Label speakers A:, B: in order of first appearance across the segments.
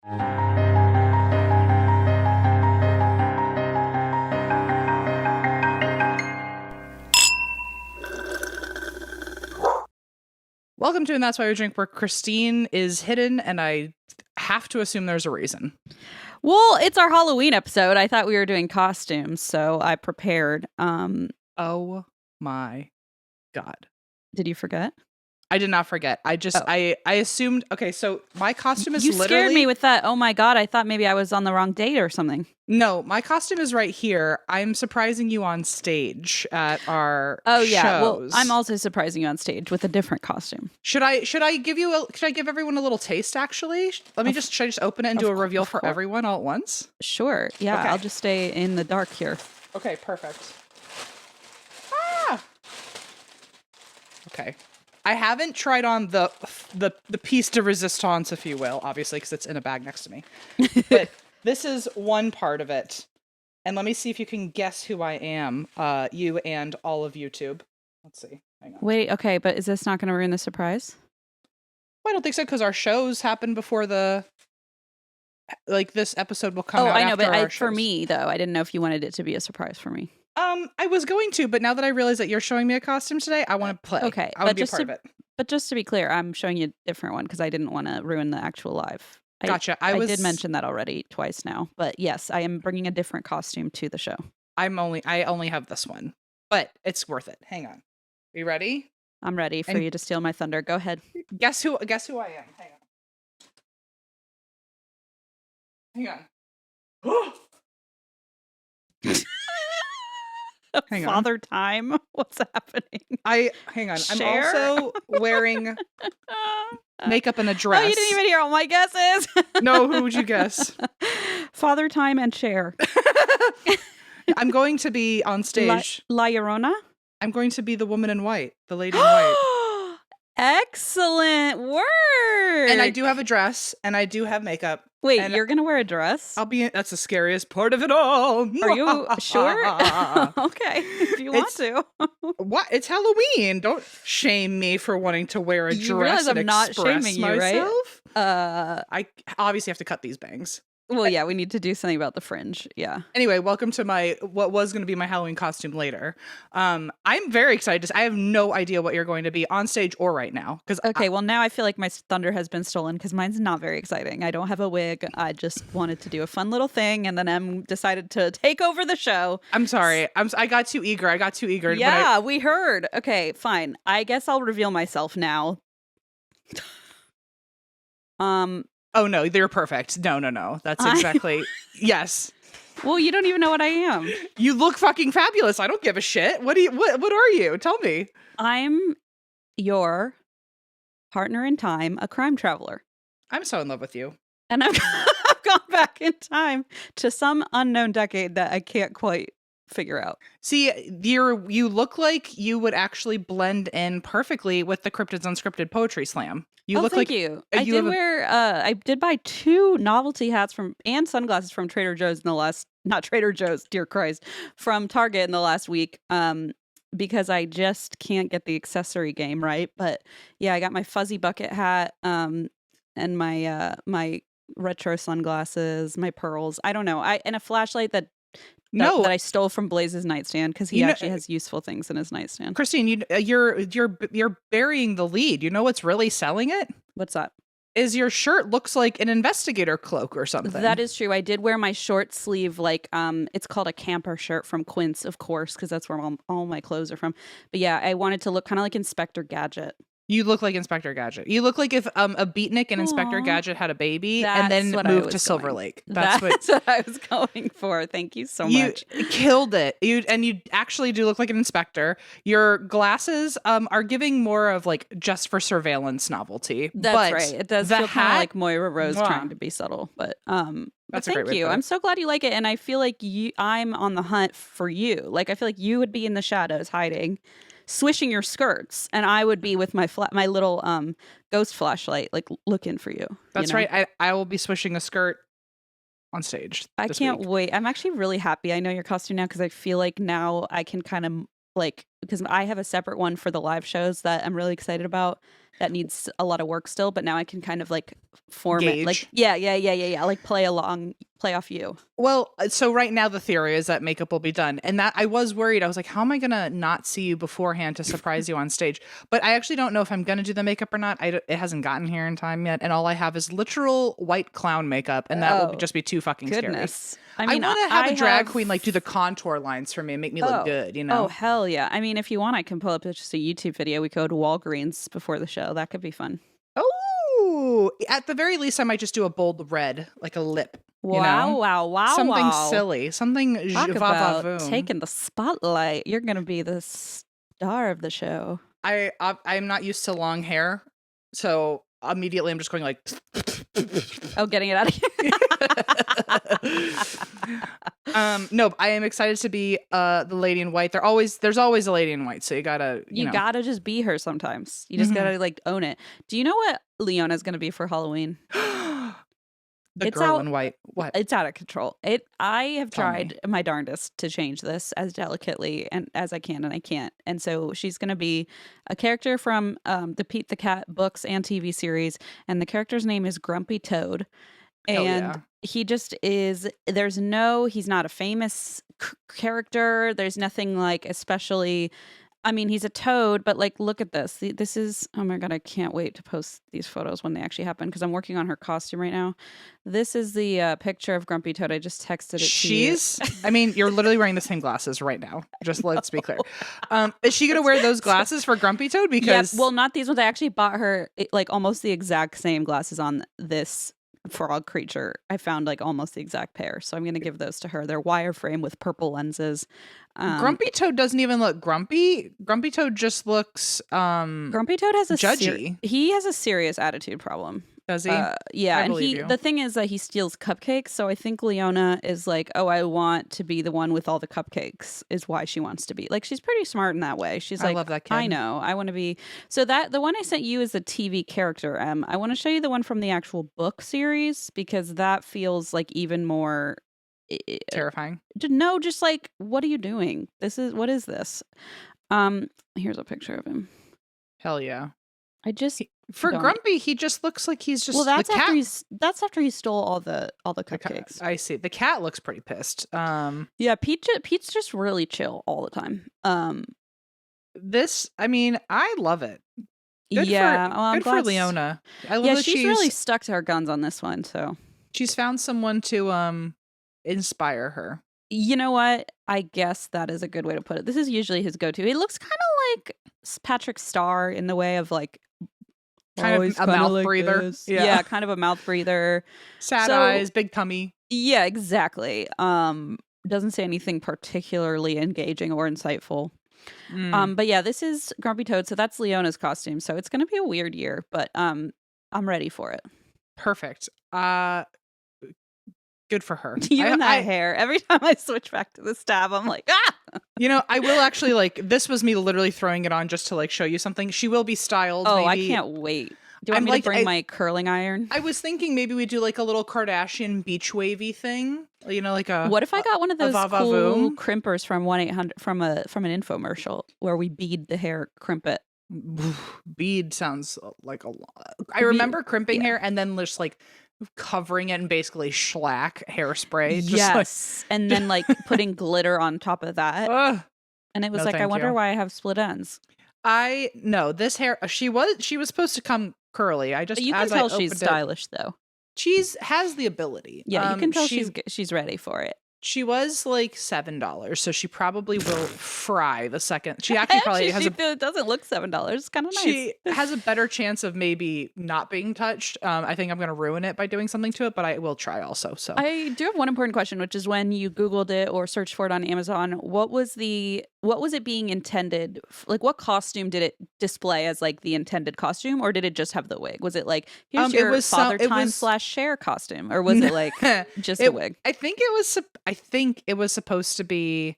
A: Welcome to And That's Why We Drink, where Christine is hidden, and I have to assume there's a reason.
B: Well, it's our Halloween episode. I thought we were doing costumes, so I prepared.
A: Oh my God.
B: Did you forget?
A: I did not forget. I assumed, okay, so my costume is
B: you
A: literally...
B: scared me with that. Oh my God, I thought maybe I was on the wrong date or something.
A: No, my costume is right here. I'm surprising you on stage at our shows.
B: Well, I'm also surprising you on stage with a different costume.
A: Should I give everyone a little taste, actually? Should I just open it and do a reveal for everyone all at once?
B: Sure. Yeah, okay. I'll just stay in the dark here.
A: Okay, perfect. Ah! Okay. I haven't tried on the piece de resistance, if you will, obviously, because it's in a bag next to me. But this is one part of it. And let me see if you can guess who I am, you and all of YouTube. Let's see. Hang on.
B: Wait, okay, but is this not going to ruin the surprise?
A: Well, I don't think so, because our shows happen before this episode will come out.
B: Oh, I know,
A: after
B: but for me, though, I didn't know if you wanted it to be a surprise for me.
A: I was going to, but now that I realize that you're showing me a costume today, I want to play.
B: Okay,
A: I want to be a part of it.
B: But just to be clear, I'm showing you a different one because I didn't want to ruin the actual live.
A: Gotcha.
B: I did mention that already twice now, but yes, I am bringing a different costume to the show.
A: I only have this one, but it's worth it. Hang on. Are you ready?
B: I'm ready for you to steal my thunder. Go ahead.
A: Guess who I am. Hang on. Hang on.
B: Father time? What's happening?
A: Hang on.
B: Cher?
A: I'm also wearing makeup and a dress.
B: Oh, you didn't even hear all my guesses?
A: No, who would you guess?
B: Father time and Cher.
A: I'm going to be on stage.
B: La Llorona?
A: I'm going to be the woman in white, the lady in white.
B: Excellent work.
A: And I do have a dress, and I do have makeup.
B: Wait, you're going to wear a dress?
A: That's the scariest part of it all.
B: Are you sure? Okay, if you want to.
A: What? It's Halloween. Don't shame me for wanting to wear a dress and
B: I'm not shaming you,
A: myself.
B: Right?
A: I obviously have to cut these bangs.
B: Well, yeah, we need to do something about the fringe. Yeah.
A: Anyway, welcome to what was going to be my Halloween costume later. I'm very excited. I have no idea what you're going to be on stage or right now.
B: Well, now I feel like my thunder has been stolen because mine's not very exciting. I don't have a wig. I just wanted to do a fun little thing, and then I decided to take over the show.
A: I'm sorry. I got too eager.
B: Yeah, we heard. Okay, fine. I guess I'll reveal myself now.
A: Oh, no, they're perfect. No. That's exactly... Yes.
B: Well, you don't even know what I am.
A: You look fucking fabulous. I don't give a shit. What are you? Tell me.
B: I'm your partner in time, a crime traveler.
A: I'm so in love with you.
B: And I've gone back in time to some unknown decade that I can't quite figure out.
A: See, you look like you would actually blend in perfectly with the Cryptids Unscripted Poetry Slam.
B: Thank you. I did buy 2 novelty hats and sunglasses from Trader Joe's not Trader Joe's, dear Christ, from Target in the last week. Because I just can't get the accessory game right. But yeah, I got my fuzzy bucket hat, and my retro sunglasses, my pearls. I don't know. And a flashlight that I stole from Blaze's nightstand because he actually has useful things in his nightstand.
A: Christine, you're burying the lead. You know what's really selling it?
B: What's that?
A: Is your shirt looks like an investigator cloak or something.
B: That is true. I did wear my short sleeve, it's called a camper shirt from Quince, of course, because that's where all my clothes are from. But yeah, I wanted to look kind of like Inspector Gadget.
A: You look like Inspector Gadget. You look like if a Beatnik and Inspector Gadget had a baby and then moved to Silver Lake.
B: That's what I was going for. Thank you so much.
A: You killed it. You actually do look like an inspector. Your glasses are giving more of like just for surveillance novelty.
B: That's right. It does feel kind of like Moira Rose trying to be subtle, but
A: that's
B: thank you. I'm so glad you like it, and I feel like I'm on the hunt for you. Like I feel like you would be in the shadows hiding, swishing your skirts, and I would be with my little ghost flashlight, like looking for you.
A: That's right. I will be swishing a skirt on stage.
B: I can't wait. I'm actually really happy I know your costume now because I feel like now I can kind of because I have a separate one for the live shows that I'm really excited about, that needs a lot of work still, but now I can kind of like form
A: Gauge.
B: it. Like, yeah. Like play off you.
A: Well, so right now the theory is that makeup will be done. And that I was worried. I was like, how am I going to not see you beforehand to surprise you on stage? But I actually don't know if I'm going to do the makeup or not. It hasn't gotten here in time yet. And all I have is literal white clown makeup. And that will just be too fucking
B: goodness.
A: scary.
B: I mean,
A: I want to have a drag queen like do the contour lines for me and make me look good, you know?
B: Oh, hell yeah. I mean, if you want, I can pull up just a YouTube video. We go to Walgreens before the show. That could be fun.
A: Oh, at the very least, I might just do a bold red, like a lip.
B: Wow.
A: Something silly. Something
B: Talk about
A: va-va-voom.
B: taking the spotlight. You're going to be the star of the show.
A: I'm not used to long hair, so immediately I'm just going like...
B: Oh, getting it out of here.
A: No, I am excited to be the lady in white. There's always a lady in white, so you gotta you know.
B: Gotta just be her sometimes. You just gotta like own it. Do you know what Leona's gonna be for Halloween?
A: It's girl in white. What?
B: It's out of control. I have tried my darndest to change this as delicately and as I can, and I can't. And so she's going to be a character from the Pete the Cat books and TV series, and the character's name is Grumpy Toad. And he just is. He's not a famous character. There's nothing like especially. I mean, he's a toad, but like, look at this. This is, oh my God, I can't wait to post these photos when they actually happen because I'm working on her costume right now. This is the picture of Grumpy Toad. I just texted it to you.
A: I mean, you're literally wearing the same glasses right now. Just let's be clear. Is she going to wear those glasses for Grumpy Toad? Because
B: well, not these ones. I actually bought her like almost the exact same glasses on this frog creature. I found like almost the exact pair. So I'm going to give those to her. They're wireframe with purple lenses.
A: Grumpy Toad doesn't even look grumpy. Grumpy Toad just looks
B: Grumpy Toad has a
A: judgy.
B: He has a serious attitude problem.
A: Does he?
B: Yeah, and
A: you.
B: The thing is that he steals cupcakes, so I think Leona is like, "Oh, I want to be the one with all the cupcakes." Is why she wants to be. Like she's pretty smart in that way. She's like,
A: I love that kid.
B: I know. I want to be. So that the one I sent you is a TV character. I want to show you the one from the actual book series because that feels like even more
A: terrifying.
B: No, just like, what are you doing? What is this? Here's a picture of him.
A: Hell yeah. Grumpy, he just looks like he's just.
B: Well, that's after he stole all the cupcakes.
A: I see. The cat looks pretty pissed.
B: Yeah, Pete's just really chill all the time.
A: I mean, I love it. Good for Leona. I love that
B: she's really stuck to her guns on this one. So
A: she's found someone to inspire her.
B: You know what? I guess that is a good way to put it. This is usually his go-to. He looks kind of like Patrick Star in the way of like
A: kind of a mouth breather.
B: Yeah, kind of a mouth breather.
A: Sad eyes, big tummy.
B: Yeah, exactly. Doesn't say anything particularly engaging or insightful. But yeah, this is Grumpy Toad. So that's Leona's costume. So it's going to be a weird year, but I'm ready for it.
A: Perfect. Good for her.
B: You and that hair. Every time I switch back to the stab, I'm like, ah!
A: You know, I will actually like, this was me literally throwing it on just to like show you something. She will be styled.
B: Oh,
A: maybe.
B: I can't wait. Do you want me to bring my curling iron?
A: I was thinking maybe we do like a little Kardashian beach wavy thing. You know, like a.
B: What if I got one of those cool crimpers from 1-800 from an infomercial where we bead the hair, crimp it?
A: Bead sounds like a lot. I remember crimping hair and then just like covering it in basically shellac hairspray.
B: Yes. And then like putting glitter on top of that. And it was I wonder why I have split ends.
A: This hair, she was supposed to come curly.
B: You can tell she's stylish though.
A: Has the ability.
B: Yeah, you can tell she's ready for it.
A: She was like $7, so she probably will fry the second. She actually probably
B: it doesn't look $7. It's kind of nice.
A: She has a better chance of maybe not being touched. I think I'm going to ruin it by doing something to it, but I will try also. So
B: I do have one important question, which is when you Googled it or searched for it on Amazon, what was it being intended? Like, what costume did it display as like the intended costume, or did it just have the wig? Was it like here's your Father Time /Cher costume, or was it like just a wig?
A: I think it was supposed to be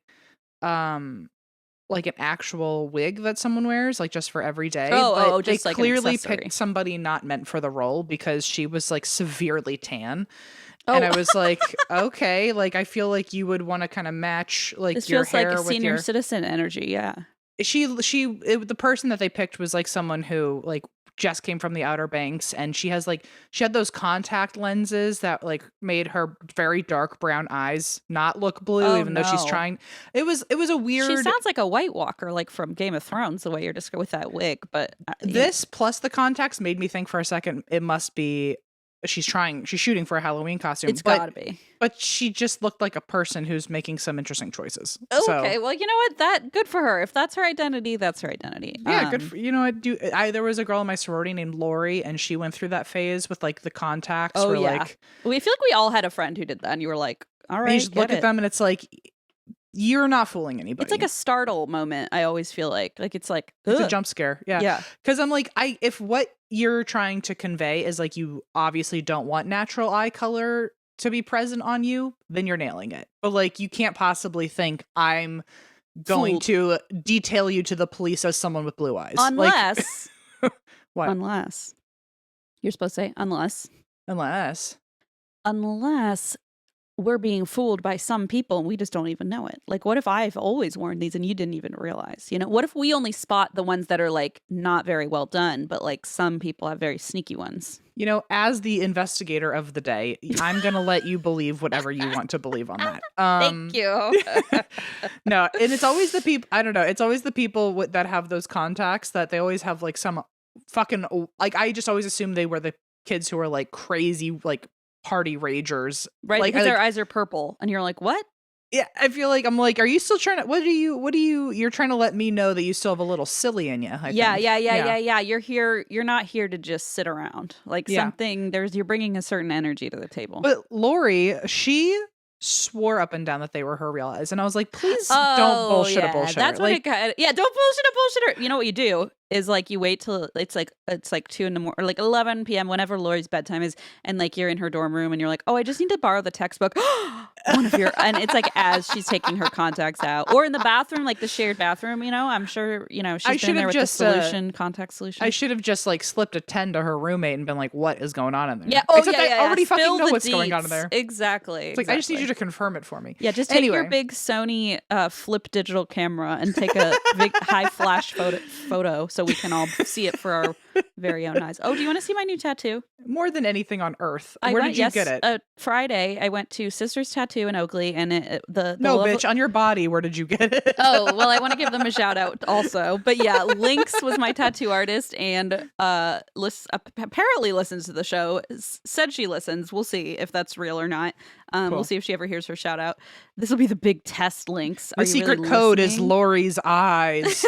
A: like an actual wig that someone wears, like just for every day. But just they clearly picked somebody not meant for the role because she was like severely tan. And I was like, okay, like I feel like you would want to kind of match like
B: this
A: your
B: feels
A: hair
B: like a
A: with
B: senior citizen energy. Yeah.
A: The person that they picked was like someone who like just came from the Outer Banks, and she had those contact lenses that like made her very dark brown eyes not look blue, even though she's trying. It was a weird.
B: She sounds like a White Walker, like from Game of Thrones, the way you're describing with that wig. But
A: this plus the contacts made me think for a second it must be she's shooting for a Halloween costume.
B: It's gotta be.
A: But she just looked like a person who's making some interesting choices.
B: Okay, well, you know what? Good for her. If that's her identity, that's her identity.
A: Yeah, good for, you know what? There was a girl in my sorority named Lori, and she went through that phase with like the contacts.
B: Oh, yeah.
A: Like,
B: we feel like we all had a friend who did that, and you were like, all right,
A: you just look at them, and it's like, you're not fooling anybody.
B: It's like a startle moment. I always feel like it's like
A: it's a jump scare.
B: Yeah.
A: Because I'm like, if what you're trying to convey is like you obviously don't want natural eye color to be present on you, then you're nailing it. But like, you can't possibly think I'm going to detail you to the police as someone with blue eyes,
B: unless
A: what?
B: Unless you're supposed to say unless we're being fooled by some people and we just don't even know it. Like, what if I've always worn these and you didn't even realize? You know, what if we only spot the ones that are like not very well done, but like some people have very sneaky ones?
A: You know, as the investigator of the day, I'm going to let you believe whatever you want to believe on that.
B: Thank you.
A: No, and it's always the people, I don't know, it's always the people that have those contacts that they always have like some fucking, like, I just always assume they were the kids who are like crazy, like party ragers.
B: Right,
A: like,
B: because their eyes are purple. And you're like, what?
A: Yeah, I feel like I'm like, are you still trying to? You're trying to let me know that you still have a little silly in you.
B: Yeah. You're here. You're not here to just sit around. Like something. You're bringing a certain energy to the table.
A: But Lori, she swore up and down that they were her real eyes, and I was like, please don't bullshit a bullshitter.
B: That's what it got. Yeah, don't bullshit a bullshitter. You know what you do is like you wait till it's like 2 a.m. or like 11 p.m. whenever Lori's bedtime is, and like you're in her dorm room and you're like, oh, I just need to borrow the textbook. One of your and it's like as she's taking her contacts out, or in the bathroom, like the shared bathroom. You know, I'm sure she's been there with the contact solution.
A: I should have just like slipped a 10 to her roommate and been like, what is going on in there?
B: Yeah,
A: I already fucking know what's going on in there.
B: Exactly.
A: It's like I just need you to confirm it for me.
B: Yeah, just take your big Sony flip digital camera and take a big high flash photo so we can all see it for our very own eyes. Oh, do you want to see my new tattoo?
A: More than anything on earth. Where did you get it?
B: Friday, I went to Sister's Tattoo in Oakley, and
A: bitch, on your body. Where did you get it?
B: Oh, well, I want to give them a shout out also. But yeah, Lynx was my tattoo artist, and apparently listens to the show. Said she listens. We'll see if that's real or not. Cool. We'll see if she ever hears her shout out. This will be the big test, Lynx.
A: The secret code is Lori's eyes.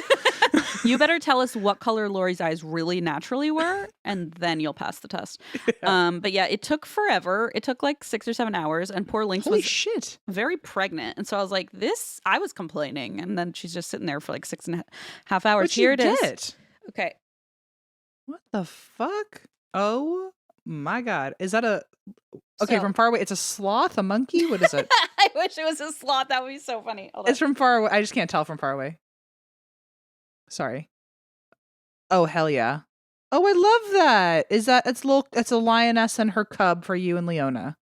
B: You better tell us what color Lori's eyes really naturally were, and then you'll pass the test. Yeah. But yeah, it took forever. It took like 6 or 7 hours, and poor Lynx was very pregnant. And so I was like, I was complaining, and then she's just sitting there for like 6.5 hours.
A: What'd
B: Here
A: you
B: it
A: get?
B: is. Okay.
A: What the fuck? Oh my god. Is that from far away? It's a sloth, a monkey? What is it?
B: I wish it was a sloth. That would be so funny.
A: It's from far away. I just can't tell from far away. Sorry. Oh, hell yeah. Oh, I love that. It's a lioness and her cub for you and Leona.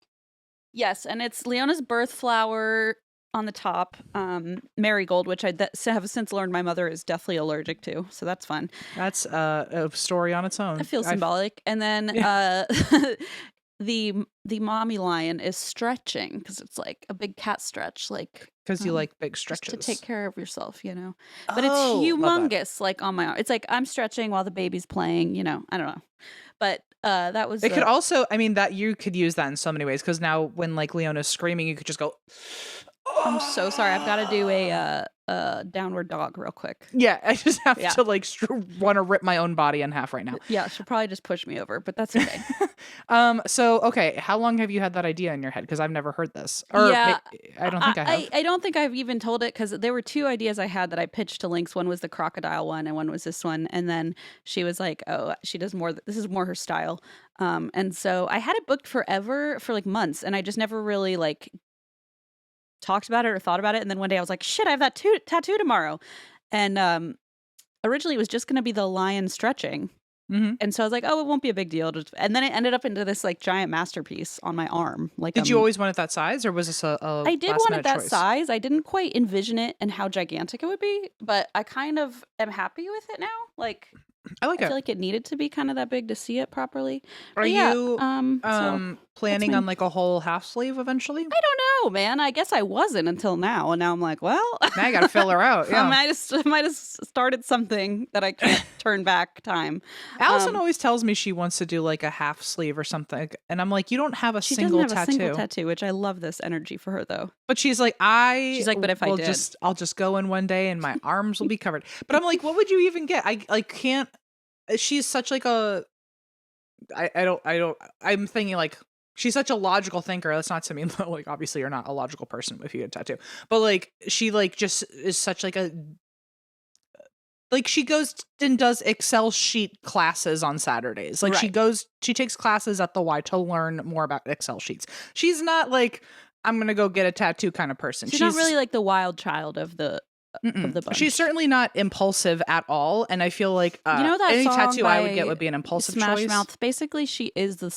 B: Yes, and it's Leona's birth flower on the top, marigold, which I have since learned my mother is deathly allergic to, so that's fun.
A: That's a story on its own.
B: It feels symbolic. And then the mommy lion is stretching because it's like a big cat stretch, like
A: because you like big stretches
B: to take care of yourself, But it's humongous, like on my arm. It's like I'm stretching while the baby's playing, I don't know. But that was.
A: It could also, that you could use that in so many ways because now when like Leona's screaming, you could just go.
B: I'm so sorry. I've got to do a downward dog real quick.
A: Yeah, I just have to like want to rip my own body in half right now.
B: Yeah, she'll probably just push me over, but that's okay.
A: So okay, how long have you had that idea in your head? Because I've never heard this. Or I don't think I have.
B: I don't think I've even told it because there were 2 ideas I had that I pitched to Lynx. One was the crocodile one, and one was this one. And then she was like, "Oh, she does more. This is more her style." And so I had it booked forever for like months, and I just never really like talked about it or thought about it. And then one day I was like, shit, I have that tattoo tomorrow. And originally it was just going to be the lion stretching. Mm-hmm. And so I was like, oh, it won't be a big deal. And then it ended up into this like giant masterpiece on my arm. Like,
A: did you always want it that size, or was this a
B: I did want it that
A: choice?
B: Size. I didn't quite envision it and how gigantic it would be, but I kind of am happy with it now. Like,
C: I like
B: I
C: it.
B: feel like it needed to be kind of that big to see it properly.
C: Are
B: Yeah,
C: you
B: so
C: planning
B: my-
C: on like a whole half sleeve eventually?
B: I don't know, man. I guess I wasn't until now, and now I'm like, well,
C: Now I gotta fill her out.
B: I
C: Yeah.
B: might have started something that I can't turn back time.
C: Allison always tells me she wants to do like a half sleeve or something, and I'm like, you don't have a
B: She
C: single
B: doesn't have
C: tattoo.
B: a single tattoo, which I love this energy for her though.
C: But she's like,
B: She's like, but if I
C: will
B: did,
C: I'll just go in one day and my arms will be covered. But I'm like, what would you even get? I like can't. She's such like a. I don't. I'm thinking like she's such a logical thinker. That's not to mean that, like, obviously you're not a logical person if you get a tattoo, but like she like just is such like a. Like she goes and does Excel sheet classes on Saturdays. Like she takes classes at the Y to learn more about Excel sheets. She's not like, I'm going to go get a tattoo kind of person.
B: she's not really like the wild child of the bunch.
C: She's certainly not impulsive at all. And I feel like
B: you know that
C: any
B: song
C: tattoo I would
B: by
C: get would be an impulsive
B: Smash
C: choice.
B: Mouth. Basically, she is the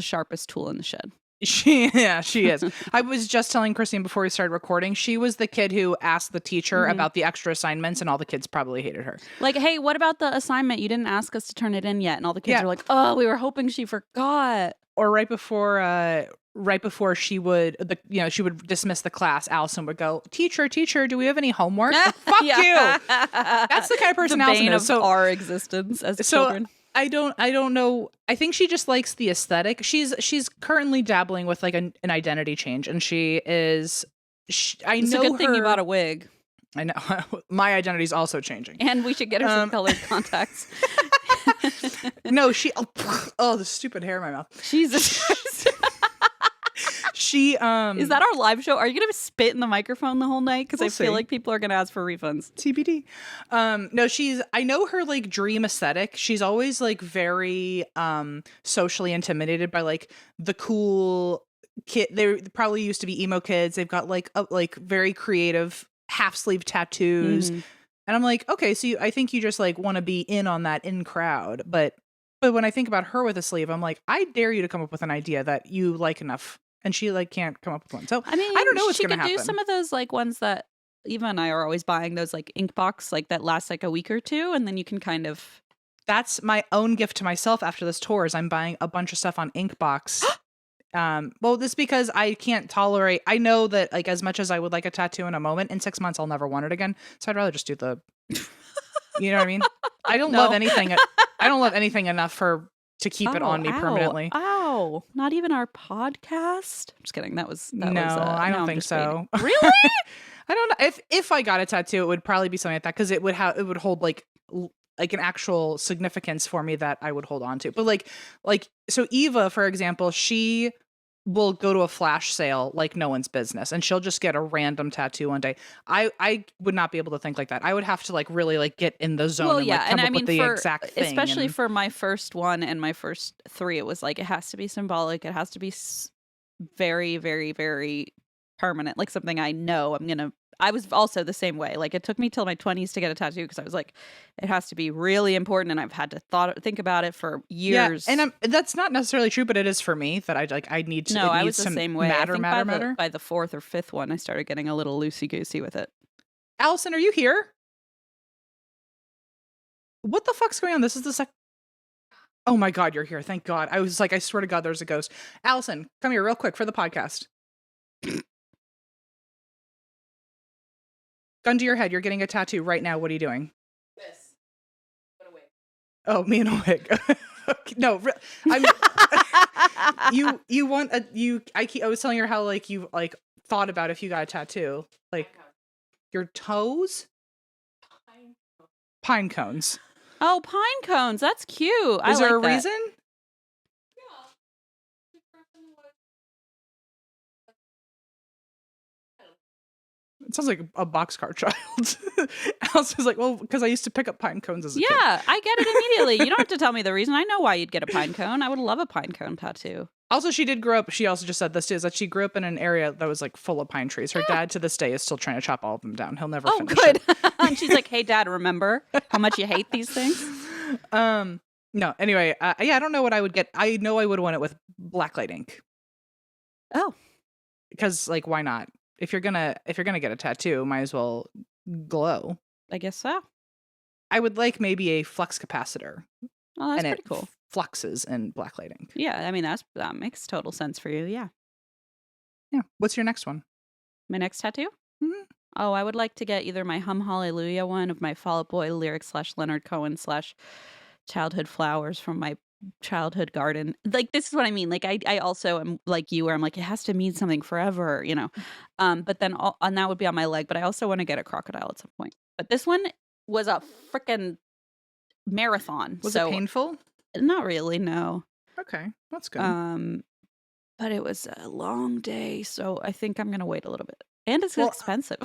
B: sharpest tool in the shed.
C: She is. I was just telling Christine before we started recording, she was the kid who asked the teacher about the extra assignments, and all the kids probably hated her.
B: Like, hey, what about the assignment? You didn't ask us to turn it in yet. And all the kids are like, oh, we were hoping she forgot.
C: Or right before she would, she would dismiss the class, Allison would go, teacher, do we have any homework? Fuck you. That's the kind of person
B: the
C: Allison
B: bane
C: is.
B: of
C: So
B: our existence as children.
C: I don't know. I think she just likes the aesthetic. She's currently dabbling with like an identity change, and
B: It's a good thing you bought a wig.
C: I know. My identity's also changing.
B: And we should get her some colored contacts.
C: No, oh, the stupid hair in my mouth.
B: Jesus.
C: She
B: Is that our live show? Are you gonna spit in the microphone the whole night? Because
C: We'll
B: I feel
C: see.
B: like people are gonna ask for refunds.
C: TBD. No, I know her like dream aesthetic. She's always like very socially intimidated by like the cool kid. They probably used to be emo kids. They've got like very creative half sleeve tattoos.
B: Mhm.
C: And I'm like, okay, so I think you just like want to be in on that in crowd. But when I think about her with a sleeve, I'm like, I dare you to come up with an idea that you like enough. And she like can't come up with one. So
B: I mean,
C: I don't know what's
B: she
C: going to
B: could
C: happen.
B: do some of those like ones that Eva and I are always buying, those like ink box like that lasts like a week or two, and then you can kind of.
C: That's my own gift to myself after this tour is I'm buying a bunch of stuff on Inkbox. Well, this because I can't tolerate. I know that like as much as I would like a tattoo in a moment, in 6 months I'll never want it again. So I'd rather just do the. You know what I mean? I don't love anything. I don't love anything enough to keep it on me permanently.
B: Ow! Not even our podcast. I'm just kidding. I
C: don't
B: I'm
C: think
B: just
C: so.
B: waiting. Really?
C: I don't know if I got a tattoo, it would probably be something like that because it would hold like an actual significance for me that I would hold on to. But like so Eva, for example, she will go to a flash sale like no one's business, and she'll just get a random tattoo one day. I would not be able to think like that. I would have to like really like get in the zone and like come up with the exact thing.
B: Especially for my first one and my first 3, it was like it has to be symbolic. It has to be very, very, very permanent. Like something I know I'm gonna. I was also the same way. Like it took me till my 20s to get a tattoo because I was like, it has to be really important, and I've had to think about it for years.
C: Yeah, and that's not necessarily true, but it is for me that I need to.
B: No, I was the same way.
C: Matter.
B: By the 4th or 5th one, I started getting a little loosey goosey with it.
C: Allison, are you here? What the fuck's going on? This is the second. Oh my God, you're here. Thank God. I was like, I swear to God, there's a ghost. Allison, come here real quick for the podcast. Gun to your head. You're getting a tattoo right now. What are you doing?
B: This. Put a wig.
C: Oh, me and a wig. Okay, no, I'm. you want a you? I was telling her how like you like thought about if you got a tattoo, like your toes. Pine cones.
B: Oh, pine cones. That's cute.
C: Is there
B: like
C: a
B: that.
C: reason? It sounds like a boxcar child. Alice was like, well, because I used to pick up pine cones as a kid.
B: Yeah, I get it immediately. You don't have to tell me the reason. I know why you'd get a pine cone. I would love a pine cone tattoo.
C: Also, she did grow up. She also just said this too, is that she grew up in an area that was like full of pine trees. Her dad to this day is still trying to chop all of them down. He'll never finish
B: good.
C: it.
B: And she's like, hey, Dad, remember how much you hate these things?
C: No, anyway, yeah, I don't know what I would get. I know I would want it with blacklight ink.
B: Oh.
C: Because like, why not? If you're gonna get a tattoo, might as well glow.
B: I guess so.
A: I would like maybe a flux capacitor.
B: Oh, that's
A: and
B: pretty cool.
A: Fluxes in black lighting.
B: Yeah, I mean that makes total sense for you. Yeah.
A: Yeah. What's your next one?
B: My next tattoo?
A: Mm-hmm.
B: Oh, I would like to get either my Hum Hallelujah one of my Fall Out Boy lyrics / Leonard Cohen / childhood flowers from my childhood garden. Like, this is what I mean. Like, I also am like you, where I'm like, it has to mean something forever, you know. But then and that would be on my leg. But I also want to get a crocodile at some point. But this one was a freaking marathon.
A: Was it painful?
B: Not really, no.
A: Okay, that's good.
B: But it was a long day, so I think I'm gonna wait a little bit. And it's expensive.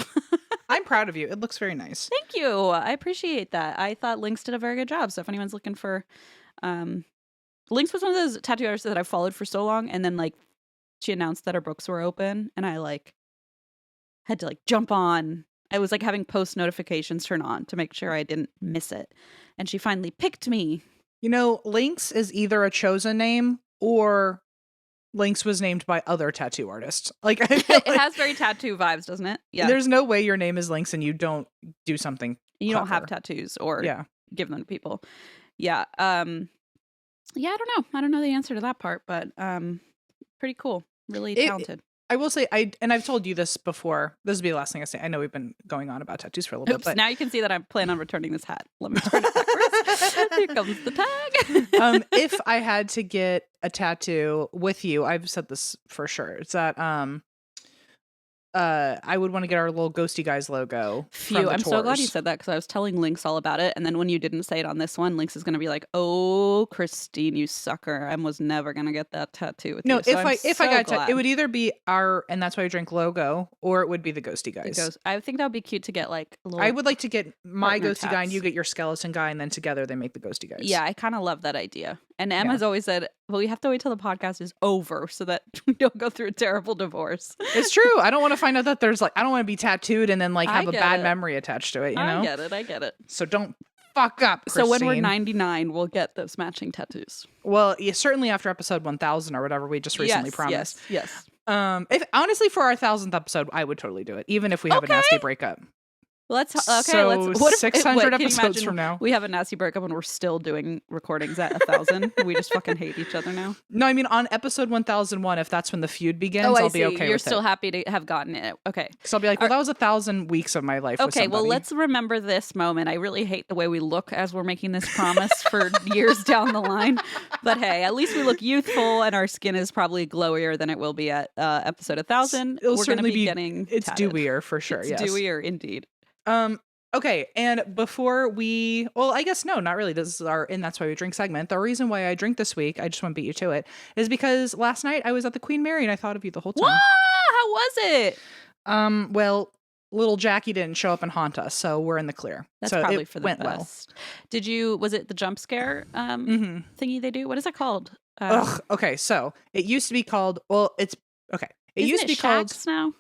A: I'm proud of you. It looks very nice.
B: Thank you. I appreciate that. I thought Lynx did a very good job. So if anyone's looking for, Lynx was one of those tattoo artists that I followed for so long, and then like she announced that her books were open, and I like had to like jump on. I was like having post notifications turn on to make sure I didn't miss it, and she finally picked me.
A: You know, Lynx is either a chosen name or Lynx was named by other tattoo artists. Like,
B: It has very tattoo vibes, doesn't it? Yeah.
A: There's no way your name is Lynx and you don't do something.
B: You
A: clever.
B: don't have tattoos or give them to people. Yeah. Yeah, I don't know. I don't know the answer to that part, but pretty cool. Really talented.
A: I will say, I've told you this before. This will be the last thing I say. I know we've been going on about tattoos for a little bit. But
B: now you can see that I plan on returning this hat. Let me turn it backwards. Here comes the tag.
A: If I had to get a tattoo with you, I've said this for sure. It's that I would want to get our little Ghosty Guys logo.
B: Phew, I'm so glad you said that, because I was telling Lynx all about it, and then when you didn't say it on this one, Lynx is going to be like, "Oh, Christine, you sucker! I was never going to get that tattoo with you."
A: No, if I got it would either be our "And That's Why You Drink" logo, or it would be the Ghosty Guys.
B: I think that would be cute to get like a little.
A: I would like to get my Ghosty
B: tats.
A: Guy, and you get your skeleton guy, and then together they make the Ghosty Guys.
B: Yeah, I kind of love that idea. And Em has always said, well, we have to wait till the podcast is over so that we don't go through a terrible divorce.
A: It's true. I don't want to find out that there's like, I don't want to be tattooed and then like have a bad memory attached to it, you know?
B: I get it.
A: So don't fuck up, Christine.
B: So when we're 99, we'll get those matching tattoos.
A: Well, yeah, certainly after episode 1000 or whatever we just recently promised.
B: Yes.
A: If honestly, for our 1000th episode, I would totally do it, even if we have a nasty breakup.
B: Let's
A: what if 600 episodes from now
B: we have a nasty breakup and we're still doing recordings at 1000? We just fucking hate each other now.
A: No, I mean on episode 1001, if that's when the feud begins, I'll be okay.
B: You're still happy to have gotten it. Okay,
A: so I'll be like, well, that was 1000 weeks of my life.
B: Okay, well, let's remember this moment. I really hate the way we look as we're making this promise for years down the line, but hey, at least we look youthful and our skin is probably glowier than it will be at episode 1000.
A: It'll certainly
B: be getting
A: it's
B: tatted.
A: dewier for sure.
B: It's dewier indeed.
A: Okay, and before I guess no, not really. This is our And That's Why We Drink segment. The reason why I drink this week, I just want to beat you to it, is because last night I was at the Queen Mary and I thought of you the whole time.
B: Wow, how was it?
A: Well, little Jackie didn't show up and haunt us, so we're in the clear.
B: That's
A: so
B: probably
A: it
B: for the
A: went
B: best. Well. Was it the jump scare thingy they do? What is that called?
A: Okay, so it used to be called, It used to be
B: called
A: now?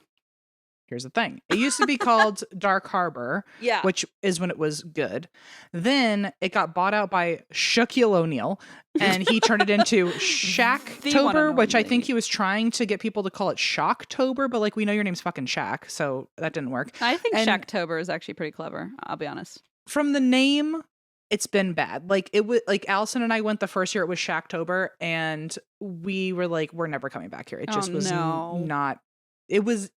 A: Here's the thing. It used to be called Dark Harbor, which is when it was good. Then it got bought out by Shaquille O'Neal, and he turned it into Shacktober, which I think he was trying to get people to call it Shocktober, but like we know your name's fucking Shaq, so that didn't work.
B: I think Shacktober is actually pretty clever, I'll be honest.
A: From the name, it's been bad. Like it was like Allison and I went the first year it was Shacktober, and we were like, we're never coming back here. It just was not. It was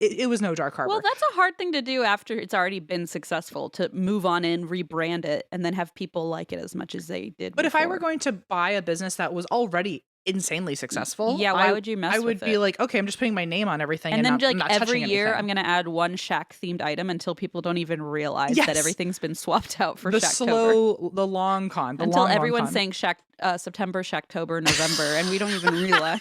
A: no Dark Harbor.
B: Well, that's a hard thing to do after it's already been successful, to move on in, rebrand it, and then have people like it as much as they did.
A: But
B: before.
A: if I were going to buy a business that was already insanely successful,
B: why would you mess with it?
A: I would be like, okay, I'm just putting my name on everything,
B: and then
A: not,
B: like
A: not
B: every year,
A: anything.
B: I'm going to add one Shaq themed item until people don't even realize that everything's been swapped out for Shacktober.
A: The long con,
B: until everyone's saying September, Shacktober, November, and we don't even realize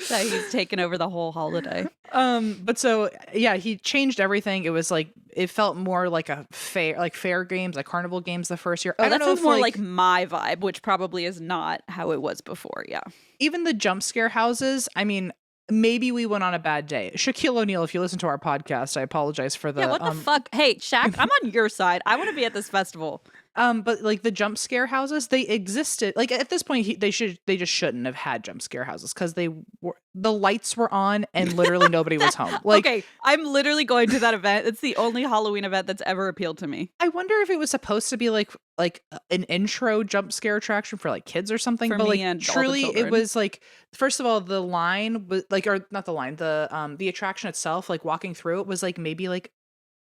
B: that he's taken over the whole holiday.
A: But so yeah, he changed everything. It was like it felt more like a fair games, like carnival games the first year.
B: I don't know if more like my vibe, which probably is not how it was before. Yeah.
A: Even the jump scare houses, I mean, maybe we went on a bad day. Shaquille O'Neal, if you listen to our podcast, I apologize for the...
B: Yeah, what the fuck? Hey, Shaq, I'm on your side. I want to be at this festival.
C: But like the jump scare houses, they existed. Like at this point, they just shouldn't have had jump scare houses because the lights were on and literally nobody was home. Like,
B: okay, I'm literally going to that event. It's the only Halloween event that's ever appealed to me.
C: I wonder if it was supposed to be like an intro jump scare attraction for like kids or something.
B: For
C: but
B: me
C: like
B: and all the
C: truly, it
B: children.
C: was like, first of all, the line was like, or not the line, the attraction itself, like walking through it was like maybe like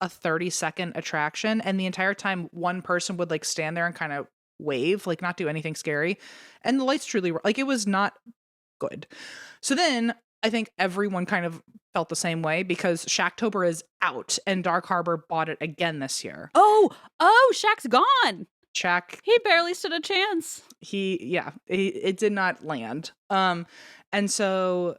C: a 30-second attraction, and the entire time one person would like stand there and kind of wave, like not do anything scary, and the lights truly were like, it was not good. So then I think everyone kind of felt the same way because Shacktober is out and Dark Harbor bought it again this year.
B: Oh, Shaq's gone.
C: Shaq,
B: He barely stood a chance.
C: it did not land. And so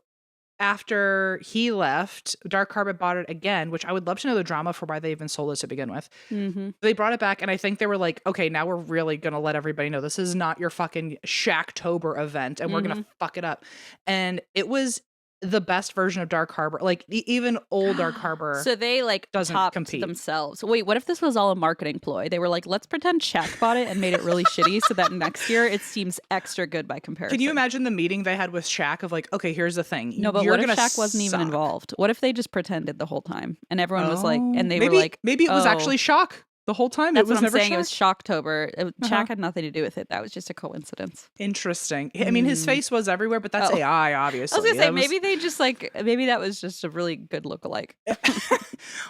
C: after he left, Dark Harbor bought it again, which I would love to know the drama for why they even sold it to begin with.
B: Mm-hmm.
C: They brought it back, and I think they were like, okay, now we're really going to let everybody know this is not your fucking Shacktober event, and we're going to fuck it up. And it was the best version of Dark Harbor. Like, even old Dark Harbor.
B: So they like
C: doesn't
B: topped
C: compete.
B: themselves. Wait, what if this was all a marketing ploy? They were like, let's pretend Shaq bought it and made it really shitty so that next year it seems extra good by comparison.
C: Can you imagine the meeting they had with Shaq of like, okay, here's the thing.
B: No, but
C: You're
B: what if
C: gonna
B: Shaq wasn't even
C: suck.
B: involved? What if they just pretended the whole time and everyone was like, and they
C: maybe,
B: were like,
C: maybe it was
B: "Oh."
C: actually Shock the whole time.
B: That's
C: it was
B: what I'm
C: never
B: saying.
C: Shaq.
B: It was Shocktober. Shaq had nothing to do with it. That was just a coincidence.
C: Interesting. I mean, his face was everywhere, but that's AI, obviously.
B: I was gonna say maybe they just like maybe that was just a really good lookalike.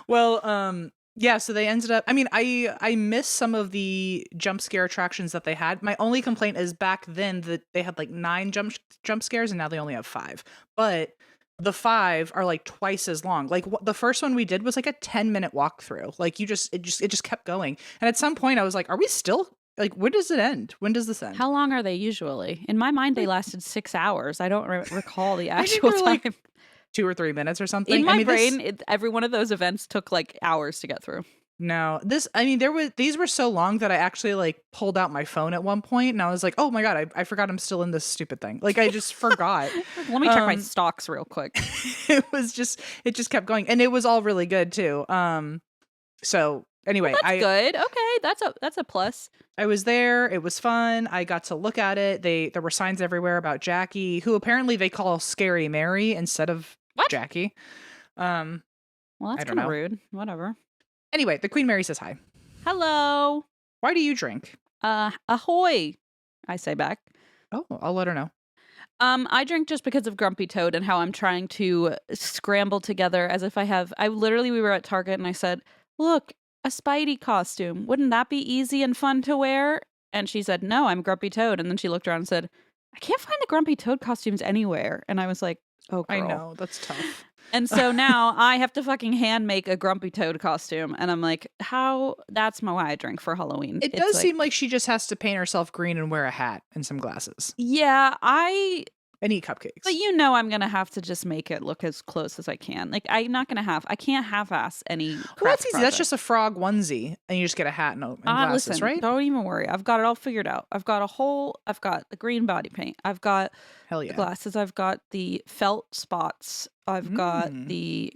C: Well, yeah. So they ended up. I mean, I miss some of the jump scare attractions that they had. My only complaint is back then that they had like 9 jump scares, and now they only have 5. But the 5 are like twice as long. Like the first one we did was like a 10-minute walkthrough. Like it just kept going. And at some point I was like, are we still like, when does it end? When does this end?
B: How long are they usually? In my mind, they lasted 6 hours. I don't recall the actual time.
C: Like 2 or 3 minutes or something.
B: In my brain, every one of those events took like hours to get through.
C: No, these were so long that I actually like pulled out my phone at one point and I was like, oh my God, I forgot I'm still in this stupid thing. Like I just forgot.
B: Let me check my stocks real quick.
C: It just kept going, and it was all really good too. So anyway,
B: well, that's good. Okay, that's a plus.
C: I was there. It was fun. I got to look at it. There were signs everywhere about Jackie, who apparently they call Scary Mary instead of Jackie.
B: Well, that's kind of rude. Whatever.
C: Anyway, the Queen Mary says hi.
B: Hello.
C: Why do you drink?
B: Ahoy, I say back.
C: Oh, I'll let her know.
B: I drink just because of Grumpy Toad and how I'm trying to scramble together as if we were at Target and I said, look, a Spidey costume. Wouldn't that be easy and fun to wear? And she said, no, I'm Grumpy Toad. And then she looked around and said, I can't find the Grumpy Toad costumes anywhere. And I was like, oh, girl.
C: I know, that's tough.
B: And so now I have to fucking hand make a Grumpy Toad costume. And I'm like, that's why I drink for Halloween.
C: It does seem like she just has to paint herself green and wear a hat and some glasses.
B: Yeah,
C: and eat cupcakes.
B: But I'm going to have to just make it look as close as I can. Like, I can't half-ass any craft
C: that's easy.
B: project.
C: That's just a frog onesie, and you just get a hat and glasses,
B: listen,
C: right?
B: Don't even worry. I've got it all figured out. I've got the green body paint. I've got the glasses. I've got the felt spots. I've got the,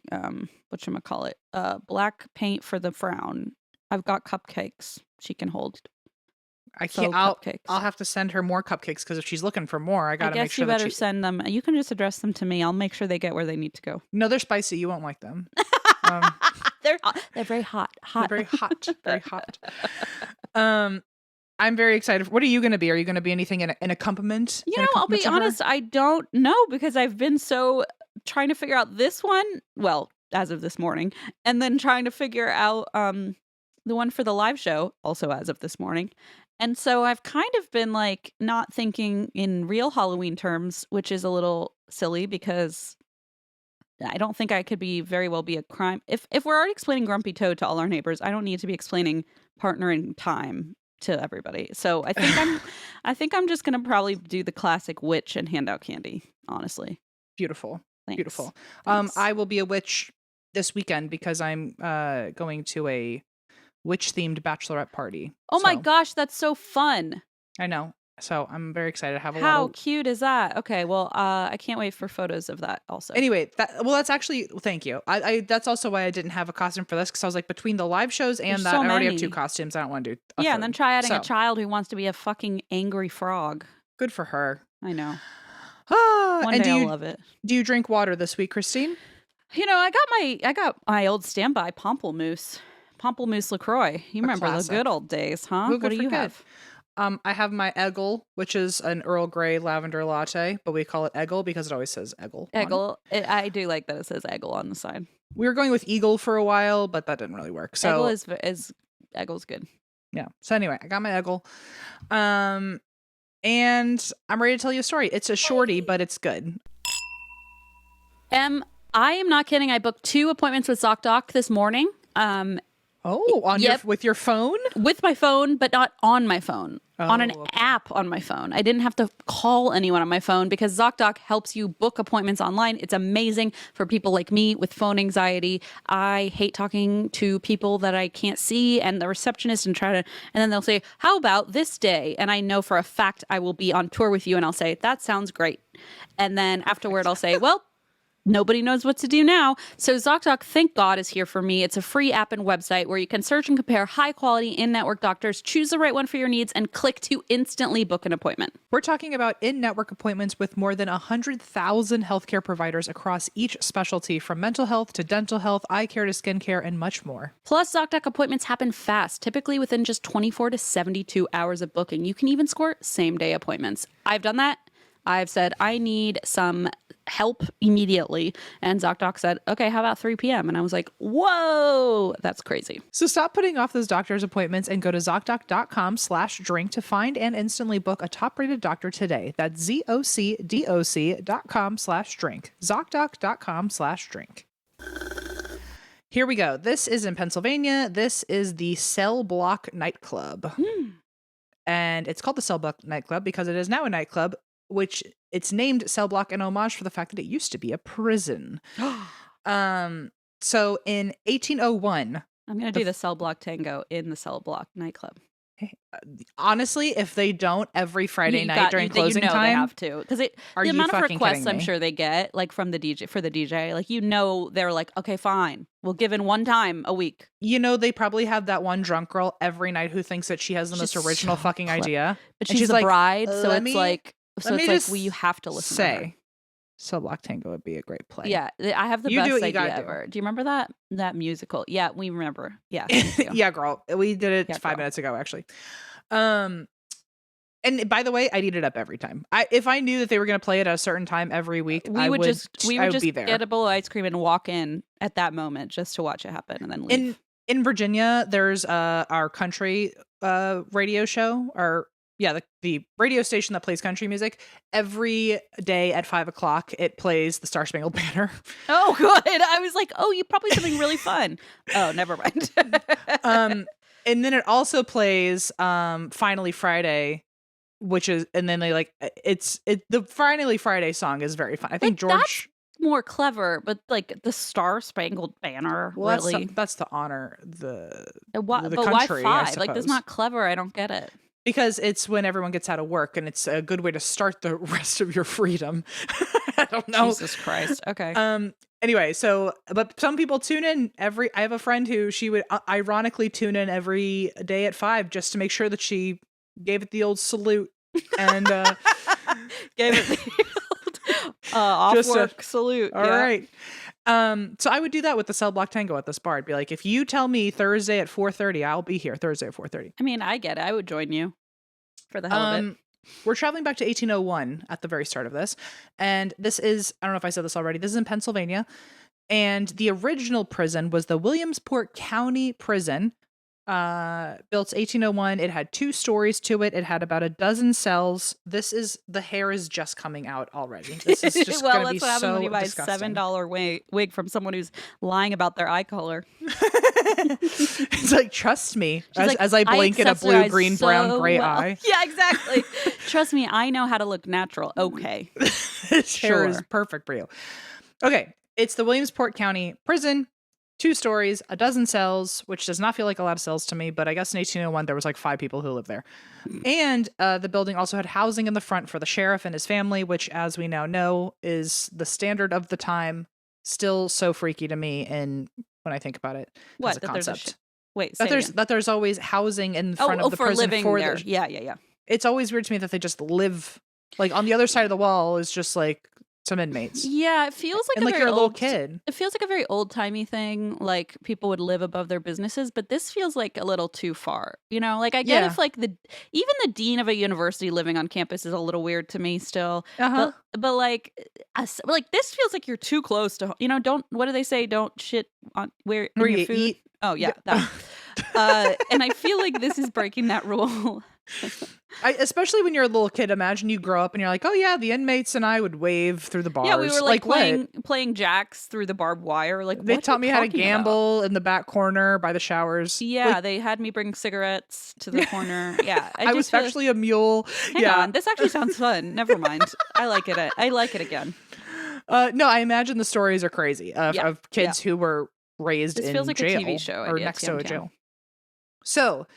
B: whatchamacallit, black paint for the frown. I've got cupcakes she can hold.
C: I can't. I'll have to send her more cupcakes because if she's looking for more, I gotta make sure.
B: I guess you better send them. You can just address them to me. I'll make sure they get where they need to go.
C: No, they're spicy. You won't like them.
B: They're very hot.
C: They're very hot. Very hot. I'm very excited. What are you going to be? Are you going to be anything in accompaniment?
B: I'll be honest. I don't know because I've been so trying to figure out this one. Well, as of this morning, and then trying to figure out the one for the live show, also as of this morning. And so I've kind of been like not thinking in real Halloween terms, which is a little silly because I don't think I could very well be a crime. If we're already explaining Grumpy Toad to all our neighbors, I don't need to be explaining Partner in Time to everybody. So I think I'm just gonna probably do the classic witch and hand out candy. Honestly,
C: beautiful,
B: Thanks.
C: Beautiful.
B: Thanks.
C: I will be a witch this weekend because I'm going to a witch-themed bachelorette party.
B: Oh my gosh, that's so fun.
C: I know. So I'm very excited to have a lot
B: How
C: of...
B: cute is that? Okay, well, I can't wait for photos of that also.
C: Anyway, that's actually, thank you. I that's also why I didn't have a costume for this, because I was like, between the live shows and
B: There's
C: that,
B: so
C: I already have
B: many.
C: 2 costumes. I don't want to do a
B: Yeah,
C: third.
B: and then try adding a
C: So,
B: child who wants to be a fucking angry frog.
C: good for her.
B: I know.
C: And
B: One day I'll love it.
C: do you drink water this week, Christine?
B: You know, I got my old standby Pamplemousse LaCroix. You remember the good old days, huh?
C: Well,
B: What do you have?
C: I have my Eggle, which is an Earl Grey lavender latte, but we call it Eggle because it always says Eggle.
B: Eggle. I do like that it says Eggle on the side.
C: We were going with Eagle for a while, but that didn't really work. So
B: Eggle's good.
C: yeah. So anyway, I got my Eggle. And I'm ready to tell you a story. It's a shorty, but it's good.
B: I am not kidding. I booked 2 appointments with ZocDoc this morning.
C: With your phone?
B: With my phone, but not on my phone. On an
C: okay.
B: app on my phone. I didn't have to call anyone on my phone because ZocDoc helps you book appointments online. It's amazing for people like me with phone anxiety. I hate talking to people that I can't see and the receptionist and then they'll say, how about this day? And I know for a fact I will be on tour with you and I'll say, that sounds great. And then afterward I'll say, well, nobody knows what to do now. So ZocDoc, thank God, is here for me. It's a free app and website where you can search and compare high-quality in-network doctors, choose the right one for your needs, and click to instantly book an appointment.
C: We're talking about in-network appointments with more than 100,000 healthcare providers across each specialty, from mental health to dental health, eye care to skincare, and much more.
B: Plus, ZocDoc appointments happen fast, typically within just 24 to 72 hours of booking. You can even score same-day appointments. I've done that. I've said, I need some help immediately. And ZocDoc said, okay, how about 3 p.m.? And I was like, whoa, that's crazy.
C: So stop putting off those doctor's appointments and go to ZocDoc.com/drink to find and instantly book a top-rated doctor today. That's ZocDoc.com/drink. ZocDoc.com/drink. Here we go. This is in Pennsylvania. This is the Cell Block Nightclub. And it's called the Cell Block Nightclub because it is now a nightclub, which it's named Cell Block in homage for the fact that it used to be a prison. So in 1801,
B: I'm going to do the Cell Block Tango in the Cell Block Nightclub.
C: Honestly, if they don't every Friday night during closing time,
B: they have to, because the amount of requests I'm sure they get, like from the DJ, like they're like, okay, fine, we'll give in one time a week.
C: They probably have that one drunk girl every night who thinks that she has the most original fucking idea,
B: but she's the bride, so it's like. So it's like, you have to listen to her.
C: Cell Block Tango would be a great play.
B: Yeah, I have the best idea ever. Do you remember that musical? Yeah, we remember. Yeah.
C: Yeah, girl. We did it 5 minutes ago, actually. And by the way, I'd eat it up every time. If I knew that they were going to play it at a certain time every week, we would just
B: be there. Get a bowl of ice cream and walk in at that moment just to watch it happen and then leave.
C: In Virginia, there's our country radio show, the radio station that plays country music. Every day at 5:00, it plays the Star Spangled Banner.
B: Oh, good. I was like, oh, you probably something really fun. Oh, never mind.
C: And then it also plays Finally Friday, and then they the Finally Friday song is very fun. I think George.
B: That's more clever, but like the Star Spangled Banner, really.
C: That's to honor the
B: but
C: country.
B: Why 5? Like, that's not clever. I don't get it.
C: Because it's when everyone gets out of work, and it's a good way to start the rest of your freedom. I don't know.
B: Jesus Christ. Okay.
C: Anyway, but some people tune in I have a friend who she would ironically tune in every day at 5 just to make sure that she gave it the old salute and
B: gave it the old off work salute.
C: All right. So I would do that with the Cell Block Tango at this bar. I'd be like, if you tell me Thursday at 4:30, I'll be here Thursday at 4:30.
B: I mean, I get it. I would join you for the hell of it.
C: We're traveling back to 1801 at the very start of this. And this is, I don't know if I said this already, this is in Pennsylvania. And the original prison was the Williamsport County Prison. Built 1801. It had 2 stories to it. It had about a dozen cells. The hair is just coming out already. This is just
B: well,
C: going
B: that's
C: to be
B: what happens
C: so
B: when you buy
C: disgusting.
B: a $7 wig from someone who's lying about their eye color.
C: It's like, trust me, as I blink in a blue, green, brown, gray eye.
B: Yeah, exactly. Trust me, I know how to look natural. Okay.
C: Sure is perfect for you. Okay. It's the Williamsport County Prison. 2 stories, a dozen cells, which does not feel like a lot of cells to me, but I guess in 1801 there was like 5 people who lived there. And the building also had housing in the front for the sheriff and his family, which, as we now know, is the standard of the time. Still so freaky to me, and when I think about it,
B: What?
C: as a
B: That
C: concept.
B: Wait,
C: That there's always housing in front of the
B: for
C: prison
B: living
C: for
B: there.
C: the.
B: Yeah.
C: It's always weird to me that they just live like on the other side of the wall is just like some inmates.
B: Yeah, it feels like
C: And
B: a
C: like
B: very
C: you're a little
B: old
C: kid.
B: It feels like a very old-timey thing, like people would live above their businesses, but this feels like a little too far. You know, like I get
C: Yeah.
B: if like even the dean of a university living on campus is a little weird to me still.
C: Uh-huh.
B: But like this feels like you're too close to, don't, what do they say? Don't shit on where
C: Where
B: in your
C: you
B: food.
C: eat.
B: Oh yeah, that. And I feel like this is breaking that rule.
C: Especially when you're a little kid, imagine you grow up and you're like, oh yeah, the inmates and I would wave through the bars.
B: Yeah, we were like
C: what?
B: playing jacks through the barbed wire. Like
C: They
B: what
C: taught
B: are
C: me
B: you
C: how to
B: talking about?
C: gamble in the back corner by the showers.
B: Yeah,
C: Like,
B: they had me bring cigarettes to the corner. Yeah,
C: I was actually a mule.
B: Hang
C: yeah.
B: on, this actually sounds fun. Never mind. I like it. I like it again.
C: No, I imagine the stories are crazy of kids who were raised
B: This
C: in
B: feels like
C: jail
B: a TV show
C: or
B: idea.
C: next to a
B: TM.
C: jail. So,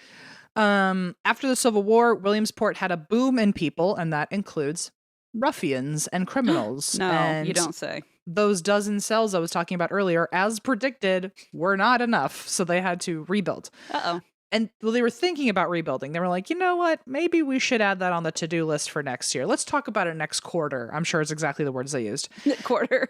C: after the Civil War, Williamsport had a boom in people, and that includes ruffians and criminals.
B: No,
C: and
B: you don't say.
C: those dozen cells I was talking about earlier, as predicted, were not enough, so they had to rebuild.
B: Uh-oh.
C: And they were thinking about rebuilding. They were like, you know what? Maybe we should add that on the to-do list for next year. Let's talk about it next quarter. I'm sure it's exactly the words they used.
B: Quarter.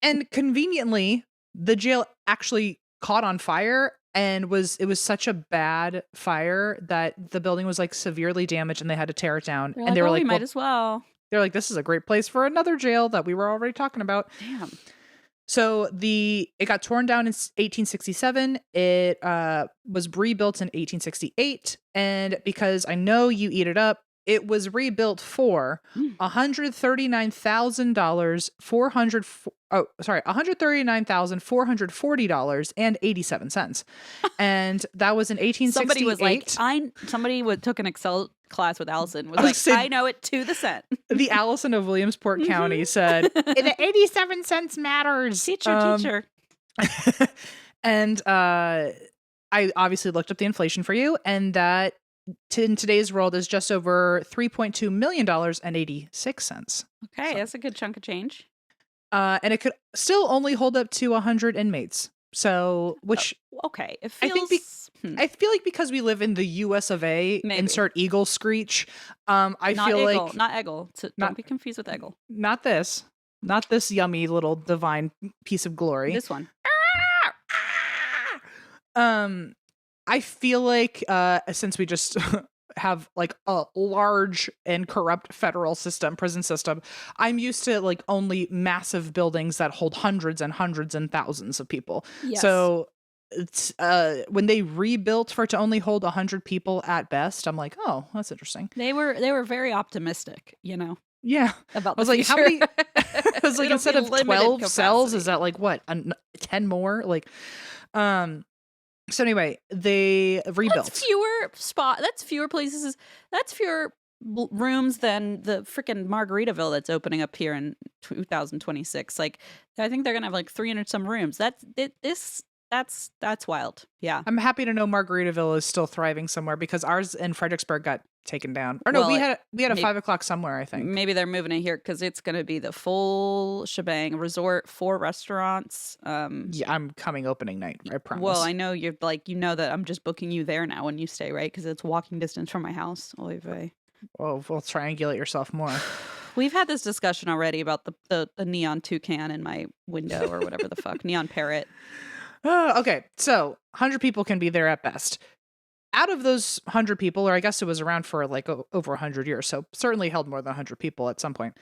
C: And conveniently, the jail actually caught on fire, and it was such a bad fire that the building was like severely damaged and they had to tear it down.
B: They're
C: And they were like,
B: we might as well.
C: they're like, this is a great place for another jail that we were already talking about.
B: Damn.
C: So it got torn down in 1867. It was rebuilt in 1868, and because I know you eat it up, it was rebuilt for $139,000, $139,440.87, and that was in 1868.
B: Somebody was like, took an Excel class with Allison. Was like, I know it to the cent.
C: The Allison of Williamsport County said, "The 87 cents matters."
B: Teacher.
C: And I obviously looked up the inflation for you, and that in today's world is just over $3.2 million and 86 cents.
B: Okay, that's a good chunk of change.
C: And it could still only hold up to 100 inmates. So, which
B: okay, it feels.
C: I feel like because we live in the U.S. of A.
B: Maybe.
C: Insert Eagle screech. Not
B: Eggle. Don't be confused with Eggle.
C: Not this yummy little divine piece of glory.
B: This one.
C: I feel like since we just have like a large and corrupt federal prison system, I'm used to like only massive buildings that hold hundreds and hundreds and thousands of people.
B: Yes.
C: So it's when they rebuilt for it to only hold 100 people at best, I'm like, oh, that's interesting.
B: They were very optimistic,
C: Yeah.
B: About
C: I was
B: the
C: like,
B: future.
C: how many? I was like,
B: It'll
C: instead
B: be
C: of
B: limited
C: 12 cells,
B: capacity.
C: is that like what? 10 more? Like, so anyway, they rebuilt.
B: That's fewer places. That's fewer rooms than the freaking Margaritaville that's opening up here in 2026. Like, I think they're gonna have like 300 some rooms. That's wild. Yeah.
C: I'm happy to know Margaritaville is still thriving somewhere because ours in Fredericksburg got taken down. Or no, we had a 5 o'clock somewhere, I think.
B: Maybe they're moving it here because it's going to be the full shebang. Resort, 4 restaurants.
C: Yeah, I'm coming opening night. I promise.
B: Well, I know you're like, that I'm just booking you there now when you stay, right? Because it's walking distance from my house. Oy vey.
C: Well, we'll triangulate yourself more.
B: We've had this discussion already about the neon toucan in my window or whatever the fuck. Neon parrot.
C: Okay, so 100 people can be there at best. Out of those 100 people, or I guess it was around for like over 100 years, so certainly held more than 100 people at some point.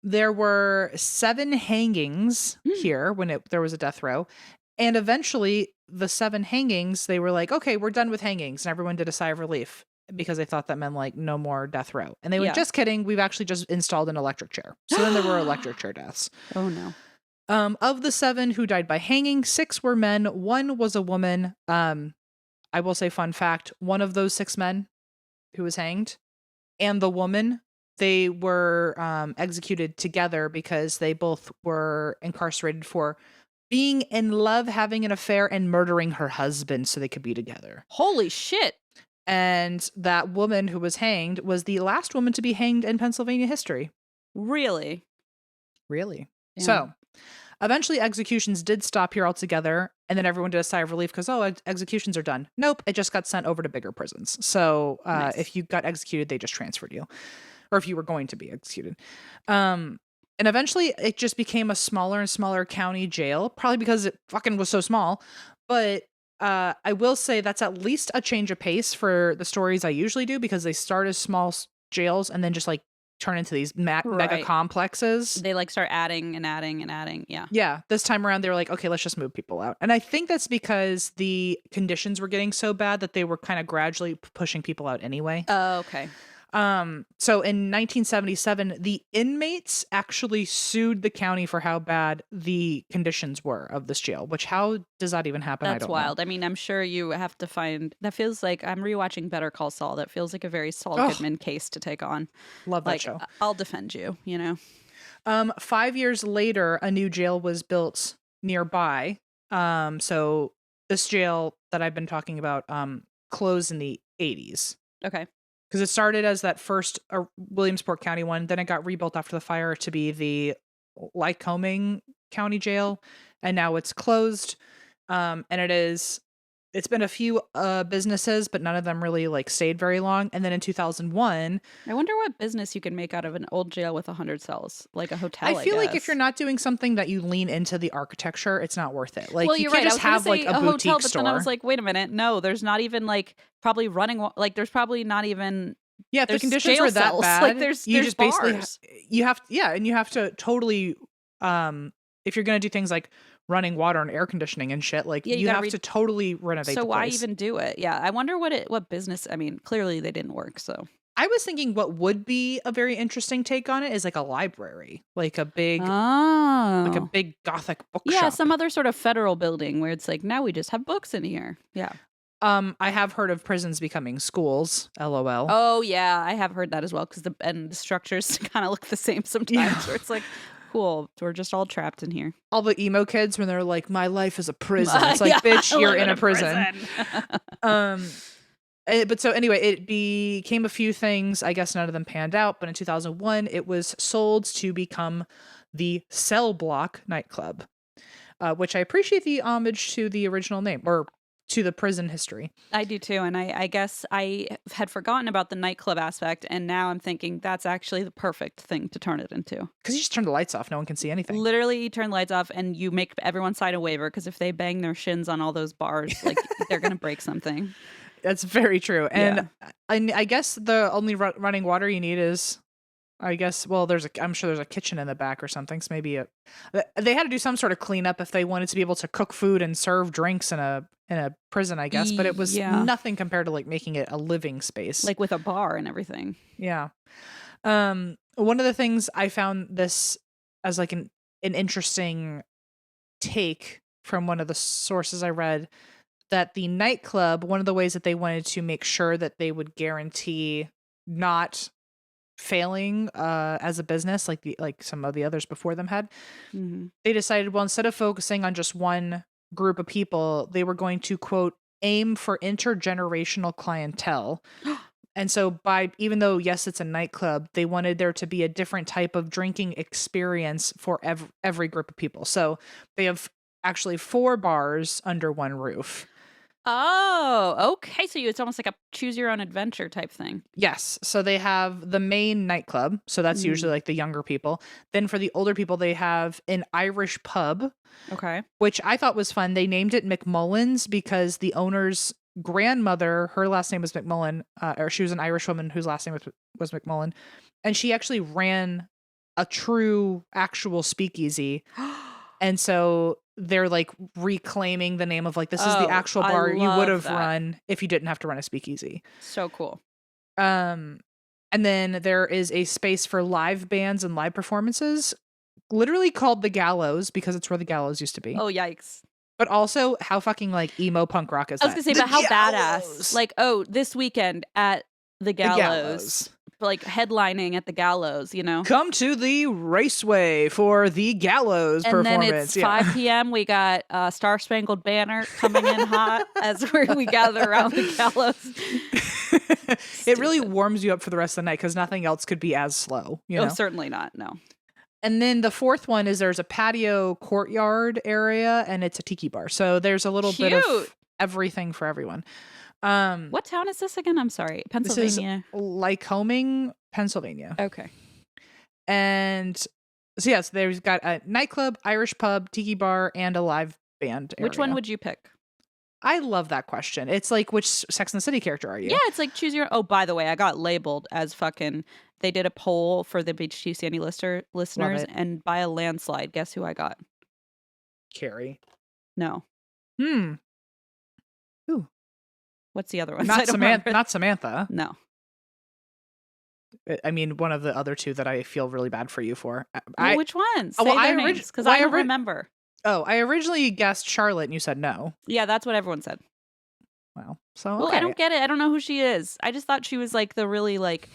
C: There were 7 hangings here when there was a death row, and eventually the 7 hangings, they were like, okay, we're done with hangings, and everyone did a sigh of relief because they thought that meant like no more death row. And they were just kidding, we've actually just installed an electric chair. So then there were electric chair deaths.
B: Oh no.
C: Of the 7 who died by hanging, 6 were men, 1 was a woman. I will say, fun fact, one of those 6 men who was hanged and the woman, they were executed together because they both were incarcerated for being in love, having an affair, and murdering her husband so they could be together.
B: Holy shit.
C: And that woman who was hanged was the last woman to be hanged in Pennsylvania history.
B: Really?
C: Really?
B: Yeah.
C: So, eventually executions did stop here altogether, and then everyone did a sigh of relief because, executions are done. Nope, it just got sent over to bigger prisons. So,
B: Nice.
C: if you got executed, they just transferred you. Or if you were going to be executed. And eventually, it just became a smaller and smaller county jail, probably because it fucking was so small. But I will say that's at least a change of pace for the stories I usually do, because they start as small jails and then just like turn into these mega complexes.
B: They like start adding and adding and adding. Yeah.
C: Yeah. This time around, they were like, okay, let's just move people out. And I think that's because the conditions were getting so bad that they were kind of gradually pushing people out anyway.
B: Oh, okay.
C: So in 1977, the inmates actually sued the county for how bad the conditions were of this jail, which how does that even happen?
B: That's
C: I don't
B: wild.
C: know.
B: I mean, I'm sure you have to find, that feels like, I'm rewatching Better Call Saul. That feels like a very Saul Goodman case to take on.
C: Love that
B: like,
C: show.
B: I'll defend you, you know?
C: 5 years later, a new jail was built nearby. So this jail that I've been talking about, closed in the 80s.
B: Okay.
C: Because it started as that first Williamsport County one. Then it got rebuilt after the fire to be the Lycoming County Jail. And now it's closed. And it's been a few businesses, but none of them really like stayed very long. And then in 2001.
B: I wonder what business you can make out of an old jail with 100 cells, like a hotel.
C: I feel like if you're not doing something that you lean into the architecture, it's not worth it. Like,
B: well,
C: you
B: you're
C: can't
B: right.
C: just have like a boutique
B: hotel, but
C: store.
B: then I was like, wait a minute. No, there's not even like probably running. Like there's probably not even.
C: Yeah, if the
B: there's
C: conditions
B: jail
C: were that
B: cells.
C: bad,
B: Like there's
C: just basically
B: bars.
C: you have and you have to totally if you're gonna do things like running water and air conditioning and shit, like you have to totally renovate
B: So
C: the
B: why
C: place.
B: even do it? Yeah, I wonder what business. I mean, clearly they didn't work. So
C: I was thinking what would be a very interesting take on it is like a library, like a big Gothic bookshop.
B: Yeah, some other sort of federal building where it's like now we just have books in here. Yeah.
C: I have heard of prisons becoming schools. LOL.
B: Oh yeah, I have heard that as well because the structures kind of look the same sometimes. Where it's like, cool, we're just all trapped in here.
C: All the emo kids when they're like, "My life is a prison." It's like, bitch, you're in a prison. But so anyway, it became a few things. I guess none of them panned out. But in 2001, it was sold to become the Cell Block Nightclub, which I appreciate the homage to the original name or to the prison history.
B: I do too. And I guess I had forgotten about the nightclub aspect. And now I'm thinking that's actually the perfect thing to turn it into.
C: Because you just turn the lights off. No one can see anything.
B: Literally, you turn the lights off and you make everyone sign a waiver. Because if they bang their shins on all those bars, like they're going to break something.
C: That's very true. And I guess the only running water you need is, I guess, well, I'm sure there's a kitchen in the back or something. So maybe they had to do some sort of cleanup if they wanted to be able to cook food and serve drinks in a prison, I guess. But it was nothing compared to like making it a living space,
B: like with a bar and everything.
C: Yeah. One of the things I found this as like an interesting take from one of the sources I read, that the nightclub, one of the ways that they wanted to make sure that they would guarantee not failing as a business like some of the others before them had, they decided, well, instead of focusing on just one group of people, they were going to, quote, aim for intergenerational clientele. And so even though, yes, it's a nightclub, they wanted there to be a different type of drinking experience for every group of people. So they have actually 4 bars under one roof.
B: Oh, okay. So it's almost like a choose your own adventure type thing.
C: Yes. So they have the main nightclub. So that's usually like the younger people. Then for the older people, they have an Irish pub.
B: Okay.
C: Which I thought was fun. They named it McMullen's because the owner's grandmother, her last name was McMullen, or she was an Irish woman whose last name was McMullen. And she actually ran a true actual speakeasy. And so they're like reclaiming the name of like, this is the actual bar you would have run if you didn't have to run a speakeasy.
B: So cool.
C: And then there is a space for live bands and live performances, literally called the Gallows because it's where the Gallows used to be.
B: Oh, yikes.
C: But also, how fucking like emo punk rock is that?
B: I was gonna say, but how badass. Like, oh, this weekend at the Gallows. like headlining at the Gallows, you know.
C: Come to the Raceway for the Gallows
B: and
C: performance.
B: Then it's 5 p.m. We got Star Spangled Banner coming in hot as we gather around the Gallows.
C: It really warms you up for the rest of the night because nothing else could be as slow. You know?
B: Certainly not. No.
C: And then the fourth one is there's a patio courtyard area and it's a tiki bar. So there's a little bit of everything for everyone.
B: What town is this again? I'm sorry. Pennsylvania.
C: This is Lycoming, Pennsylvania.
B: Okay.
C: And so yes, there's got a nightclub, Irish pub, tiki bar, and a live band area.
B: Which one would you pick?
C: I love that question. It's like, which Sex and the City character are you?
B: Yeah, it's like choose your. Oh, by the way, I got labeled as fucking. They did a poll for the BHT Sandy listeners, and by a landslide, guess who I got?
C: Carrie.
B: No.
C: Who?
B: What's the other one?
C: Not Samantha. Not Samantha.
B: No.
C: I mean, one of the other two that I feel really bad for you for.
B: Which ones? Say their names, because I don't remember.
C: Oh, I originally guessed Charlotte, and you said no.
B: Yeah, that's what everyone said.
C: Well, so
B: well, I don't get it. I don't know who she is. I just thought she was like the really like.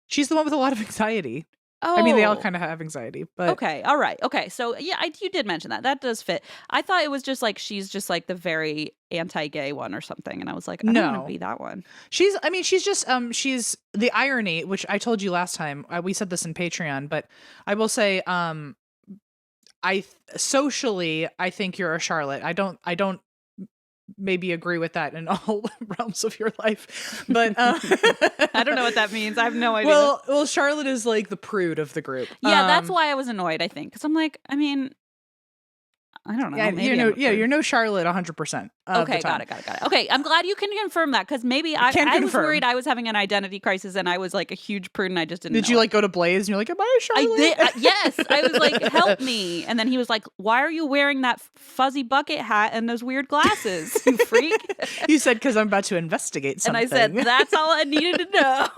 C: She's the one with a lot of anxiety.
B: Oh,
C: I mean, they all kind of have anxiety, but
B: okay, all right, okay. So yeah, you did mention that. That does fit. I thought it was just like she's just like the very anti-gay one or something, and I was like, I don't want to be that one.
C: She's just she's the irony, which I told you last time. We said this in Patreon, but I will say, socially, I think you're a Charlotte. I don't maybe agree with that in all realms of your life, but
B: I don't know what that means. I have no idea.
C: Well, Charlotte is like the prude of the group.
B: Yeah, that's why I was annoyed. I think because I'm like, I mean, I don't know.
C: Yeah, you're no Charlotte 100%.
B: Okay, got it. Okay, I'm glad you can confirm that because maybe I was worried I was having an identity crisis and I was like a huge prude and I just didn't.
C: Did you like go to Blaze and you're like, am I a Charlotte?
B: I did. Yes, I was like, help me, and then he was like, why are you wearing that fuzzy bucket hat and those weird glasses, you freak?
C: You said because I'm about to investigate something,
B: and I said that's all I needed to know.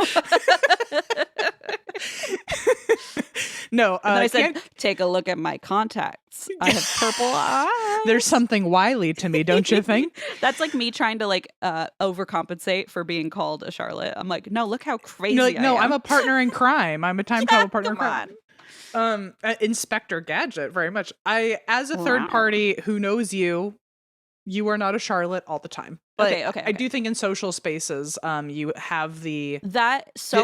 C: No,
B: and then I said, take a look at my contacts. I have purple eyes.
C: There's something wily to me, don't you think?
B: That's like me trying to like overcompensate for being called a Charlotte. I'm like, no, look how crazy
C: You're like, no,
B: I am.
C: I'm a partner in crime. I'm a time travel partner in crime. Inspector Gadget, very much. As a third party who knows you are not a Charlotte all the time. But
B: okay.
C: I do think in social spaces, you have the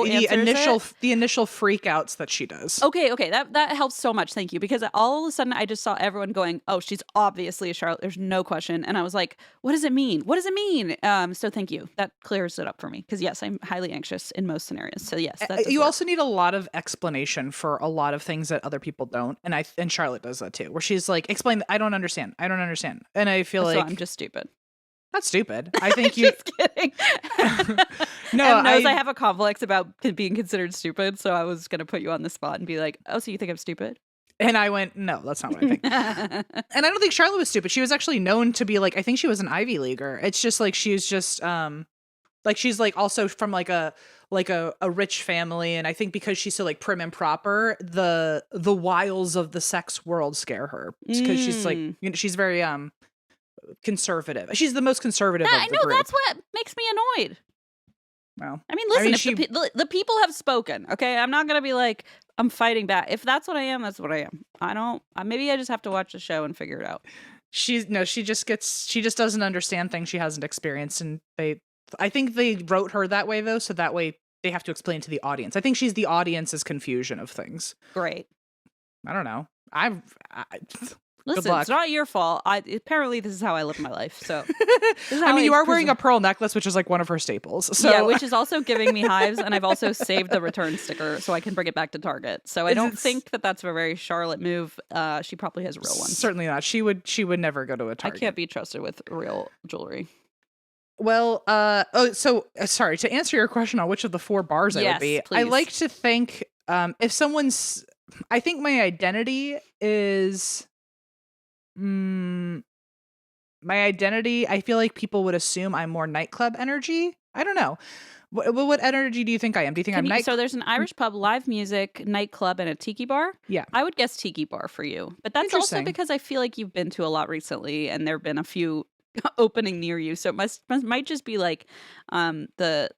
C: initial freak outs that she does.
B: Okay. That helps so much. Thank you. Because all of a sudden I just saw everyone going, oh, she's obviously a Charlotte. There's no question. And I was like, what does it mean? What does it mean? So thank you. That clears it up for me. Because yes, I'm highly anxious in most scenarios. So yes,
C: you also need a lot of explanation for a lot of things that other people don't. And Charlotte does that too, where she's like, explain, I don't understand. And I feel like
B: I'm just stupid.
C: Not stupid. I think you.
B: Just kidding.
C: No,
B: Em knows I have a complex about being considered stupid, so I was going to put you on the spot and be like, "Oh, so you think I'm stupid?"
C: And I went, "No, that's not what I think." And I don't think Charlotte was stupid. She was actually known to be like, I think she was an Ivy Leaguer. It's just like she's just like she's like also from like a rich family, and I think because she's so like prim and proper, the wiles of the sex world scare her because she's like, you know, she's very conservative. She's the most conservative of the
B: I know,
C: group.
B: that's what makes me annoyed.
C: Well,
B: I mean, listen, if the people have spoken, okay? I'm not going to be like, I'm fighting back. If that's what I am, that's what I am. Maybe I just have to watch the show and figure it out.
C: She just doesn't understand things she hasn't experienced. And I think they wrote her that way though. So that way they have to explain to the audience. I think she's the audience's confusion of things.
B: Great.
C: I don't know.
B: Listen, it's not your fault. Apparently, this is how I live my life. So,
C: I mean, you are wearing a pearl necklace, which is like one of her staples. So.
B: Yeah, which is also giving me hives, and I've also saved the return sticker so I can bring it back to Target. So I don't think that's a very Charlotte move. She probably has real ones.
C: Certainly not. She would never go to a Target.
B: I can't be trusted with real jewelry.
C: Well, sorry, to answer your question on which of the 4 bars I would be,
B: please.
C: I like to think I think my identity is. My identity, I feel like people would assume I'm more nightclub energy. I don't know. What energy do you think I am? Do you think I'm
B: So there's an Irish pub, live music, nightclub, and a tiki bar?
C: Yeah.
B: I would guess tiki bar for you. But that's also because I feel like you've been to a lot recently, and there have been a few opening near you. So it might just be like the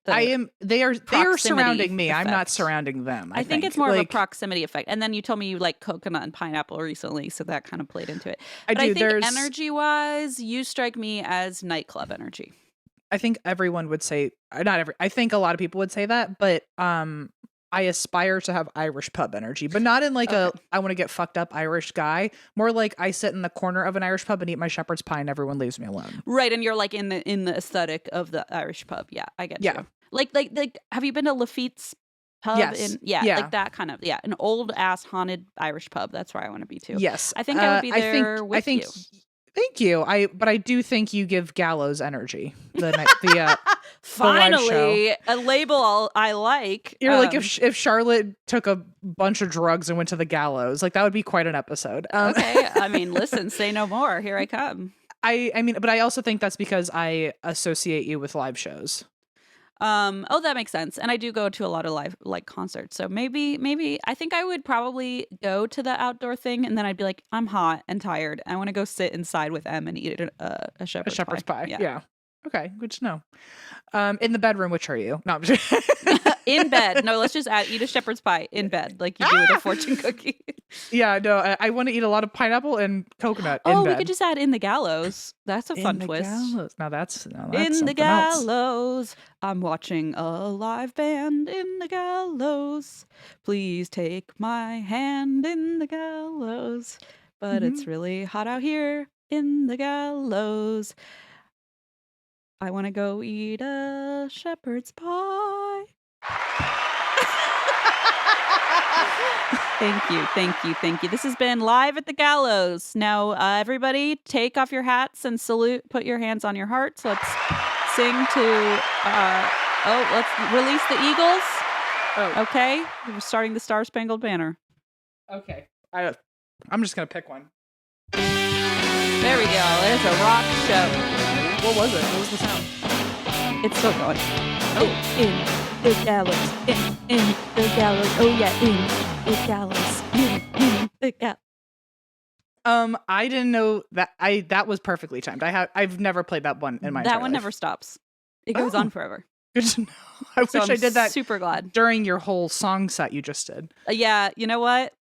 C: they are surrounding me.
B: Effect.
C: I'm not surrounding them.
B: I think it's more of a proximity effect. And then you told me you like coconut and pineapple recently, so that kind of played into it. But I think energy wise, you strike me as nightclub energy.
C: I think everyone would say I think a lot of people would say that, but I aspire to have Irish pub energy, but not in like I want to get fucked up Irish guy. More like I sit in the corner of an Irish pub and eat my shepherd's pie and everyone leaves me alone.
B: Right, and you're like in the aesthetic of the Irish pub. Yeah, I get you. Like have you been to Lafitte's pub?
C: Yes.
B: Like that kind of an old ass haunted Irish pub. That's where I want to be too.
C: Yes.
B: I think I would be there with you.
C: Thank you. But I do think you give Gallows energy.
B: Finally, a label I like.
C: You're like if Charlotte took a bunch of drugs and went to the Gallows, like that would be quite an episode.
B: Okay, I mean, listen, say no more. Here I come.
C: I mean, but I also think that's because I associate you with live shows.
B: That makes sense. And I do go to a lot of live concerts. So maybe I think I would probably go to the outdoor thing and then I'd be like, I'm hot and tired. I want to go sit inside with Em and eat a shepherd's pie. Yeah.
C: Okay, good to know. In the bedroom, which are you? No, I'm just
B: in bed. No, let's just eat a shepherd's pie in bed, like you do with a fortune cookie.
C: Yeah, no, I want to eat a lot of pineapple and coconut.
B: Oh,
C: in bed.
B: We could just add in the Gallows. That's a fun twist.
C: Gallows. Now that's
B: in the Gallows. I'm watching a live band in the Gallows. Please take my hand in the Gallows. But it's really hot out here in the Gallows. I want to go eat a shepherd's pie. Thank you. This has been Live at the Gallows. Now, everybody, take off your hats and salute. Put your hands on your hearts. Let's sing to, let's release the Eagles. Oh. Okay, we're starting the Star Spangled Banner.
C: Okay, I'm just going to pick one.
B: There we go. It's a rock show.
C: What was it? What was the sound?
B: It's still going.
C: Oh.
B: In the Gallows. In the Gallows. Oh, yeah. In the Gallows. In the Gallows.
C: I didn't know that. That was perfectly timed. I've never played that one in my entire
B: That one
C: life.
B: Never stops. It goes on forever.
C: Good to know. I wish I did that.
B: Super glad.
C: During your whole song set you just did.
B: Yeah, you know what?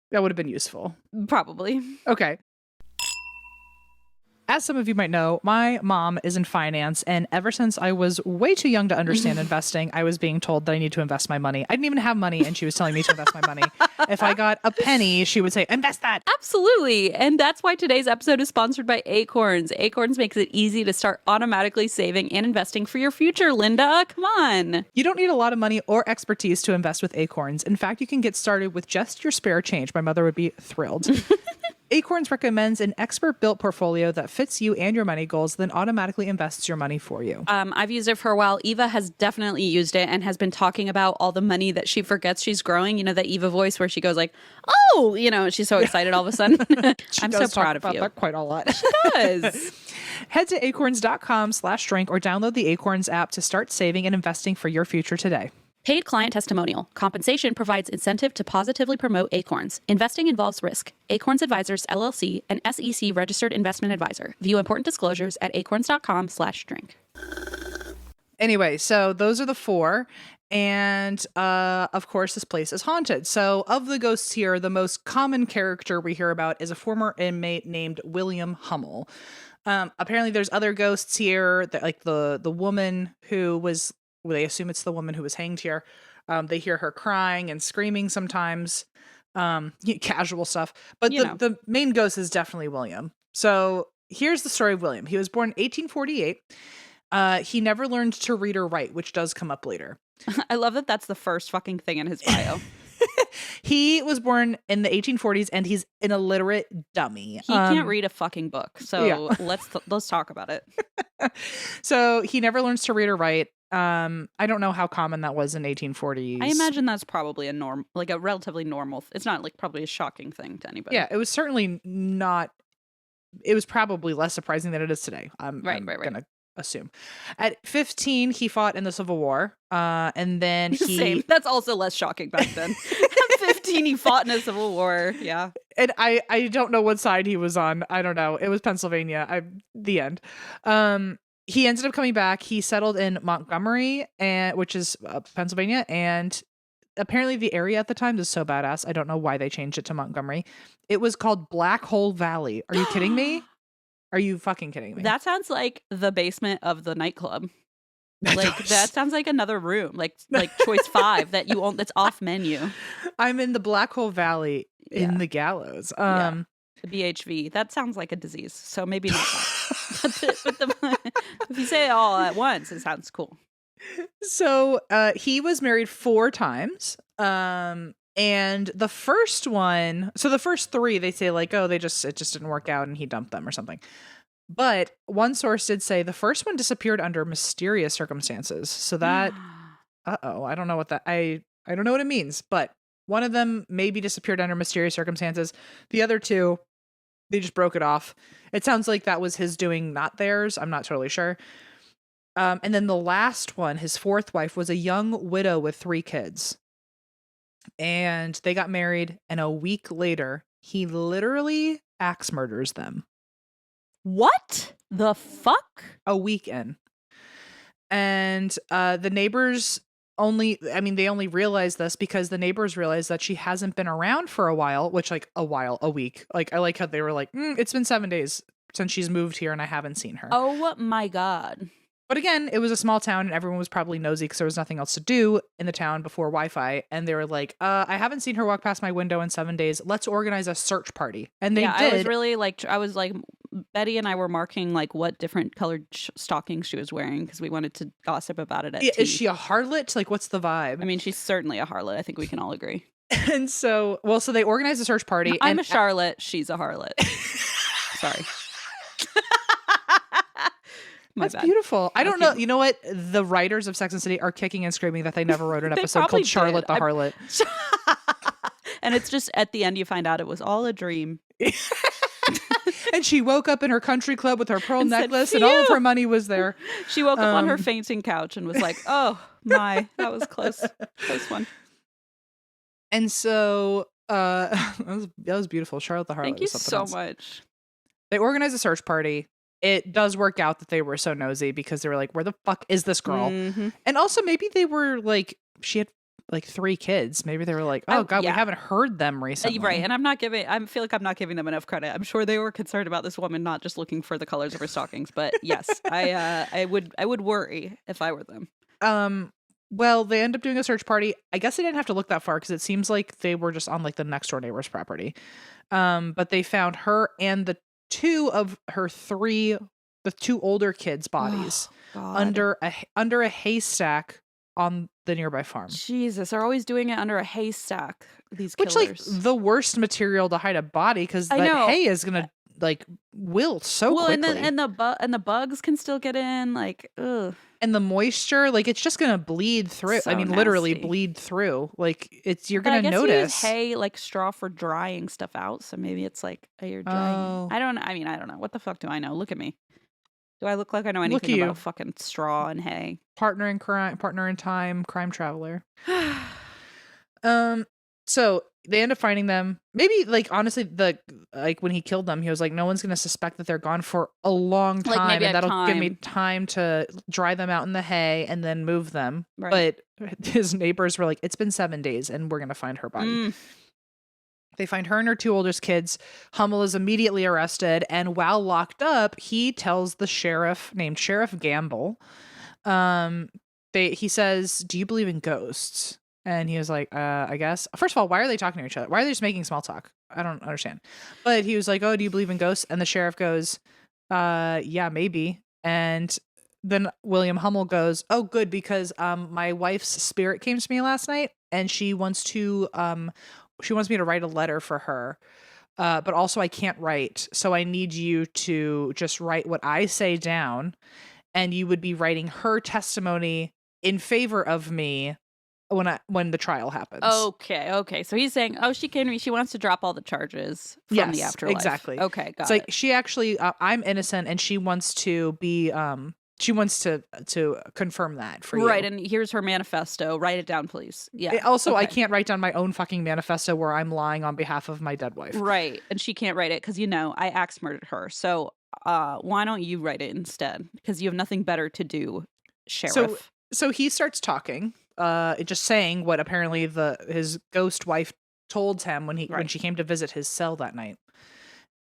C: That would have been useful.
B: Probably.
C: Okay. As some of you might know, my mom is in finance, and ever since I was way too young to understand investing, I was being told that I need to invest my money. I didn't even have money, and she was telling me to invest my money. If I got a penny, she would say, invest that.
B: Absolutely. And that's why today's episode is sponsored by Acorns. Acorns makes it easy to start automatically saving and investing for your future, Linda. Come on.
C: You don't need a lot of money or expertise to invest with Acorns. In fact, you can get started with just your spare change. My mother would be thrilled. Acorns recommends an expert-built portfolio that fits you and your money goals, then automatically invests your money for you.
B: I've used it for a while. Eva has definitely used it and has been talking about all the money that she forgets she's growing. You know, that Eva voice where she goes like, oh, you know, she's so excited all of a sudden. I'm so proud of you.
C: That quite a lot.
B: She does.
C: Head to acorns.com/drink or download the Acorns app to start saving and investing for your future today.
B: Paid client testimonial. Compensation provides incentive to positively promote Acorns. Investing involves risk. Acorns Advisors, LLC, an SEC registered investment advisor. View important disclosures at acorns.com/drink.
C: Anyway, so those are the four. And of course, this place is haunted. So of the ghosts here, the most common character we hear about is a former inmate named William Hummel. Apparently there's other ghosts here, that, like the woman who was... Well, they assume it's the woman who was hanged here. They hear her crying and screaming sometimes. Casual stuff. But the main ghost is definitely William. So here's the story of William. He was born in 1848. He never learned to read or write, which does come up later.
B: I love that that's the first fucking thing in his bio.
C: He was born in the 1840s, and he's an illiterate dummy.
B: He can't read a fucking book. So yeah. let's talk about it.
C: So he never learns to read or write. I don't know how common that was in 1840s.
B: I imagine that's probably a relatively normal. It's not like probably a shocking thing to anybody.
C: Yeah, it was certainly not. It was probably less surprising than it is today. I'm gonna assume. At 15, he fought in the Civil War, and then he.
B: Same. That's also less shocking back then. At 2015 he fought in a civil war. Yeah.
C: And I don't know what side he was on. I don't know. It was Pennsylvania. The end. He ended up coming back. He settled in Montgomery, which is Pennsylvania, and apparently the area at the time is so badass. I don't know why they changed it to Montgomery. It was called Black Hole Valley. Are you kidding me? Are you fucking kidding me?
B: That sounds like the basement of the nightclub. That sounds like another room, like choice 5 that you own that's off menu.
C: I'm in the Black Hole Valley in the Gallows.
B: The BHV. That sounds like a disease, so maybe not that. If you say it all at once, it sounds cool.
C: So he was married 4 times. And the first one, so the first 3, they say like, oh, it just didn't work out and he dumped them or something. But one source did say the first one disappeared under mysterious circumstances. So that, I don't know what that, I don't know what it means, but one of them maybe disappeared under mysterious circumstances. The other 2, they just broke it off. It sounds like that was his doing, not theirs. I'm not totally sure. And then the last one, his 4th wife, was a young widow with 3 kids. And they got married, and a week later, he literally axe murders them.
B: What the fuck?
C: A week in. And the neighbors they only realized this because the neighbors realized that she hasn't been around for a while, which a week. Like, I like how they were like, it's been 7 days since she's moved here and I haven't seen her.
B: Oh my God.
C: But again, it was a small town and everyone was probably nosy because there was nothing else to do in the town before Wi-Fi. And they were like, I haven't seen her walk past my window in 7 days. Let's organize a search party. And they did.
B: I was really Betty and I were marking like what different colored stockings she was wearing because we wanted to gossip about it at tea.
C: Is she a harlot? Like, what's the vibe?
B: I mean, she's certainly a harlot. I think we can all agree.
C: And so they organized a search party.
B: I'm a Charlotte. She's a harlot. Sorry.
C: That's beautiful. I don't know. You know what? The writers of Sex and the City are kicking and screaming that they never wrote an episode called Charlotte the Harlot.
B: And it's just at the end you find out it was all a dream.
C: And she woke up in her country club with her pearl necklace and all of her money was there.
B: She woke up on her fainting couch and was like, oh my, that was close. Close one.
C: And so that was beautiful. Charlotte the Harlot.
B: Thank you so much.
C: They organized a search party. It does work out that they were so nosy because they were like, where the fuck is this girl? Mm-hmm. And also maybe they were like, she had like 3 kids. Maybe they were like, oh God, we haven't heard them recently.
B: Right. And I feel like I'm not giving them enough credit. I'm sure they were concerned about this woman not just looking for the colors of her stockings. But yes, I would worry if I were them.
C: Well, they end up doing a search party. I guess they didn't have to look that far because it seems like they were just on like the next door neighbor's property. But they found her and the 2 of her 3, the 2 older kids' bodies under a haystack on the nearby farm.
B: Jesus, they're always doing it under a haystack. These killers.
C: Which, like, the worst material to hide a body because that hay is gonna like wilt so quickly.
B: And the bugs can still get in. Like, ugh.
C: And the moisture, like, it's just gonna bleed through.
B: So
C: Literally
B: nasty.
C: bleed through. Like, you're
B: But
C: gonna
B: I guess
C: notice.
B: You use hay like straw for drying stuff out, so maybe it's like you're drying.
C: Oh.
B: I don't know. What the fuck do I know? Look at me. Do I look like I know anything about fucking straw and hay?
C: Partner in crime, partner in time, crime traveler. So they end up finding them. Maybe, like, honestly, when he killed them, he was like, no one's gonna suspect that they're gone for a long time,
B: like,
C: and that'll give me time to dry them out in the hay and then move them. Right. But his neighbors were like, it's been 7 days, and we're gonna find her body. They find her and her 2 oldest kids. Hummel is immediately arrested, and while locked up, he tells the sheriff named Sheriff Gamble. He says, "Do you believe in ghosts?" And he was like, I guess. First of all, why are they talking to each other? Why are they just making small talk? I don't understand. But he was like, oh, do you believe in ghosts? And the sheriff goes, yeah, maybe. And then William Hummel goes, oh, good, because my wife's spirit came to me last night, and she wants me to write a letter for her. But also I can't write. So I need you to just write what I say down, and you would be writing her testimony in favor of me when the trial happens.
B: Okay. So he's saying, oh, she wants to drop all the charges from the afterlife.
C: Exactly.
B: Okay, got
C: it. It's like she actually, I'm innocent, and she wants to be she wants to confirm that for you.
B: Right, and here's her manifesto. Write it down, please. Yeah.
C: Also, I
B: okay.
C: can't write down my own fucking manifesto where I'm lying on behalf of my dead wife.
B: Right, and she can't write it because, I axe murdered her. So why don't you write it instead? Because you have nothing better to do, Sheriff.
C: So he starts talking, just saying what apparently his ghost wife told him when she came to visit his cell that night.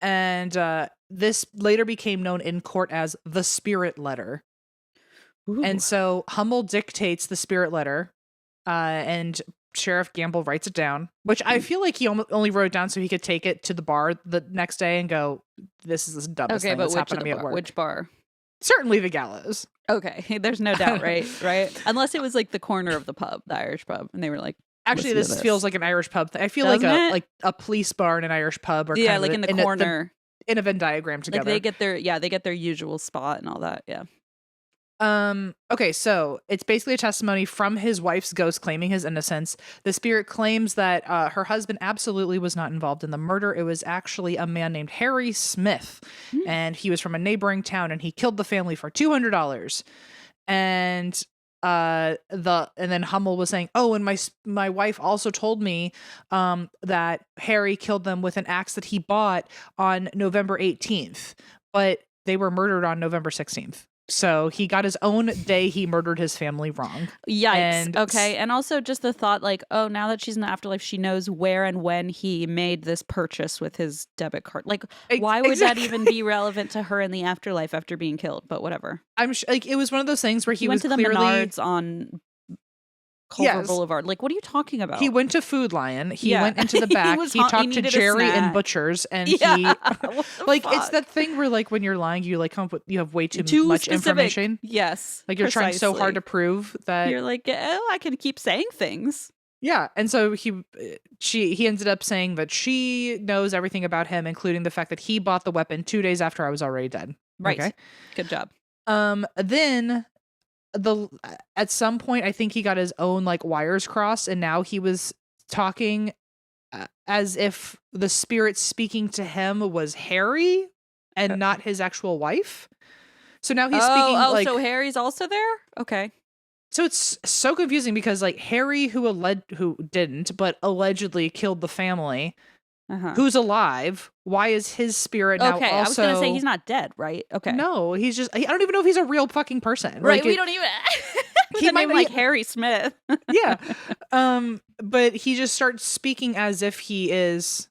C: And this later became known in court as the spirit letter.
B: Ooh.
C: And so Hummel dictates the spirit letter, and Sheriff Gamble writes it down, which I feel like he only wrote it down so he could take it to the bar the next day and go, this is the dumbest thing that's happened to me at work.
B: Which bar?
C: Certainly the Gallows.
B: Okay, there's no doubt, right? Unless it was like the corner of the pub, the Irish pub, and they were like,
C: actually, this feels like an Irish pub thing. I feel like a police bar and an Irish pub are kind of
B: in the corner
C: in a Venn diagram together.
B: Like they get their usual spot and all that. Yeah.
C: Okay, so it's basically a testimony from his wife's ghost claiming his innocence. The spirit claims that her husband absolutely was not involved in the murder. It was actually a man named Harry Smith, and he was from a neighboring town, and he killed the family for $200. And then Hummel was saying, oh, and my wife also told me that Harry killed them with an axe that he bought on November 18th, but they were murdered on November 16th. So he got his own day he murdered his family wrong.
B: Yikes. Okay. And also just the thought like, oh, now that she's in the afterlife, she knows where and when he made this purchase with his debit card. Like, why would that even be relevant to her in the afterlife after being killed? But whatever.
C: I'm like, it was one of those things where he
B: went
C: was
B: to
C: clearly...
B: the Menards on Culver Boulevard. Like, what are you talking about?
C: He went to Food Lion. He went into the back. he talked to Jerry and Butchers, and he like it's that thing where like when you're lying, you like you have way too much
B: specific
C: information.
B: Yes,
C: like you're trying so hard to prove that
B: you're like, oh, I can keep saying things.
C: Yeah, and so he ended up saying that she knows everything about him, including the fact that he bought the weapon 2 days after I was already dead.
B: Right. Okay? Good job.
C: Then at some point I think he got his own like wires crossed, and now he was talking as if the spirit speaking to him was Harry and not his actual wife. So now he's speaking
B: so Harry's also there? Okay.
C: So it's so confusing because like Harry who didn't but allegedly killed the family, who's alive, why is his spirit now also...
B: I was going to say he's not dead, right? Okay.
C: No, he's just... I don't even know if he's a real fucking person.
B: Right, we don't even... he might be like Harry Smith.
C: Yeah. But he just starts speaking as if he is...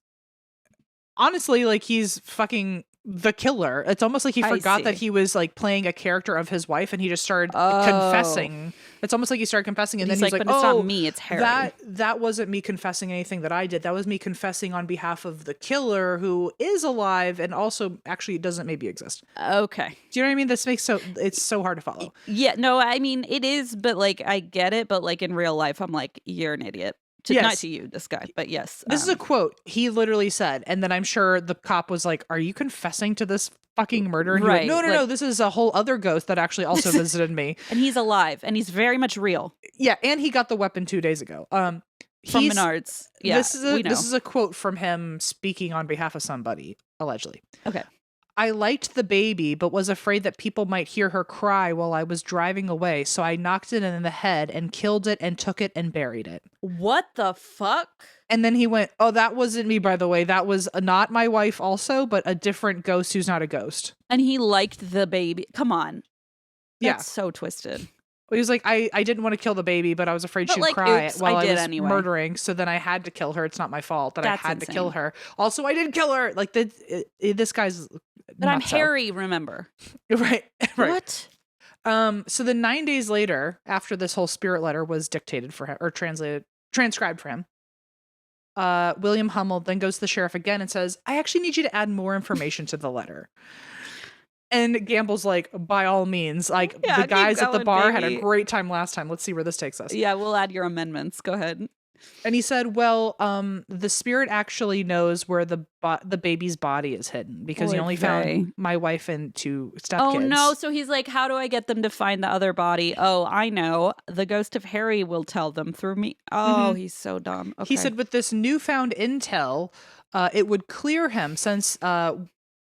C: Honestly, like he's fucking the killer. It's almost like he forgot that he was like playing a character of his wife, and he just started confessing. It's almost like he started confessing, and then he's like,
B: but it's not me, it's Harry.
C: That wasn't me confessing anything that I did. That was me confessing on behalf of the killer who is alive and also actually doesn't maybe exist.
B: Okay.
C: Do you know what I mean? This makes it's so hard to follow.
B: Yeah, no, I mean it is, but like I get it, but like in real life I'm like, you're an idiot. Not to you, this guy, but yes.
C: This is a quote he literally said, and then I'm sure the cop was like, "Are you confessing to this fucking murder?" And he went, no, this is a whole other ghost that actually also visited me.
B: And he's alive, and he's very much real.
C: Yeah, and he got the weapon 2 days ago.
B: From Menards. Yeah,
C: this is a quote from him speaking on behalf of somebody, allegedly.
B: Okay.
C: I liked the baby, but was afraid that people might hear her cry while I was driving away, so I knocked it in the head and killed it and took it and buried it.
B: What the fuck?
C: And then he went, oh, that wasn't me, by the way. That was not my wife also, but a different ghost who's not a ghost.
B: And he liked the baby. Come on. That's
C: yeah.
B: So twisted.
C: He was like, I didn't want to kill the baby, but I was afraid she'd cry while I was murdering. So then I had to kill her. It's not my fault that I had to kill her. Also, I didn't kill her. Like this guy's.
B: But I'm Harry. Remember?
C: Right.
B: What?
C: So then 9 days later, after this whole spirit letter was dictated for him or transcribed for him, William Hummel then goes to the sheriff again and says, "I actually need you to add more information to the letter." And Gamble's like, by all means, like the guys at the bar had a great time last time. Let's see where this takes us.
B: Yeah, we'll add your amendments. Go ahead.
C: And he said, well, the spirit actually knows where the baby's body is hidden because he only found my wife and 2 stepkids.
B: Oh, no. So he's like, how do I get them to find the other body? Oh, I know. The ghost of Harry will tell them through me. Oh, he's so dumb. Okay.
C: He said with this newfound intel, it would clear him since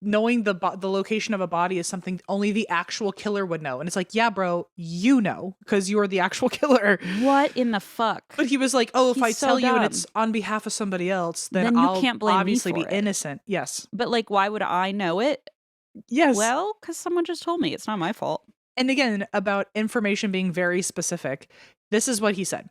C: knowing the location of a body is something only the actual killer would know. And it's like, yeah, bro, you know, because you're the actual killer.
B: What in the fuck?
C: But he was like, oh, if
B: He's
C: I
B: so
C: tell you and
B: dumb.
C: it's on behalf of somebody else, then
B: you
C: I'll
B: can't blame me
C: obviously
B: for
C: be
B: it.
C: innocent. Yes.
B: But like, why would I know it?
C: Yes.
B: Well, because someone just told me. It's not my fault.
C: And again, about information being very specific, this is what he said.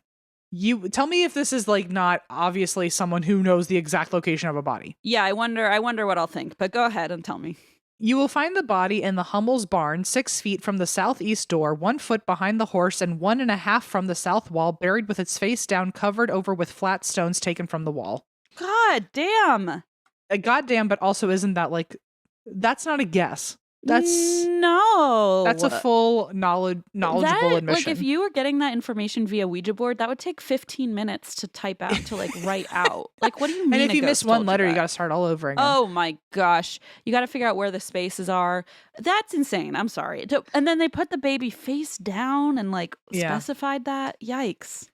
C: You tell me if this is like not obviously someone who knows the exact location of a body.
B: Yeah, I wonder what I'll think. But go ahead and tell me.
C: You will find the body in the Hummel's barn, 6 feet from the southeast door, 1 foot behind the horse, and 1.5 from the south wall, buried with its face down, covered over with flat stones taken from the wall.
B: God damn.
C: Goddamn, but also isn't that like, that's not a guess. That's a full knowledgeable admission.
B: Like, if you were getting that information via Ouija board, that would take 15 minutes to type out, to like write out. Like, what do you mean?
C: And if you miss one letter, you got to start all over again.
B: Oh my gosh. You got to figure out where the spaces are. That's insane. I'm sorry. And then they put the baby face down and like specified that. Yikes.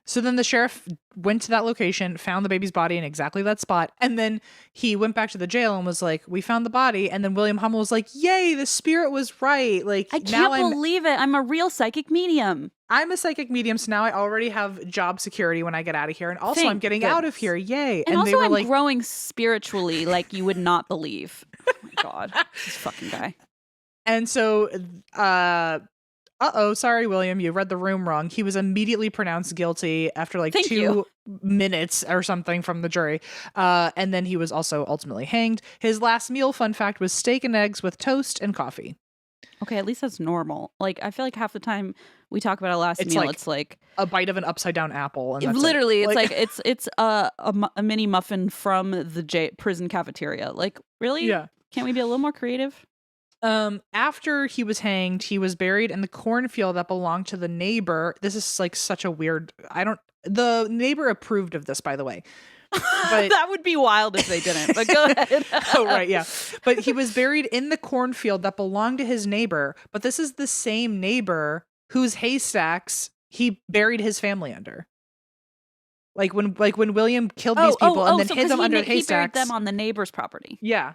C: So then the sheriff went to that location, found the baby's body in exactly that spot, and then he went back to the jail and was like, we found the body. And then William Hummel was like, yay, the spirit was right. Like,
B: I can't believe it. I'm a real psychic medium.
C: I'm a psychic medium, so now I already have job security when I get out of here. And also,
B: Thank
C: I'm getting
B: goodness.
C: out of here. Yay.
B: And
C: they
B: also,
C: were
B: I'm
C: like,
B: growing spiritually like you would not believe. Oh my God. This fucking guy.
C: And so, sorry, William, you read the room wrong. He was immediately pronounced guilty after like 2 minutes or something from the jury. And then he was also ultimately hanged. His last meal, fun fact, was steak and eggs with toast and coffee.
B: Okay, at least that's normal. Like, I feel like half the time we talk about a last meal, it's like
C: a bite of an upside down apple. And that's
B: literally,
C: it.
B: it's a mini muffin from the prison cafeteria. Like, really?
C: Yeah.
B: Can't we be a little more creative?
C: After he was hanged, he was buried in the cornfield that belonged to the neighbor. This is like such a weird, the neighbor approved of this, by the way. But
B: that would be wild if they didn't, but go ahead.
C: Oh, right. Yeah. But he was buried in the cornfield that belonged to his neighbor. But this is the same neighbor whose haystacks he buried his family under. Like when William killed these people and then hid them under haystacks.
B: He buried them on the neighbor's property.
C: Yeah.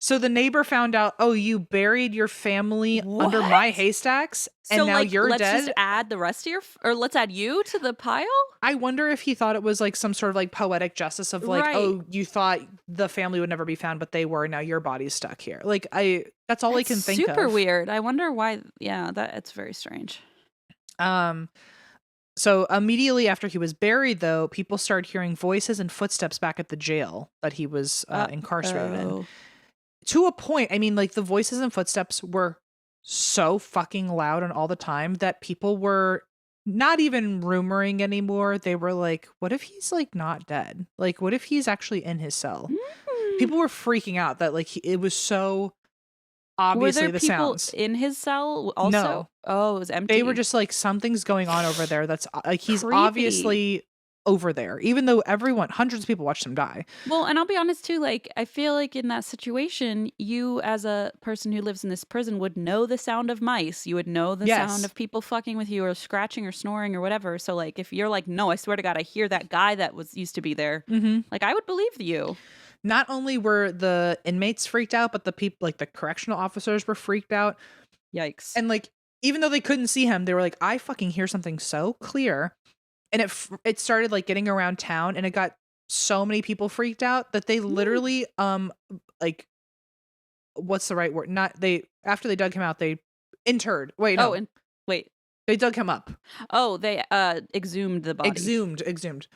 C: So the neighbor found out, oh, you buried your family under my haystacks, and
B: so,
C: now
B: like,
C: you're
B: let's
C: dead?
B: Just add the rest of let's add you to the pile?
C: I wonder if he thought it was like some sort of like poetic justice of like, oh, you thought the family would never be found, but they were. Now your body's stuck here. Like, that's all I can think of.
B: Super weird. I wonder why. Yeah, it's very strange.
C: So immediately after he was buried, though, people started hearing voices and footsteps back at the jail that he was incarcerated in. To a point, I mean, like the voices and footsteps were so fucking loud and all the time that people were not even rumoring anymore. They were like, what if he's like not dead? Like, what if he's actually in his cell? People were freaking out that like it was so obviously
B: were there
C: the
B: people
C: sounds
B: in his cell also?
C: No.
B: Oh, it was empty.
C: They were just like, something's going on over there. That's like, he's
B: Creepy.
C: obviously over there, even though hundreds of people watched him die.
B: Well, and I'll be honest too, like, I feel like in that situation, you as a person who lives in this prison would know the sound of mice. You would know the sound of people fucking with you or scratching or snoring or whatever. So like, if you're like, no, I swear to God, I hear that guy that used to be there. Like, I would believe you.
C: Not only were the inmates freaked out, but the people, like the correctional officers, were freaked out.
B: Yikes.
C: And like, even though they couldn't see him, they were like, I fucking hear something so clear. And it started like getting around town, and it got so many people freaked out that they literally like, what's the right word? After they dug him out, they interred. Wait, no. They dug him up.
B: Oh, they exhumed the body.
C: Exhumed.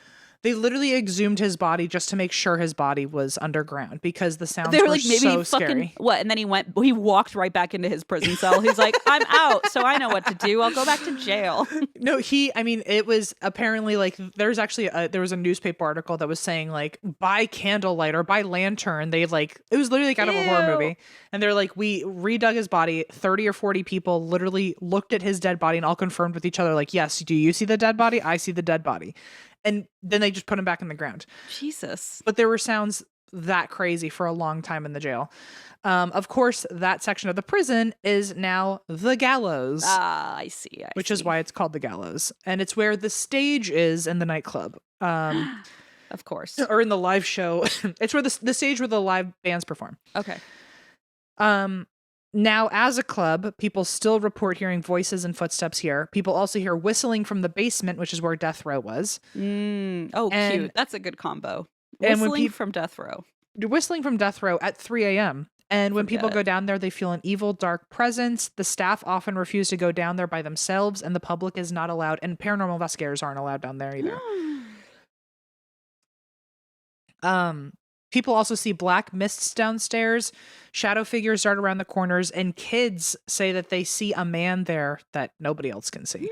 C: They literally exhumed his body just to make sure his body was underground because the sounds
B: they were
C: were
B: like, maybe
C: so
B: he fucking
C: scary.
B: What? And then he walked right back into his prison cell. He's like, I'm out, so I know what to do. I'll go back to jail.
C: No, it was apparently like there was a newspaper article that was saying like by candlelight or by lantern. They like, it was literally like out of a horror movie. And they're like, we redug his body. 30 or 40 people literally looked at his dead body and all confirmed with each other like, yes, do you see the dead body? I see the dead body. And then they just put him back in the ground.
B: Jesus.
C: But there were sounds that crazy for a long time in the jail. Of course, that section of the prison is now the gallows.
B: I see.
C: Which is why it's called the gallows. And it's where the stage is in the nightclub.
B: Of course.
C: Or in the live show. It's where the stage where the live bands perform.
B: Okay.
C: Now, as a club, people still report hearing voices and footsteps here. People also hear whistling from the basement, which is where Death Row was.
B: Oh,
C: And-
B: cute. That's a good combo.
C: and when
B: Whistling from Death Row.
C: Whistling from Death Row at 3 a.m. And when people
B: Forget
C: go
B: it.
C: down there, they feel an evil, dark presence. The staff often refuse to go down there by themselves, and the public is not allowed, and paranormal investigators aren't allowed down there either. People also see black mists downstairs, shadow figures dart around the corners, and kids say that they see a man there that nobody else can see.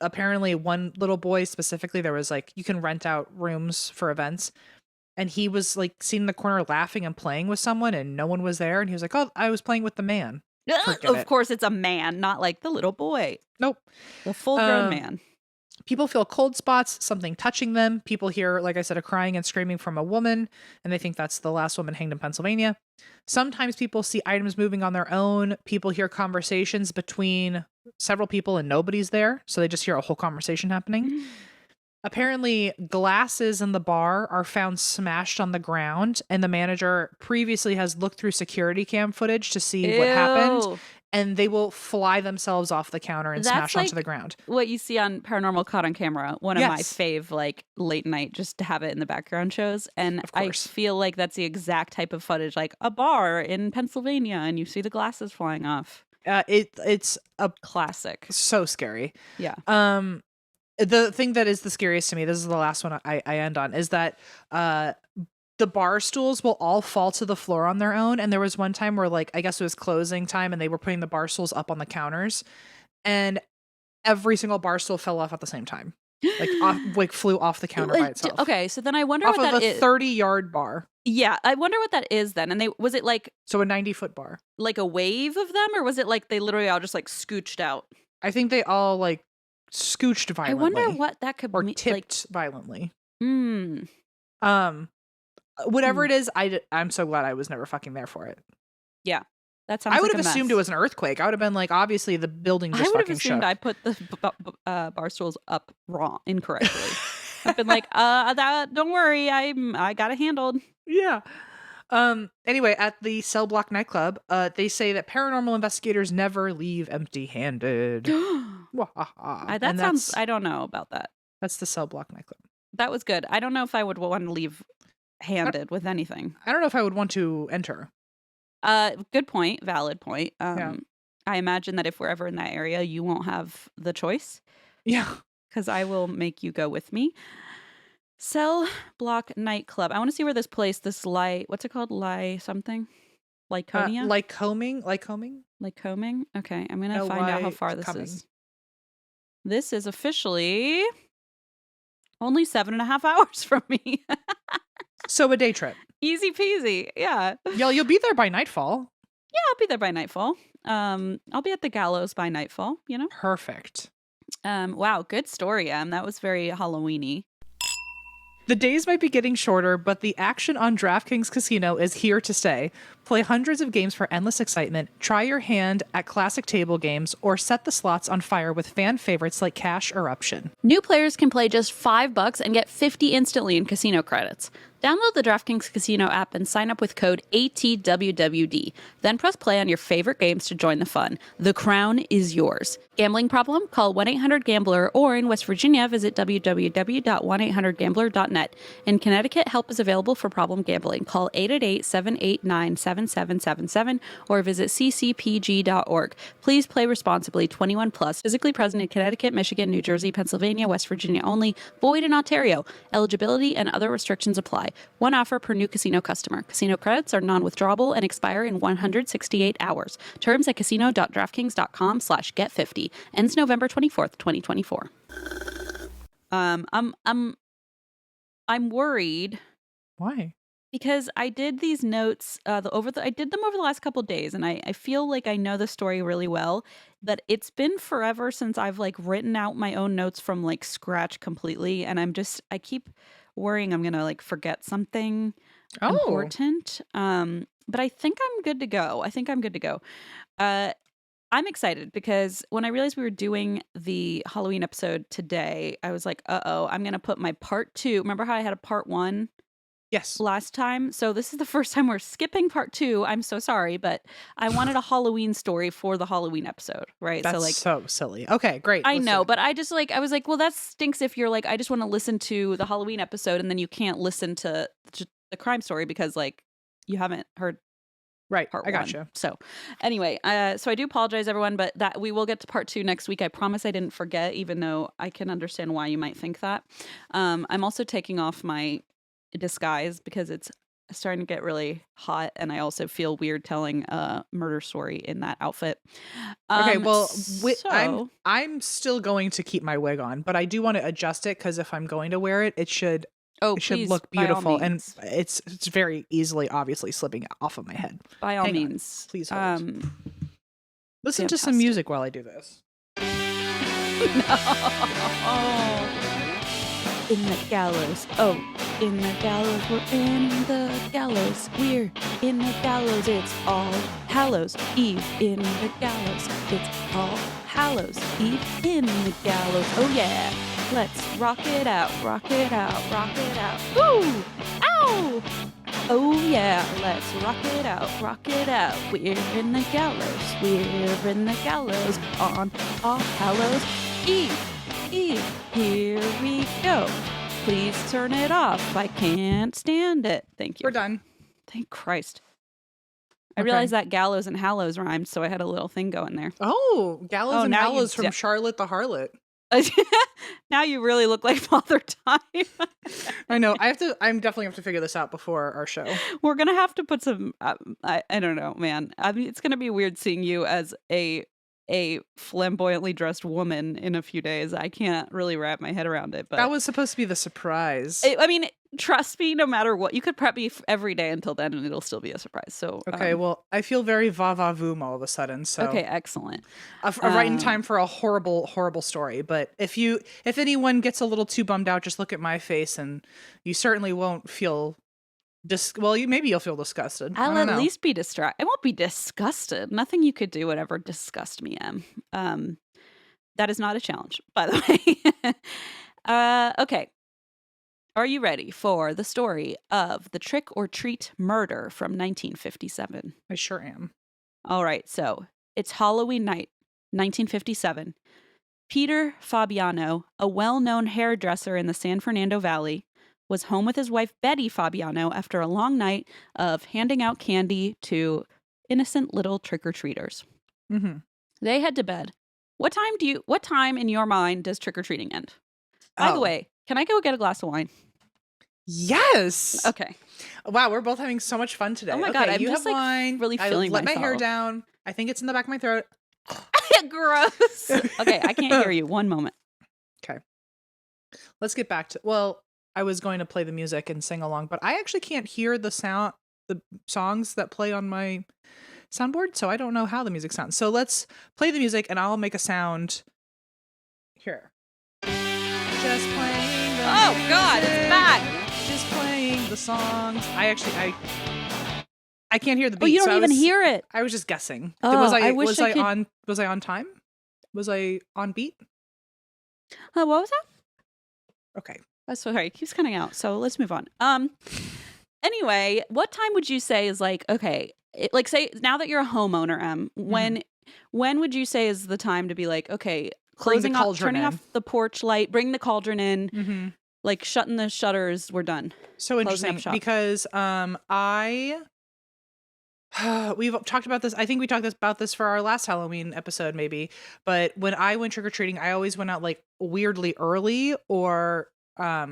C: Apparently, one little boy specifically, there was like, you can rent out rooms for events, and he was like seen in the corner laughing and playing with someone, and no one was there, and he was like, "Oh, I was playing with the man." Forget
B: Of
C: it.
B: course, it's a man, not like the little boy.
C: Nope.
B: The full-grown man.
C: People feel cold spots, something touching them. People hear, like I said, a crying and screaming from a woman, and they think that's the last woman hanged in Pennsylvania. Sometimes people see items moving on their own. People hear conversations between several people and nobody's there, so they just hear a whole conversation happening. Apparently, glasses in the bar are found smashed on the ground, and the manager previously has looked through security cam footage to see what happened,
B: Ew.
C: and they will fly themselves off the counter and
B: That's
C: smash onto
B: like
C: the ground.
B: What you see on Paranormal Caught on Camera, one of my
C: Yes.
B: fave like late night just to have it in the background shows. And
C: Of
B: I
C: course.
B: feel like that's the exact type of footage, like a bar in Pennsylvania and you see the glasses flying off.
C: It's a
B: Classic.
C: so scary.
B: Yeah.
C: The thing that is the scariest to me, this is the last one I end on, is that the bar stools will all fall to the floor on their own. And there was one time where, like, I guess it was closing time and they were putting the bar stools up on the counters, and every single bar stool fell off at the same time. Like flew off the counter by itself.
B: Okay, so then I wonder
C: Off
B: what
C: of
B: that
C: a
B: is.
C: 30-yard bar.
B: Yeah, I wonder what that is then. And was it like
C: So a 90-foot bar.
B: a wave of them, or was it like they literally all just like scooched out?
C: I think they all like scooched violently.
B: I wonder what that could
C: or
B: mean.
C: tipped violently.
B: Like,
C: Whatever it is, I'm so glad I was never fucking there for it.
B: that sounds.
C: I would
B: like
C: have
B: a
C: assumed
B: mess.
C: it was an earthquake. I would have been like, obviously the building
B: I
C: just
B: would have
C: fucking
B: assumed
C: shook.
B: I put the bar stools up wrong, incorrectly. I've been like, don't worry, I got it handled.
C: Yeah. Anyway, at the Cell Block Nightclub, they say that paranormal investigators never leave empty-handed.
B: That sounds. I don't know about that.
C: That's the Cell Block Nightclub.
B: That was good. I don't know if I would want to leave handed with anything.
C: I don't know if I would want to enter.
B: Good point. Valid point.
C: Yeah.
B: I imagine that if we're ever in that area, you won't have the choice
C: Yeah.
B: because I will make you go with me. Cell Block Nightclub. I want to see where this place, what's it called? Something? Lyconia?
C: Lycoming?
B: Lycoming? Okay, I'm going to find out how far this
C: Lycoming.
B: is. This is officially only 7.5 hours from me.
C: So a day trip.
B: Easy peasy. Yeah.
C: You'll be there by nightfall.
B: Yeah, I'll be there by nightfall. I'll be at the Gallows by nightfall, you know?
C: Perfect.
B: Wow, good story, Em. That was very Halloween-y.
C: The days might be getting shorter, but the action on DraftKings Casino is here to stay. Play hundreds of games for endless excitement, try your hand at classic table games, or set the slots on fire with fan favorites like Cash Eruption.
B: New players can play just $5 and get 50 instantly in casino credits. Download the DraftKings Casino app and sign up with code ATWWD. Then press play on your favorite games to join the fun. The crown is yours. Gambling problem? Call 1-800-GAMBLER, or in West Virginia, visit www.1800gambler.net. In Connecticut, help is available for problem gambling. Call 888-789-7777 or visit ccpg.org. Please play responsibly. 21 plus. Physically present in Connecticut, Michigan, New Jersey, Pennsylvania, West Virginia only. Void in Ontario. Eligibility and other restrictions apply. One offer per new casino customer. Casino credits are non-withdrawable and expire in 168 hours. Terms at casino.draftkings.com/get50. Ends November 24th, 2024. I'm worried
C: Why?
B: because I did these notes I did them over the last couple of days, and I feel like I know the story really well, but it's been forever since I've like written out my own notes from like scratch completely, and I keep worrying I'm gonna like forget something important. But I think I'm good to go. I'm excited because when I realized we were doing the Halloween episode today, I was like, I'm going to put my part 2. Remember how I had a part 1?
C: Yes.
B: last time. So this is the first time we're skipping part 2. I'm so sorry, but I wanted a Halloween story for the Halloween episode, right?
C: That's
B: so like
C: so silly. Okay, great.
B: I
C: Let's do
B: know,
C: it.
B: but I was like, well, that stinks if you're like, I just want to listen to the Halloween episode and then you can't listen to the crime story because like you haven't heard
C: Right.
B: part
C: I
B: 1.
C: gotcha.
B: So anyway, so I do apologize, everyone, but that we will get to part 2 next week. I promise I didn't forget, even though I can understand why you might think that. I'm also taking off my disguise because it's starting to get really hot, and I also feel weird telling a murder story in that outfit.
C: Okay, well,
B: so
C: I'm still going to keep my wig on, but I do want to adjust it because if I'm going to wear it, it should
B: please,
C: look
B: by all
C: beautiful, and
B: means.
C: it's very easily, obviously, slipping off of my head.
B: By all
C: Hang on.
B: means,
C: Please hold. Listen to some
B: fantastic.
C: music while I do this.
B: In the gallows. Oh, in the gallows. We're in the gallows. We're in the gallows. It's all Hallows Eve in the gallows. It's all Hallows Eve in the gallows. Oh yeah. Let's rock it out, rock it out, rock it out. Woo! Ow! Oh yeah, let's rock it out, We're in the gallows, we're in the gallows on All Hallows Eve. Here we go. Please turn it off. I can't stand it. Thank you.
C: We're done.
B: Thank Christ. I
C: Okay.
B: realized that gallows and hallows rhymed, so I had a little thing going there.
C: Oh, Gallows
B: Oh,
C: and
B: now you
C: Hallows from
B: de-
C: Charlotte the Harlot.
B: Now you really look like Father Time.
C: I know. I'm definitely have to figure this out before our show.
B: We're gonna have to put some. I don't know, man. I mean, it's gonna be weird seeing you as a flamboyantly dressed woman in a few days. I can't really wrap my head around it. But
C: That was supposed to be the surprise.
B: I mean, trust me. No matter what, you could prep me every day until then, and it'll still be a surprise. So
C: Okay, well, I feel very va-va-voom all of a sudden. So
B: okay, excellent.
C: right in time for a horrible, horrible story. But if anyone gets a little too bummed out, just look at my face, and you certainly won't feel. Maybe you'll feel disgusted. I
B: I'll
C: don't
B: at
C: know.
B: least be distracted. I won't be disgusted. Nothing you could do would ever disgust me, Em. That is not a challenge, by the way. Okay. Are you ready for the story of the Trick or Treat murder from 1957?
C: I sure am.
B: All right, so it's Halloween night, 1957. Peter Fabiano, a well-known hairdresser in the San Fernando Valley, was home with his wife Betty Fabiano after a long night of handing out candy to innocent little trick-or-treaters.
C: Mm-hmm.
B: They head to bed. What time in your mind does trick-or-treating end? By the way, can I go get a glass of wine?
C: Yes.
B: Okay.
C: Wow, we're both having so much fun today.
B: Oh my God, I'm
C: you
B: just,
C: have
B: like,
C: wine.
B: really
C: I
B: feeling
C: let my hair
B: myself.
C: down. I think it's in the back of my throat.
B: Gross. Okay, I can't hear you. One moment.
C: Okay. Let's get back to. Well, I was going to play the music and sing along, but I actually can't hear the songs that play on my soundboard, so I don't know how the music sounds. So let's play the music, and I'll make a sound. Here. Just playing the
B: Oh God, it's
C: music,
B: back.
C: Just playing the songs. I can't hear the beat.
B: Oh, you
C: so
B: don't
C: I
B: even
C: was-
B: hear it.
C: I was just guessing.
B: Oh,
C: was
B: I
C: I
B: wish
C: was
B: I
C: I
B: could-
C: on was I on time? Was I on beat?
B: What was that?
C: Okay.
B: That's sorry. It keeps cutting out. So let's move on. Anyway, what time would you say is like okay? Like say now that you're a homeowner, when would you say is the time to be like okay,
C: Bring the
B: closing off,
C: cauldron
B: turning
C: in.
B: off the porch light, bring the cauldron in,
C: Mm-hmm.
B: like shutting the shutters. We're done.
C: So
B: Closing up
C: interesting
B: shop.
C: because we've talked about this. I think we talked about this for our last Halloween episode, maybe. But when I went trick or treating, I always went out like weirdly early, or I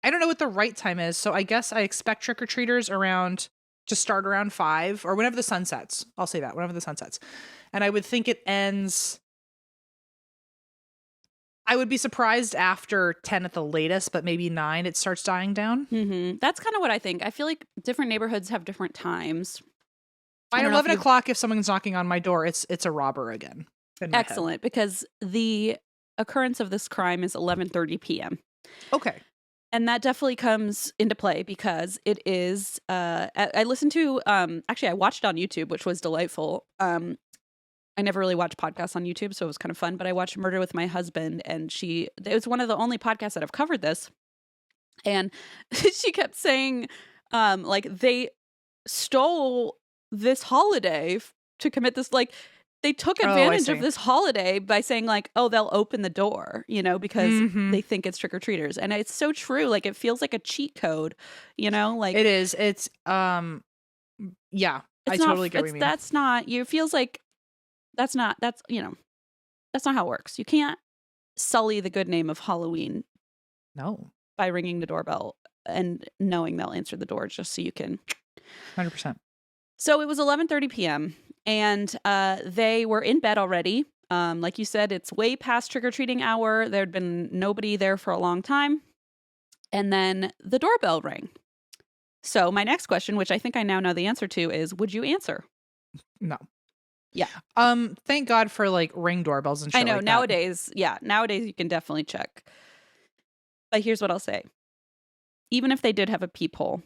C: don't know what the right time is. So I guess I expect trick or treaters to start around 5 or whenever the sun sets. I'll say that whenever the sun sets, and I would think it ends. I would be surprised after 10 at the latest, but maybe 9 it starts dying down.
B: That's kind of what I think. I feel like different neighborhoods have different times.
C: By
B: I don't know if
C: 11
B: you've-
C: o'clock, if someone's knocking on my door, it's a robber again. in my head.
B: Excellent, because the occurrence of this crime is 11:30 p.m.
C: Okay.
B: And that definitely comes into play because it is. I listened to. Actually, I watched it on YouTube, which was delightful. I never really watched podcasts on YouTube, so it was kind of fun. But I watched Murder with My Husband, and it was one of the only podcasts that have covered this. And she kept saying, like, they stole this holiday to commit this, like, they took advantage of this holiday by saying, like, oh, they'll open the door, you know, because they think it's trick-or-treaters. And it's so true. Like, it feels like a cheat code, you know? Like,
C: it is. It's, yeah, I totally get what you mean.
B: That's not, it feels like that's not how it works. You can't sully the good name of Halloween.
C: No.
B: By ringing the doorbell and knowing they'll answer the door just so you can.
C: 100%.
B: So it was 11:30 p.m. and they were in bed already. Like you said, it's way past trick-or-treating hour. There'd been nobody there for a long time. And then the doorbell rang. So my next question, which I think I now know the answer to, is would you answer?
C: No.
B: Yeah.
C: Thank God for like Ring doorbells and shit.
B: I know
C: like
B: nowadays, nowadays you can definitely check. But here's what I'll say. Even if they did have a peephole,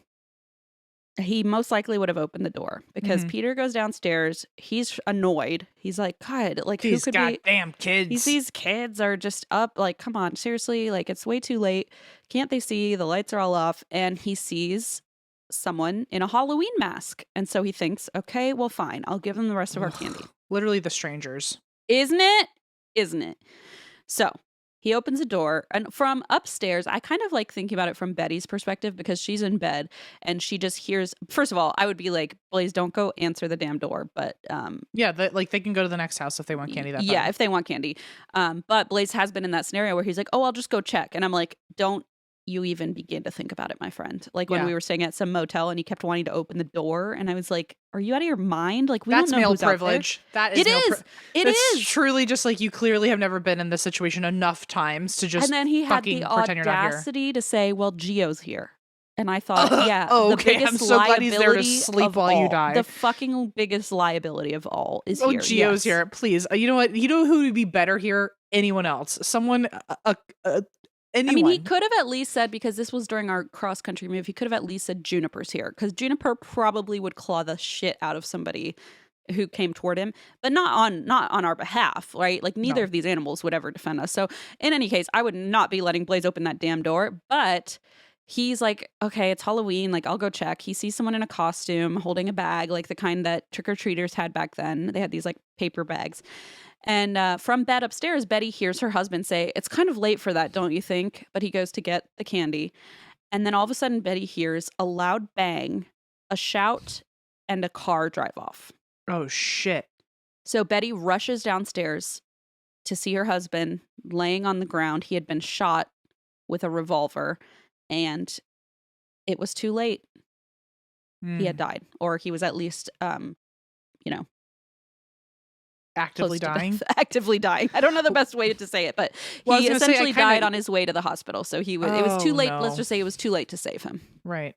B: he most likely would have opened the door because Peter goes downstairs. He's annoyed. He's like, God, like
C: these
B: who could
C: goddamn kids.
B: These kids are just up. Like, come on, seriously. Like, it's way too late. Can't they see? The lights are all off. And he sees someone in a Halloween mask. And so he thinks, okay, well, fine. I'll give them the rest of our candy.
C: Literally the strangers.
B: Isn't it? Isn't it? So he opens a door, and from upstairs, I kind of like thinking about it from Betty's perspective because she's in bed and she just hears. First of all, I would be like, Blaze, don't go answer the damn door. But
C: yeah, like they can go to the next house if they want candy.
B: Yeah, if they want candy. But Blaze has been in that scenario where he's like, oh, I'll just go check, and I'm like, don't you even begin to think about it, my friend. Like when we were staying at some motel and he kept wanting to open the door, and I was like, are you out of your mind? Like, we
C: that's
B: don't know
C: male
B: who's
C: privilege.
B: Out there.
C: That is male privilege.
B: It is
C: truly just like you clearly have never been in this situation enough times to just.
B: And then he had the audacity to say, well, Gio's here. And I thought,
C: okay, I'm so glad he's there to sleep while you die.
B: The fucking biggest liability of all is
C: here.
B: Oh,
C: Gio's here. Please. You know what? You know who would be better here? Anyone else. Someone, anyone.
B: I mean, he could have at least said, because this was during our cross-country move, he could have at least said Juniper's here. Because Juniper probably would claw the shit out of somebody who came toward him, but not on our behalf, right? Like neither of these animals would ever defend us. So in any case, I would not be letting Blaze open that damn door. But he's like, okay, it's Halloween. Like, I'll go check. He sees someone in a costume holding a bag, like the kind that trick-or-treaters had back then. They had these like paper bags. And from bed upstairs, Betty hears her husband say, it's kind of late for that, don't you think? But he goes to get the candy. And then all of a sudden, Betty hears a loud bang, a shout, and a car drive off.
C: Oh, shit.
B: So Betty rushes downstairs to see her husband laying on the ground. He had been shot with a revolver, and it was too late. He had died, or he was at least,
C: actively dying.
B: Actively dying. I don't know the best way to say it, but he essentially died on his way to the hospital. So it was too late. No. Let's just say it was too late to save him.
C: Right.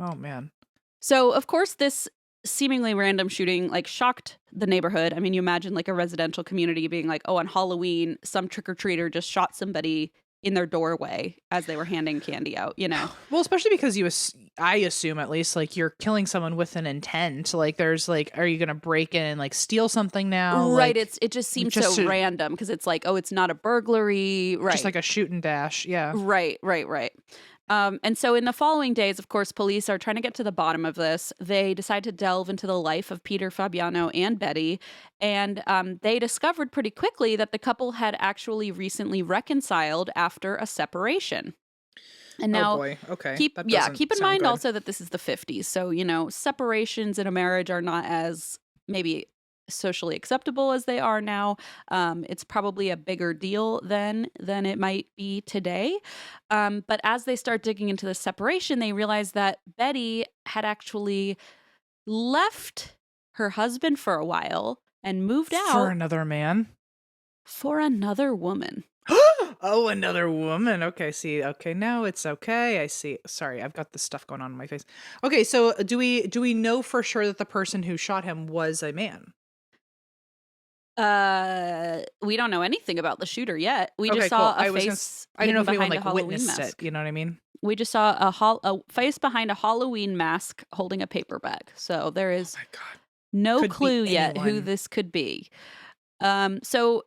C: Oh man.
B: So of course this seemingly random shooting like shocked the neighborhood. I mean, you imagine like a residential community being like, oh, on Halloween, some trick-or-treater just shot somebody in their doorway as they were handing candy out, you know?
C: Well, especially because I assume at least like you're killing someone with an intent. Like there's like, are you going to break in and like steal something now?
B: Right.
C: Like,
B: it just seems so random because it's like, oh, it's not a burglary. Right.
C: Just like a shoot and dash. Yeah.
B: Right. And so in the following days, of course, police are trying to get to the bottom of this. They decide to delve into the life of Peter, Fabiano, and Betty. And they discovered pretty quickly that the couple had actually recently reconciled after a separation. And now,
C: oh boy. Okay.
B: keep in mind also that this is the 50s. So, separations in a marriage are not as maybe socially acceptable as they are now. It's probably a bigger deal than it might be today. But as they start digging into the separation, they realize that Betty had actually left her husband for a while and moved out
C: for another man,
B: for another woman.
C: Oh, another woman. Okay, see. Okay, now it's okay. I see. Sorry, I've got this stuff going on in my face. Okay, so do we know for sure that the person who shot him was a man?
B: We don't know anything about the shooter yet. We just
C: okay,
B: saw
C: cool.
B: a face.
C: I don't know if anyone
B: like
C: witnessed
B: mask.
C: it. You know what I mean?
B: We just saw a face behind a Halloween mask holding a paper bag. So there is no clue yet who this could be. So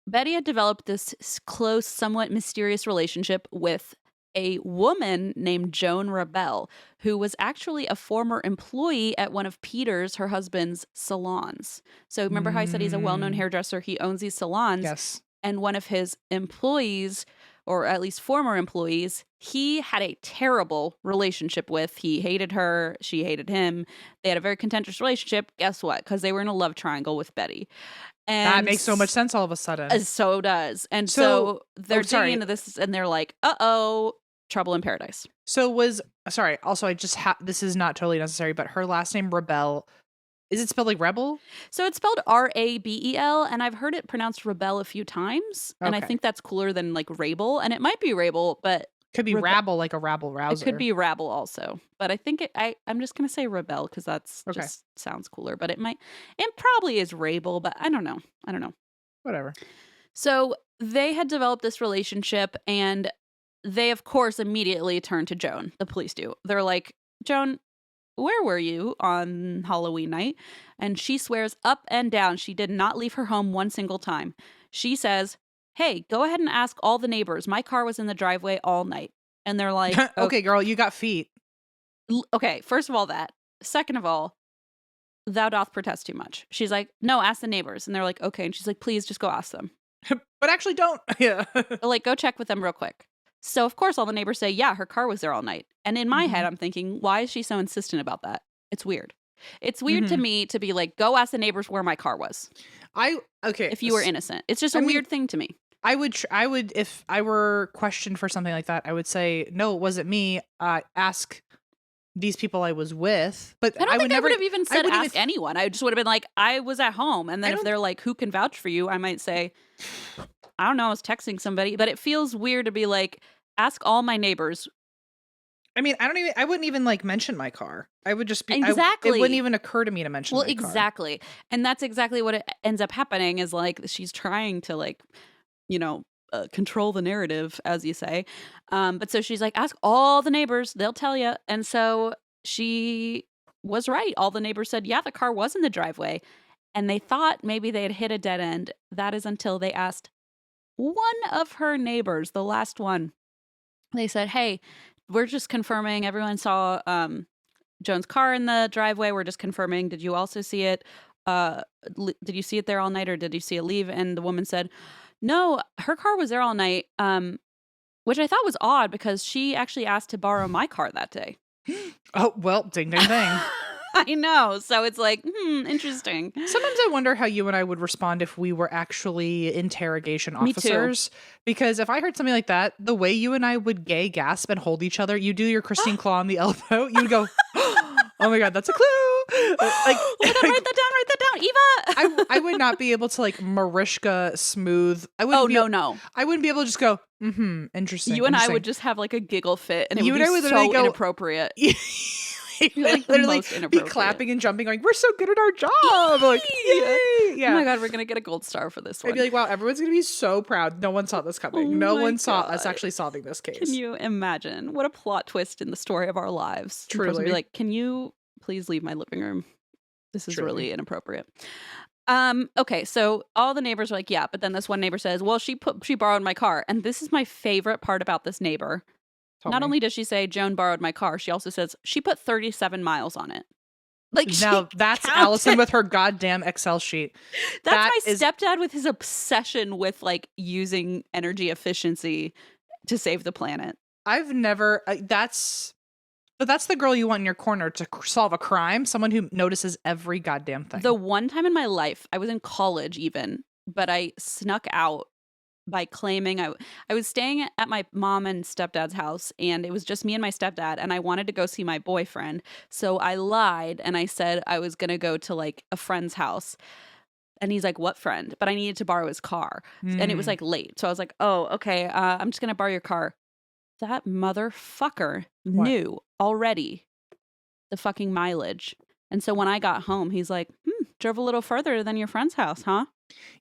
B: Betty had developed this close, somewhat mysterious relationship with a woman named Joan Rebel, who was actually a former employee at one of Peter's, her husband's, salons. So remember how I said he's a well-known hairdresser? He owns these salons.
C: Yes.
B: And one of his employees, or at least former employees, he had a terrible relationship with. He hated her. She hated him. They had a very contentious relationship. Guess what? Because they were in a love triangle with Betty. And
C: that makes so much sense all of a sudden.
B: So does. And so they're digging into this and they're like, uh-oh, trouble in paradise.
C: So also I just this is not totally necessary, but her last name Rebel, is it spelled like rebel?
B: So it's spelled Rabel, and I've heard it pronounced Rebel a few times, and I think that's cooler than like Rabel, and it might be Rabel, but
C: could be rabble, like a rabble rouser.
B: It could be rabble also, but I think I'm just gonna say Rebel because that's just sounds cooler. But it probably is Rabel, but I don't know.
C: Whatever.
B: So they had developed this relationship, and they of course immediately turn to Joan. The police do. They're like, Joan, where were you on Halloween night? And she swears up and down she did not leave her home one single time. She says, hey, go ahead and ask all the neighbors. My car was in the driveway all night. And they're like,
C: okay, girl, you got feet.
B: Okay, first of all, that. Second of all, thou doth protest too much. She's like, no, ask the neighbors. And they're like, okay. And she's like, please just go ask them.
C: But actually don't. Yeah.
B: Like, go check with them real quick. So, of course, all the neighbors say, yeah, her car was there all night. And in my head, I'm thinking, why is she so insistent about that? It's weird. It's weird to me to be like, go ask the neighbors where my car was. If you were innocent. It's just a weird thing to me.
C: I would, if I were questioned for something like that, I would say, no, it wasn't me. Ask these people I was with. But
B: I would have even said ask anyone. I just would have been like, I was at home. And then if they're like, who can vouch for you? I might say, I don't know, I was texting somebody. But it feels weird to be like, ask all my neighbors.
C: I mean, I wouldn't even like mention my car. I would just be,
B: exactly.
C: It wouldn't even occur to me to mention my car.
B: Well, exactly. And that's exactly what it ends up happening is like, she's trying to like, control the narrative, as you say. But so she's like, ask all the neighbors, they'll tell you. And so she was right. All the neighbors said, yeah, the car was in the driveway. And they thought maybe they had hit a dead end. That is until they asked one of her neighbors, the last one. They said, hey, we're just confirming everyone saw Joan's car in the driveway. We're just confirming. Did you also see it? Did you see it there all night or did you see it leave? And the woman said, no, her car was there all night, which I thought was odd because she actually asked to borrow my car that day.
C: Oh, well, ding, ding, ding.
B: I know. So it's like, interesting.
C: Sometimes I wonder how you and I would respond if we were actually interrogation officers.
B: Me too.
C: Because if I heard something like that, the way you and I would gay gasp and hold each other, you do your Christine Claw on the elbow, you'd go, oh my God, that's a clue. Like,
B: write that down, Eva.
C: I would not be able to like Mariska Smooth.
B: No.
C: I wouldn't be able to just go, interesting.
B: You and I would just have like a giggle fit and it would be so inappropriate.
C: Like literally be clapping and jumping, going, we're so good at our job. Like, yay! Yeah.
B: Oh my God, we're gonna get a gold star for this one.
C: I'd be like, wow, everyone's gonna be so proud. No one saw this coming. No one saw us actually solving this case.
B: Can you imagine what a plot twist in the story of our lives?
C: Truly.
B: Be like, can you please leave my living room? This is really inappropriate. Okay, so all the neighbors are like, yeah, but then this one neighbor says, well, she borrowed my car. And this is my favorite part about this neighbor. Not only does she say Joan borrowed my car, she also says she put 37 miles on it. Like,
C: now that's Allison with her goddamn Excel sheet.
B: That's my stepdad with his obsession with like using energy efficiency to save the planet.
C: I've never that's the girl you want in your corner to solve a crime, someone who notices every goddamn thing.
B: The one time in my life, I was in college even, but I snuck out by claiming I was staying at my mom and stepdad's house and it was just me and my stepdad and I wanted to go see my boyfriend. So I lied and I said I was going to go to like a friend's house. And he's like, what friend? But I needed to borrow his car. And it was like late. So I was like, oh, okay, I'm just going to borrow your car. That motherfucker knew already the fucking mileage. And so when I got home, he's like, drove a little further than your friend's house, huh?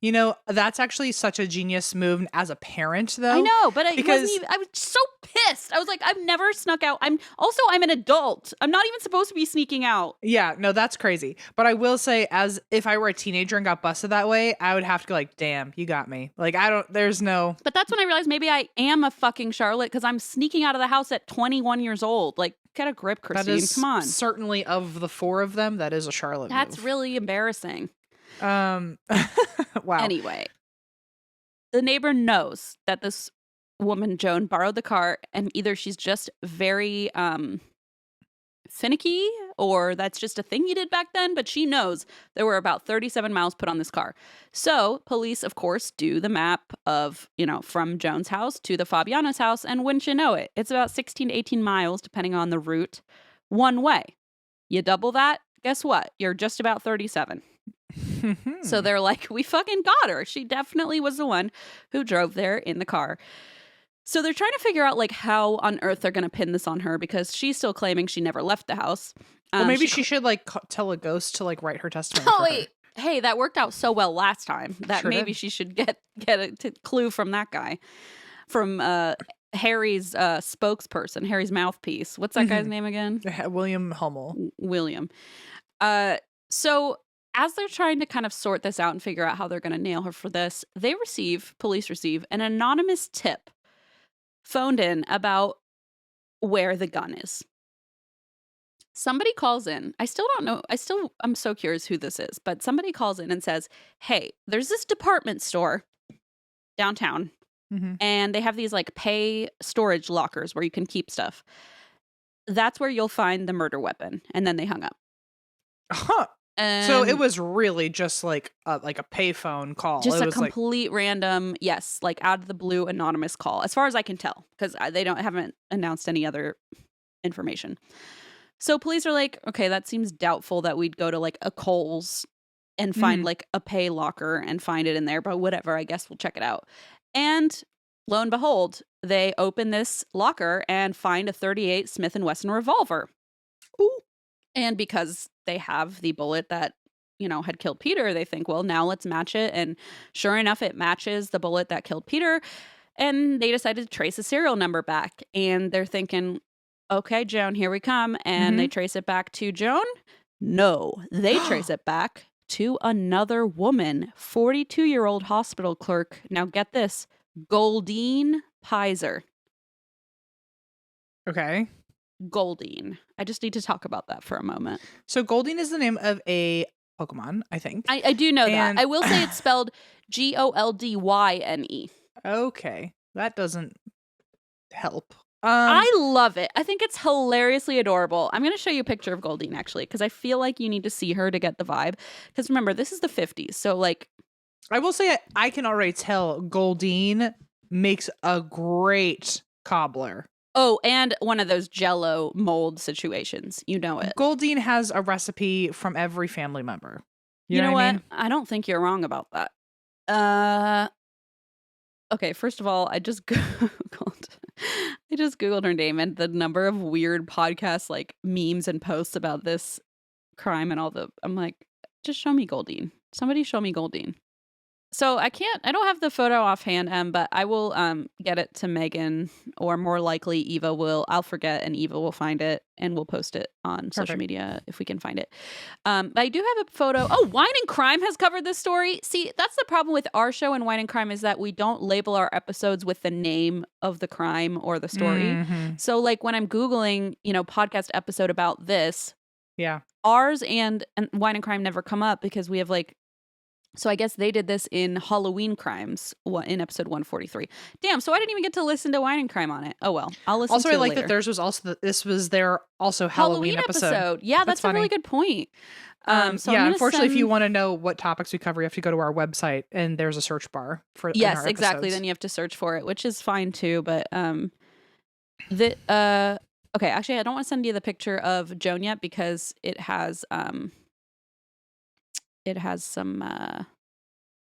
C: You know, that's actually such a genius move as a parent, though.
B: I know, but
C: because
B: I was so pissed. I was like, I've never snuck out. I'm an adult. I'm not even supposed to be sneaking out.
C: Yeah, no, that's crazy. But I will say, as if I were a teenager and got busted that way, I would have to go like, damn, you got me. Like, there's no.
B: But that's when I realized maybe I am a fucking Charlotte because I'm sneaking out of the house at 21 years old. Like, get a grip, Christine.
C: That is
B: Come on.
C: certainly of the four of them, that is a Charlotte
B: That's
C: move.
B: really embarrassing.
C: Wow.
B: Anyway, the neighbor knows that this woman, Joan, borrowed the car, and either she's just very finicky or that's just a thing you did back then, but she knows there were about 37 miles put on this car. So police, of course, do the map of, from Joan's house to the Fabiano's house, and wouldn't you know it, it's about 16 to 18 miles, depending on the route, one way. You double that, guess what? You're just about 37. So they're like, we fucking got her. She definitely was the one who drove there in the car. So they're trying to figure out like how on earth they're going to pin this on her because she's still claiming she never left the house.
C: Well, maybe she should like tell a ghost to like write her testimony.
B: Oh, wait. Hey, that worked out so well last time that
C: Sure
B: maybe
C: did.
B: she should get a clue from that guy, from Harry's spokesperson, Harry's mouthpiece. What's that guy's name again?
C: William Hummel.
B: William. So as they're trying to kind of sort this out and figure out how they're going to nail her for this, police receive an anonymous tip phoned in about where the gun is. Somebody calls in. I still don't know. I'm so curious who this is, but somebody calls in and says, hey, there's this department store downtown and they have these like pay storage lockers where you can keep stuff. That's where you'll find the murder weapon. And then they hung up.
C: Huh. So it was really just like a payphone call.
B: Just
C: it
B: a
C: was
B: complete random, yes, like out of the blue anonymous call, as far as I can tell, because they haven't announced any other information. So police are like, okay, that seems doubtful that we'd go to like a Kohl's and find like a pay locker and find it in there, but whatever, I guess we'll check it out. And lo and behold, they open this locker and find a .38 Smith & Wesson revolver.
C: Ooh.
B: And because they have the bullet that, had killed Peter, they think, well, now let's match it. And sure enough, it matches the bullet that killed Peter. And they decided to trace a serial number back. And they're thinking, okay, Joan, here we come. And they trace it back to Joan. No, they trace it back to another woman, 42-year-old hospital clerk. Now get this, Goldine Pizer.
C: Okay.
B: Goldine. I just need to talk about that for a moment.
C: So Goldine is the name of a Pokemon, I think.
B: I do know that. I will say it's spelled Goldyne.
C: Okay. That doesn't help.
B: I love it. I think it's hilariously adorable. I'm going to show you a picture of Goldine, actually, because I feel like you need to see her to get the vibe. Because remember, this is the 50s. So, like...
C: I will say I can already tell Goldine makes a great cobbler.
B: Oh, and one of those Jell-O mold situations. You know it.
C: Goldine has a recipe from every family member.
B: You know what?
C: I mean?
B: I don't think you're wrong about that. Okay, first of all, I just Googled her name, and the number of weird podcasts, like memes and posts about this crime and I'm like, just show me Goldine. Somebody show me Goldine. So I don't have the photo offhand, but I will get it to Megan, or more likely Eva will. I'll forget and Eva will find it and we'll post it on social media if we can find it. But I do have a photo. Oh, Wine and Crime has covered this story. See, that's the problem with our show and Wine and Crime, is that we don't label our episodes with the name of the crime or the story. So like when I'm Googling, podcast episode about this, ours and Wine and Crime never come up because we have like, so I guess they did this in Halloween Crimes in episode 143. Damn, so I didn't even get to listen to Wine and Crime on it. Oh well, I'll listen
C: also,
B: to it
C: I like
B: later.
C: that theirs was also this was their also Halloween episode.
B: Yeah, that's a really good point. So
C: yeah, unfortunately, if you want to know what topics we cover, you have to go to our website and there's a search bar for
B: yes, exactly. Then you have to search for it, which is fine too. But okay, actually, I don't want to send you the picture of Joan yet because it has some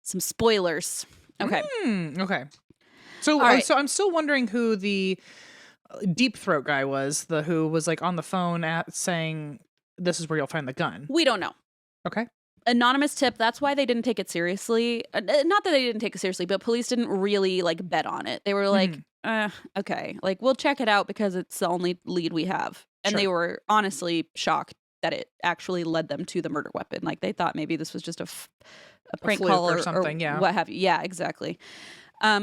B: spoilers. Okay.
C: Okay. So
B: right.
C: So I'm still wondering who the Deep Throat guy was, who was like on the phone saying this is where you'll find the gun.
B: We don't know.
C: Okay.
B: Anonymous tip. That's why they didn't take it seriously. Not that they didn't take it seriously, but police didn't really like bet on it. They were like, okay, like we'll check it out because it's the only lead we have. And they were honestly shocked that it actually led them to the murder weapon. Like they thought maybe this was just a prank call
C: or something.
B: Or what have you. Yeah, exactly.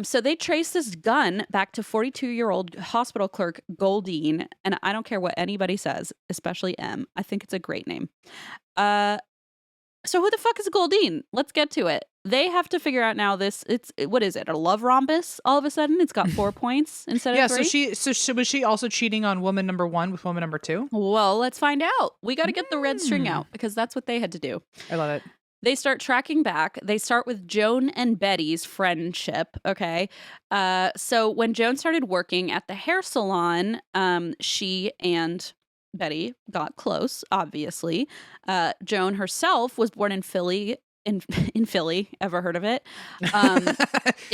B: So they traced this gun back to 42-year-old hospital clerk Goldine. And I don't care what anybody says, especially M. I think it's a great name. So who the fuck is Goldine? Let's get to it. They have to figure out now what is it? A love rhombus all of a sudden? It's got 4 points instead of 3?
C: So was she also cheating on woman number 1 with woman number 2?
B: Well, let's find out. We got to get the red string out because that's what they had to do.
C: I love it.
B: They start tracking back. They start with Joan and Betty's friendship, okay? So when Joan started working at the hair salon, she and Betty got close, obviously. Joan herself was born in Philly. In Philly, ever heard of it? In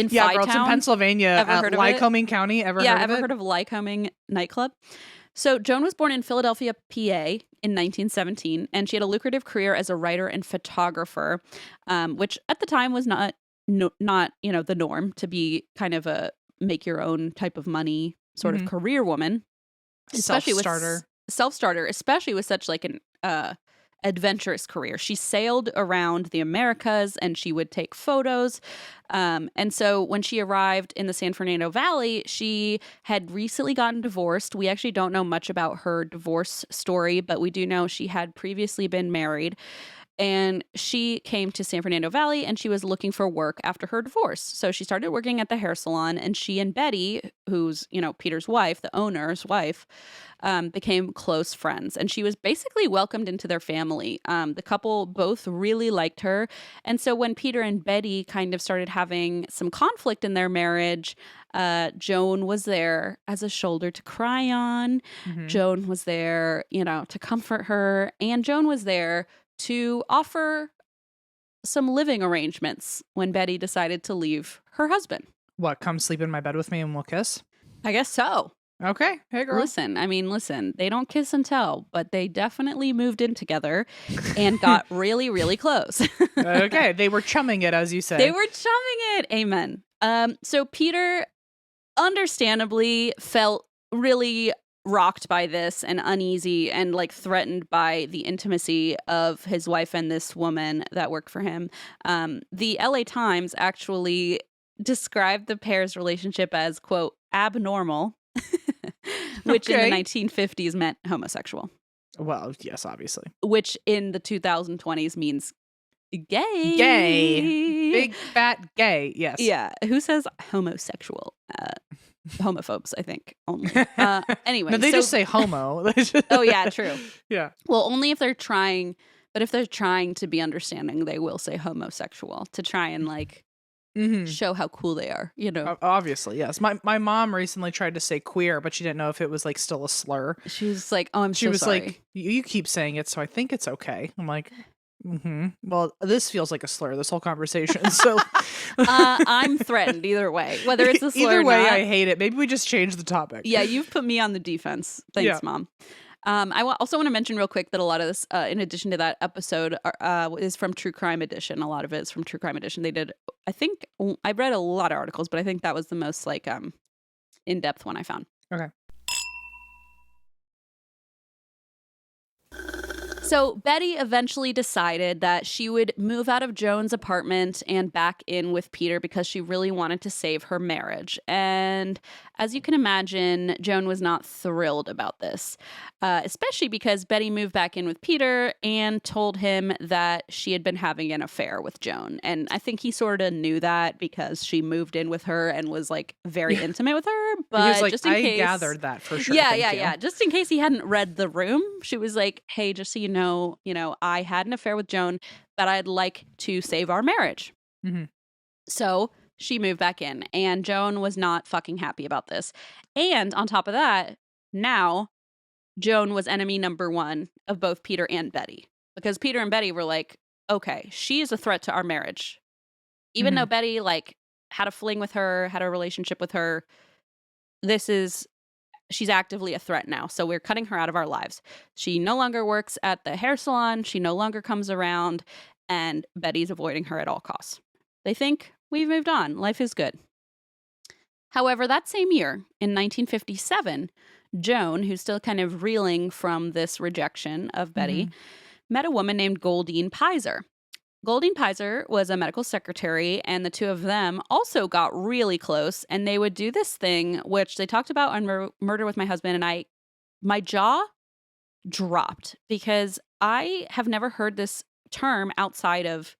C: yeah,
B: Phi
C: girl, it's in
B: Town.
C: Pennsylvania,
B: Ever heard of
C: Lycoming County. Ever heard of it?
B: Yeah, ever heard of Lycoming Nightclub? So Joan was born in Philadelphia, PA in 1917, and she had a lucrative career as a writer and photographer, which at the time was not the norm to be kind of a make your own type of money sort of career woman, especially self-starter, especially with such like an adventurous career. She sailed around the Americas and she would take photos. And so when she arrived in the San Fernando Valley, she had recently gotten divorced. We actually don't know much about her divorce story, but we do know she had previously been married. And she came to San Fernando Valley and she was looking for work after her divorce. So she started working at the hair salon, and she and Betty, who's, Peter's wife, the owner's wife, became close friends. And she was basically welcomed into their family. The couple both really liked her. And so when Peter and Betty kind of started having some conflict in their marriage, Joan was there as a shoulder to cry on. Joan was there, to comfort her. And Joan was there to offer some living arrangements when Betty decided to leave her husband.
C: What, come sleep in my bed with me and we'll kiss?
B: I guess so.
C: Okay. Hey, girl.
B: Listen, they don't kiss and tell, but they definitely moved in together and got really, really close.
C: Okay. They were chumming it, as you say.
B: They were chumming it. Amen. So Peter understandably felt really rocked by this and uneasy and like threatened by the intimacy of his wife and this woman that worked for him. The LA Times actually described the pair's relationship as, quote, abnormal, which in the 1950s meant homosexual.
C: Well, yes, obviously.
B: Which in the 2020s means gay.
C: Gay. Big fat gay, yes.
B: Yeah. Who says homosexual? Homophobes, I think, only. Anyway.
C: No, they just say homo.
B: Oh, yeah, true.
C: Yeah.
B: Well, only if they're trying, but if they're trying to be understanding, they will say homosexual to try and like show how cool they are,
C: Obviously, yes. My mom recently tried to say queer, but she didn't know if it was like still a slur.
B: She was like, oh,
C: she was
B: sorry.
C: Like, you keep saying it, so I think it's okay. I'm like, well, this feels like a slur, this whole conversation. So
B: I'm threatened either way, whether it's a slur
C: either way,
B: or not.
C: I hate it. Maybe we just change the topic.
B: Yeah, you've put me on the defense. Thanks, Mom. I also want to mention real quick that a lot of this, in addition to that episode, is from True Crime Edition. A lot of it is from True Crime Edition. They did, I think, I read a lot of articles, but I think that was the most like in-depth one I found.
C: Okay.
B: So Betty eventually decided that she would move out of Joan's apartment and back in with Peter because she really wanted to save her marriage. And as you can imagine, Joan was not thrilled about this, especially because Betty moved back in with Peter and told him that she had been having an affair with Joan. And I think he sort of knew that because she moved in with her and was like very intimate with her. But
C: was like,
B: just in
C: I
B: case,
C: gathered that for sure.
B: Yeah. Just in case he hadn't read the room, she was like, hey, just so you know, I had an affair with Joan, but I'd like to save our marriage. So she moved back in, and Joan was not fucking happy about this. And on top of that, now Joan was enemy number one of both Peter and Betty, because Peter and Betty were like, okay, she is a threat to our marriage. Even though Betty like had a fling with her, had a relationship with her, she's actively a threat now. So we're cutting her out of our lives. She no longer works at the hair salon. She no longer comes around. and Betty's avoiding her at all costs. They think, we've moved on. Life is good. However, that same year, in 1957, Joan, who's still kind of reeling from this rejection of Betty, met a woman named Goldine Pizer. Goldine Pizer was a medical secretary, and the two of them also got really close, and they would do this thing, which they talked about on Murder with My Husband, and my jaw dropped because I have never heard this term outside of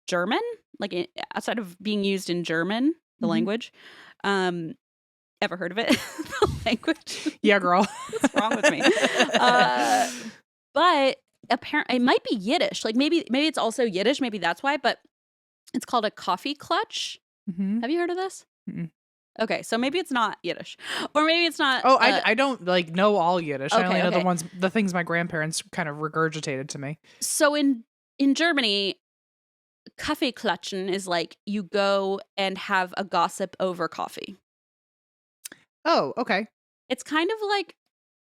B: German, like outside of being used in German, the language. Ever heard of it? The language?
C: Yeah, girl.
B: What's wrong with me? But apparently it might be Yiddish. Like maybe it's also Yiddish. Maybe that's why. But it's called a coffee clutch. Have you heard of this? Okay, so maybe it's not Yiddish, or maybe it's not.
C: Oh, I don't like know all Yiddish. I only know
B: okay.
C: the things my grandparents kind of regurgitated to me.
B: So in Germany, Kaffeeklatschen is like you go and have a gossip over coffee.
C: Oh, okay.
B: It's kind of like,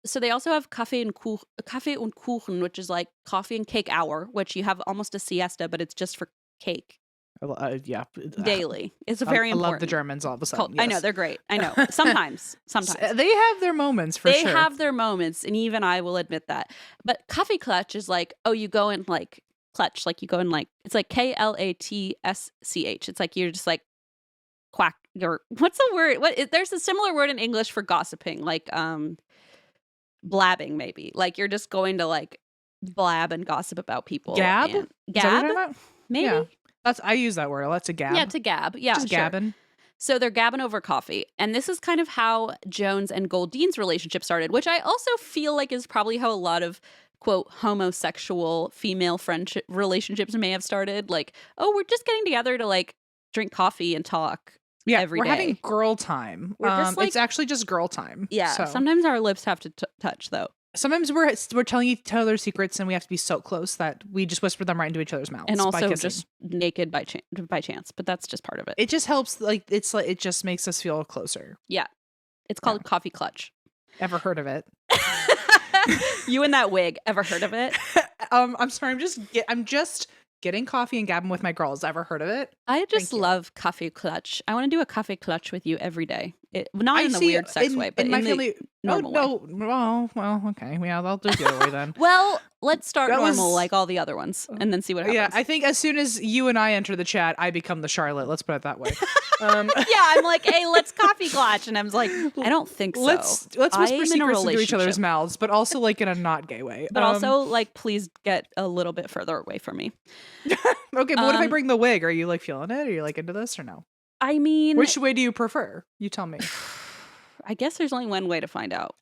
B: so they also have Kaffee und Kuchen, which is like coffee and cake hour, which you have almost a siesta, but it's just for cake.
C: Yeah.
B: Daily. It's very important.
C: I love the Germans all of a sudden. Yes.
B: I know, they're great. I know. Sometimes.
C: They have their moments for sure.
B: They have their moments, and even I will admit that. But Kaffeeklatsch is like, oh, you go and like clutch, like you go and like, it's like Klatsch. It's like you're just like quack, or what's the word? There's a similar word in English for gossiping, like blabbing maybe. Like you're just going to like blab and gossip about people.
C: Gab?
B: Gab? Maybe?
C: Yeah. I use that word. That's a gab.
B: Yeah, to gab. Yeah,
C: just
B: sure.
C: gabbing.
B: So they're gabbing over coffee. And this is kind of how Jones and Goldine's relationship started, which I also feel like is probably how a lot of, quote, homosexual female friendship relationships may have started. Like, oh, we're just getting together to like drink coffee and talk every day.
C: We're having girl time. It's actually just girl time.
B: Yeah.
C: So.
B: Sometimes our lips have to touch, though.
C: Sometimes we're telling each other secrets, and we have to be so close that we just whisper them right into each other's mouths.
B: And also just naked by chance, but that's just part of it.
C: It just helps. Like it just makes us feel closer.
B: Yeah, it's called Coffee Clutch.
C: Ever heard of it?
B: You in that wig? Ever heard of it?
C: I'm sorry. I'm just getting coffee and gabbing with my girls. Ever heard of it?
B: I just love Coffee Clutch. I want to do a Coffee Clutch with you every day. Not in the weird sex way, but in my family. Normal way.
C: Well, okay. Yeah, I'll do the other way then.
B: Well, let's start normal like all the other ones and then see what happens.
C: Yeah, I think as soon as you and I enter the chat, I become the Charlotte. Let's put it that way.
B: Yeah, I'm like, hey, let's Coffee Clutch. And I was like, I don't think so.
C: Let's whisper secrets into each other's mouths, but also like in a not gay way.
B: But also like, please get a little bit further away from me.
C: Okay, but what if I bring the wig? Are you like feeling it? Are you like into this or no?
B: I mean,
C: which way do you prefer? You tell me.
B: I guess there's only one way to find out.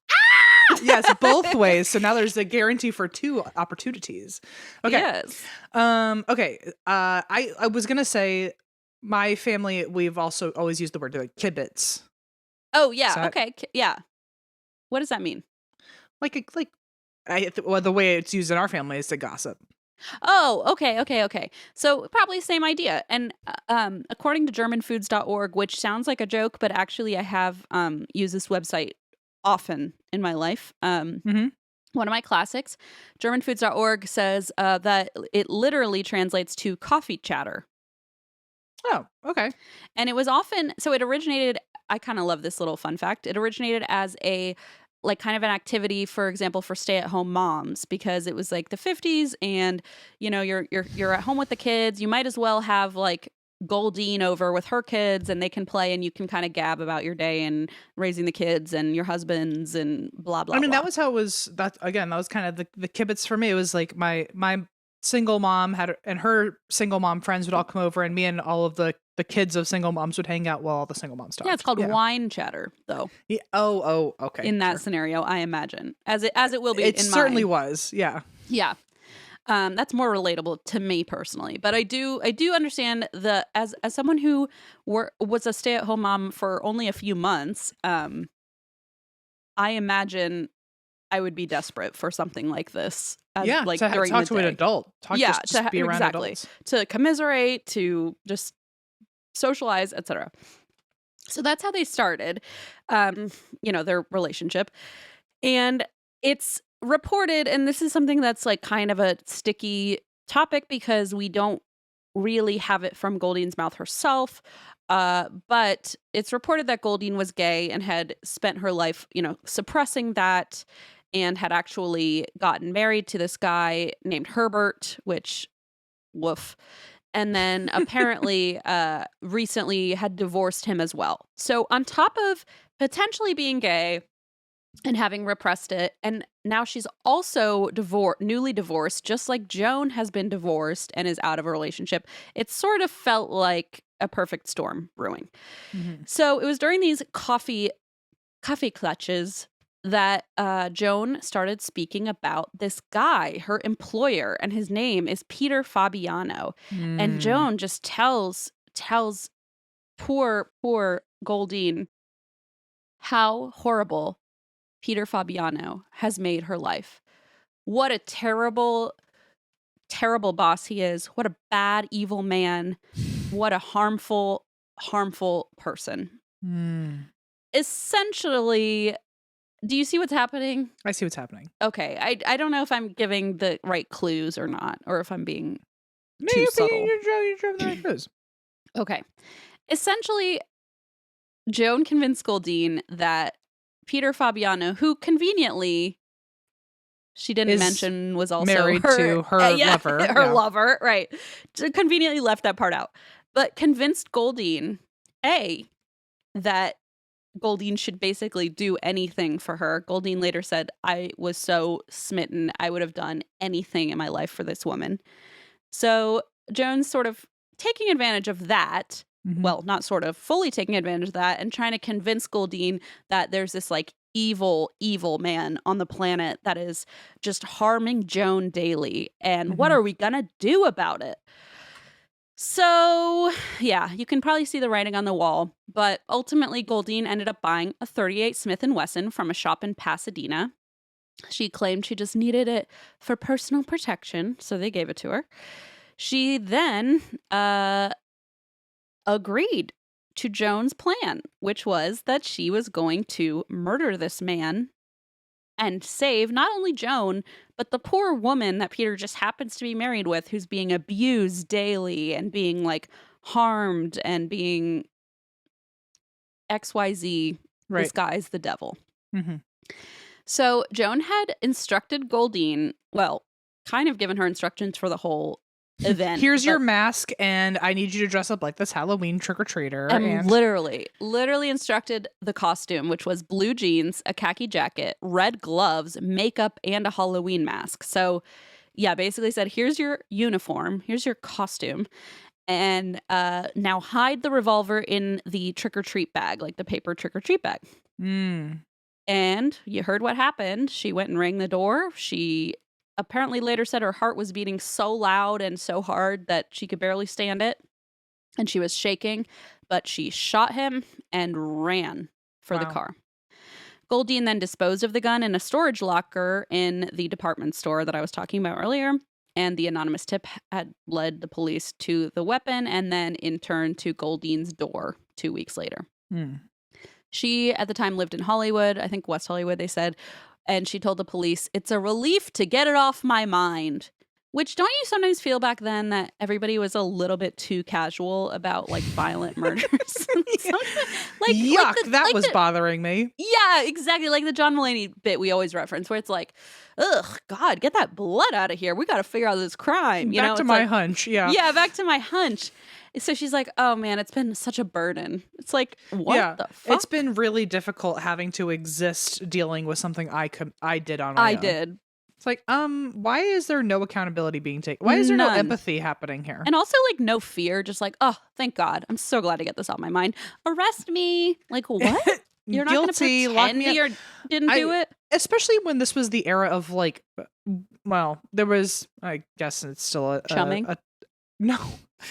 C: Yes, both ways. So now there's a guarantee for 2 opportunities. Okay.
B: Yes.
C: Okay. I was gonna say my family. We've also always used the word like kibitz.
B: Oh yeah. Okay. Yeah. What does that mean?
C: The way it's used in our family is to gossip.
B: Oh, okay. So probably same idea. And according to Germanfoods.org, which sounds like a joke, but actually I have used this website often in my life. One of my classics, Germanfoods.org says that it literally translates to coffee chatter.
C: Oh, okay.
B: And it was often, so it originated, I kind of love this little fun fact. It originated as like kind of an activity, for example, for stay-at-home moms, because it was like the 50s and, you know, you're at home with the kids. You might as well have like Goldine over with her kids and they can play and you can kind of gab about your day and raising the kids and your husbands and blah, blah,
C: I mean,
B: blah.
C: that was how it was. That was kind of the kibitz for me. It was like my single mom and her single mom friends would all come over and me and all of the kids of single moms would hang out while all the single moms talked.
B: Yeah, it's called wine chatter, though.
C: Yeah. Oh, okay.
B: In that scenario, I imagine, as it will be.
C: It certainly was. Yeah.
B: Yeah. That's more relatable to me personally, but I do understand as someone who was a stay-at-home mom for only a few months. I imagine I would be desperate for something like this. Like
C: to
B: during
C: talk
B: the
C: to
B: day.
C: an adult. Just be around adults.
B: To commiserate, to just socialize, etc. So that's how they started, their relationship. And it's reported, and this is something that's like kind of a sticky topic because we don't really have it from Goldine's mouth herself. But it's reported that Goldine was gay and had spent her life, suppressing that, and had actually gotten married to this guy named Herbert, which, woof. And then apparently recently had divorced him as well. So on top of potentially being gay and having repressed it, and now she's also newly divorced, just like Joan has been divorced and is out of a relationship. It sort of felt like a perfect storm brewing. Mm-hmm. So it was during these coffee clutches that Joan started speaking about this guy, her employer, and his name is Peter Fabiano. And Joan just tells poor Goldine how horrible Peter Fabiano has made her life. What a terrible, terrible boss he is. What a bad, evil man. What a harmful person. Essentially, do you see what's happening?
C: I see what's happening.
B: Okay. I don't know if I'm giving the right clues or not, or if I'm being too subtle.
C: You're driving the right clues.
B: Okay. Essentially, Joan convinced Goldine that Peter Fabiano, who conveniently she didn't mention was also
C: married to her lover.
B: Her lover, right. So conveniently left that part out. But convinced Goldine, that Goldine should basically do anything for her. Goldine later said, I was so smitten, I would have done anything in my life for this woman. So Joan's sort of taking advantage of that. Mm-hmm. Well, not sort of, fully taking advantage of that and trying to convince Goldine that there's this like evil man on the planet that is just harming Joan daily. And what are we gonna do about it? So, yeah, you can probably see the writing on the wall, but ultimately Goldine ended up buying a .38 Smith & Wesson from a shop in Pasadena. She claimed she just needed it for personal protection, so they gave it to her. She then agreed to Joan's plan, which was that she was going to murder this man and save not only Joan, but the poor woman that Peter just happens to be married with, who's being abused daily and being like harmed and being XYZ. Right. This guy's the devil. Mm-hmm. So Joan had instructed Goldine, well, kind of given her instructions for the whole event.
C: Here's your mask, and I need you to dress up like this Halloween trick-or-treater.
B: And literally instructed the costume, which was blue jeans, a khaki jacket, red gloves, makeup, and a Halloween mask. So, yeah, basically said, here's your uniform, here's your costume, and now hide the revolver in the trick-or-treat bag, like the paper trick-or-treat bag. And you heard what happened. She went and rang the door. She apparently later said her heart was beating so loud and so hard that she could barely stand it. And she was shaking, but she shot him and ran for the car. Goldine then disposed of the gun in a storage locker in the department store that I was talking about earlier. And the anonymous tip had led the police to the weapon and then in turn to Goldine's door 2 weeks later. She, at the time, lived in Hollywood, I think West Hollywood, they said. And she told the police, it's a relief to get it off my mind. Which, don't you sometimes feel back then that everybody was a little bit too casual about, like, violent murders?
C: Yuck, that was bothering me.
B: Yeah, exactly. Like the John Mulaney bit we always reference, where it's like, ugh, God, get that blood out of here. We got to figure out this crime.
C: Back to my hunch, yeah.
B: Yeah, back to my hunch. So she's like, oh, man, it's been such a burden. It's like, what the fuck?
C: It's been really difficult having to exist dealing with something I did on my own.
B: did.
C: It's like, why is there no accountability being taken? Why is there no empathy happening here?
B: And also, like, no fear. Just like, oh, thank God. I'm so glad to get this off my mind. Arrest me. Like, what? You're not going to pretend you didn't do it?
C: Especially when this was the era of, like, well, there was, I guess it's still
B: chumming?
C: No.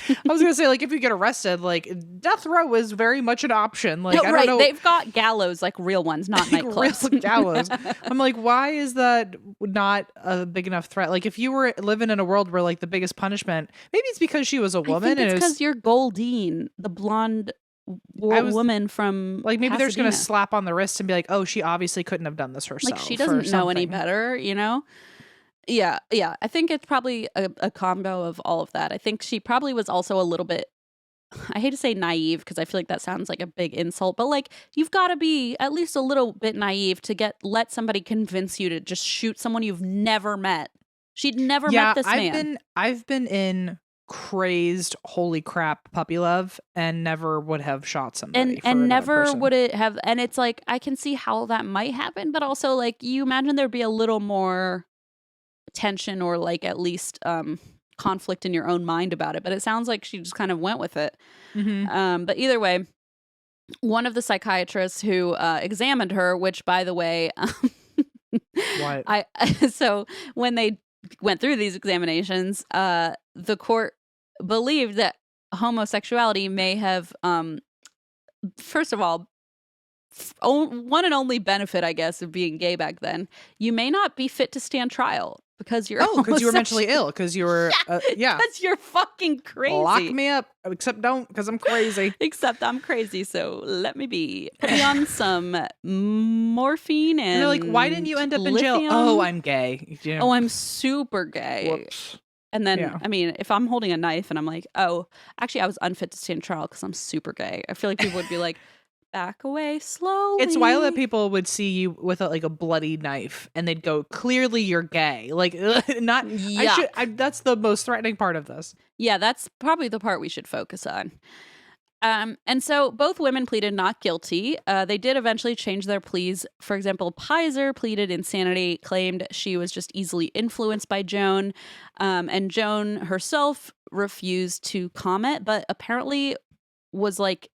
C: I was going to say, like, if you get arrested, like, death row is very much an option. Like,
B: no,
C: I don't know.
B: They've got gallows, like real ones, not nightclubs.
C: Real gallows. I'm like, why is that not a big enough threat? Like, if you were living in a world where, like, the biggest punishment, maybe it's because she was a woman.
B: I think it's because you're Goldine, the blonde woman from
C: like, maybe
B: Pasadena.
C: they're just going to slap on the wrist and be like, oh, she obviously couldn't have done this herself.
B: Like, she doesn't know any better, you know? Yeah. I think it's probably a combo of all of that. I think she probably was also a little bit, I hate to say naive because I feel like that sounds like a big insult, but like you've got to be at least a little bit naive to let somebody convince you to just shoot someone you've never met. She'd never met this man.
C: I've been in crazed holy crap puppy love and never would have shot somebody
B: and never would it have, and it's like I can see how that might happen, but also like you imagine there'd be a little more tension or like at least conflict in your own mind about it, but it sounds like she just kind of went with it. But either way, one of the psychiatrists who examined her, which by the way
C: what?
B: So when they went through these examinations, the court believed that homosexuality may have first of all, one and only benefit, I guess, of being gay back then, you may not be fit to stand trial because you're
C: because you were mentally ill, because you were
B: because you're fucking crazy.
C: Lock me up, except don't, because I'm crazy.
B: Except I'm crazy, so let me be. Put me on some morphine and
C: you're like, why didn't you end up in jail? Oh, I'm gay. You know?
B: Oh, I'm super gay.
C: Whoops.
B: And then, I mean, if I'm holding a knife and I'm like, oh, actually, I was unfit to stand trial because I'm super gay, I feel like people would be like, back away slowly.
C: It's wild that people would see you with a bloody knife and they'd go, clearly you're gay. Like, not. That's the most threatening part of this.
B: Yeah, that's probably the part we should focus on. And so both women pleaded not guilty. They did eventually change their pleas. For example, Pizer pleaded insanity, claimed she was just easily influenced by Joan. And Joan herself refused to comment, but apparently was like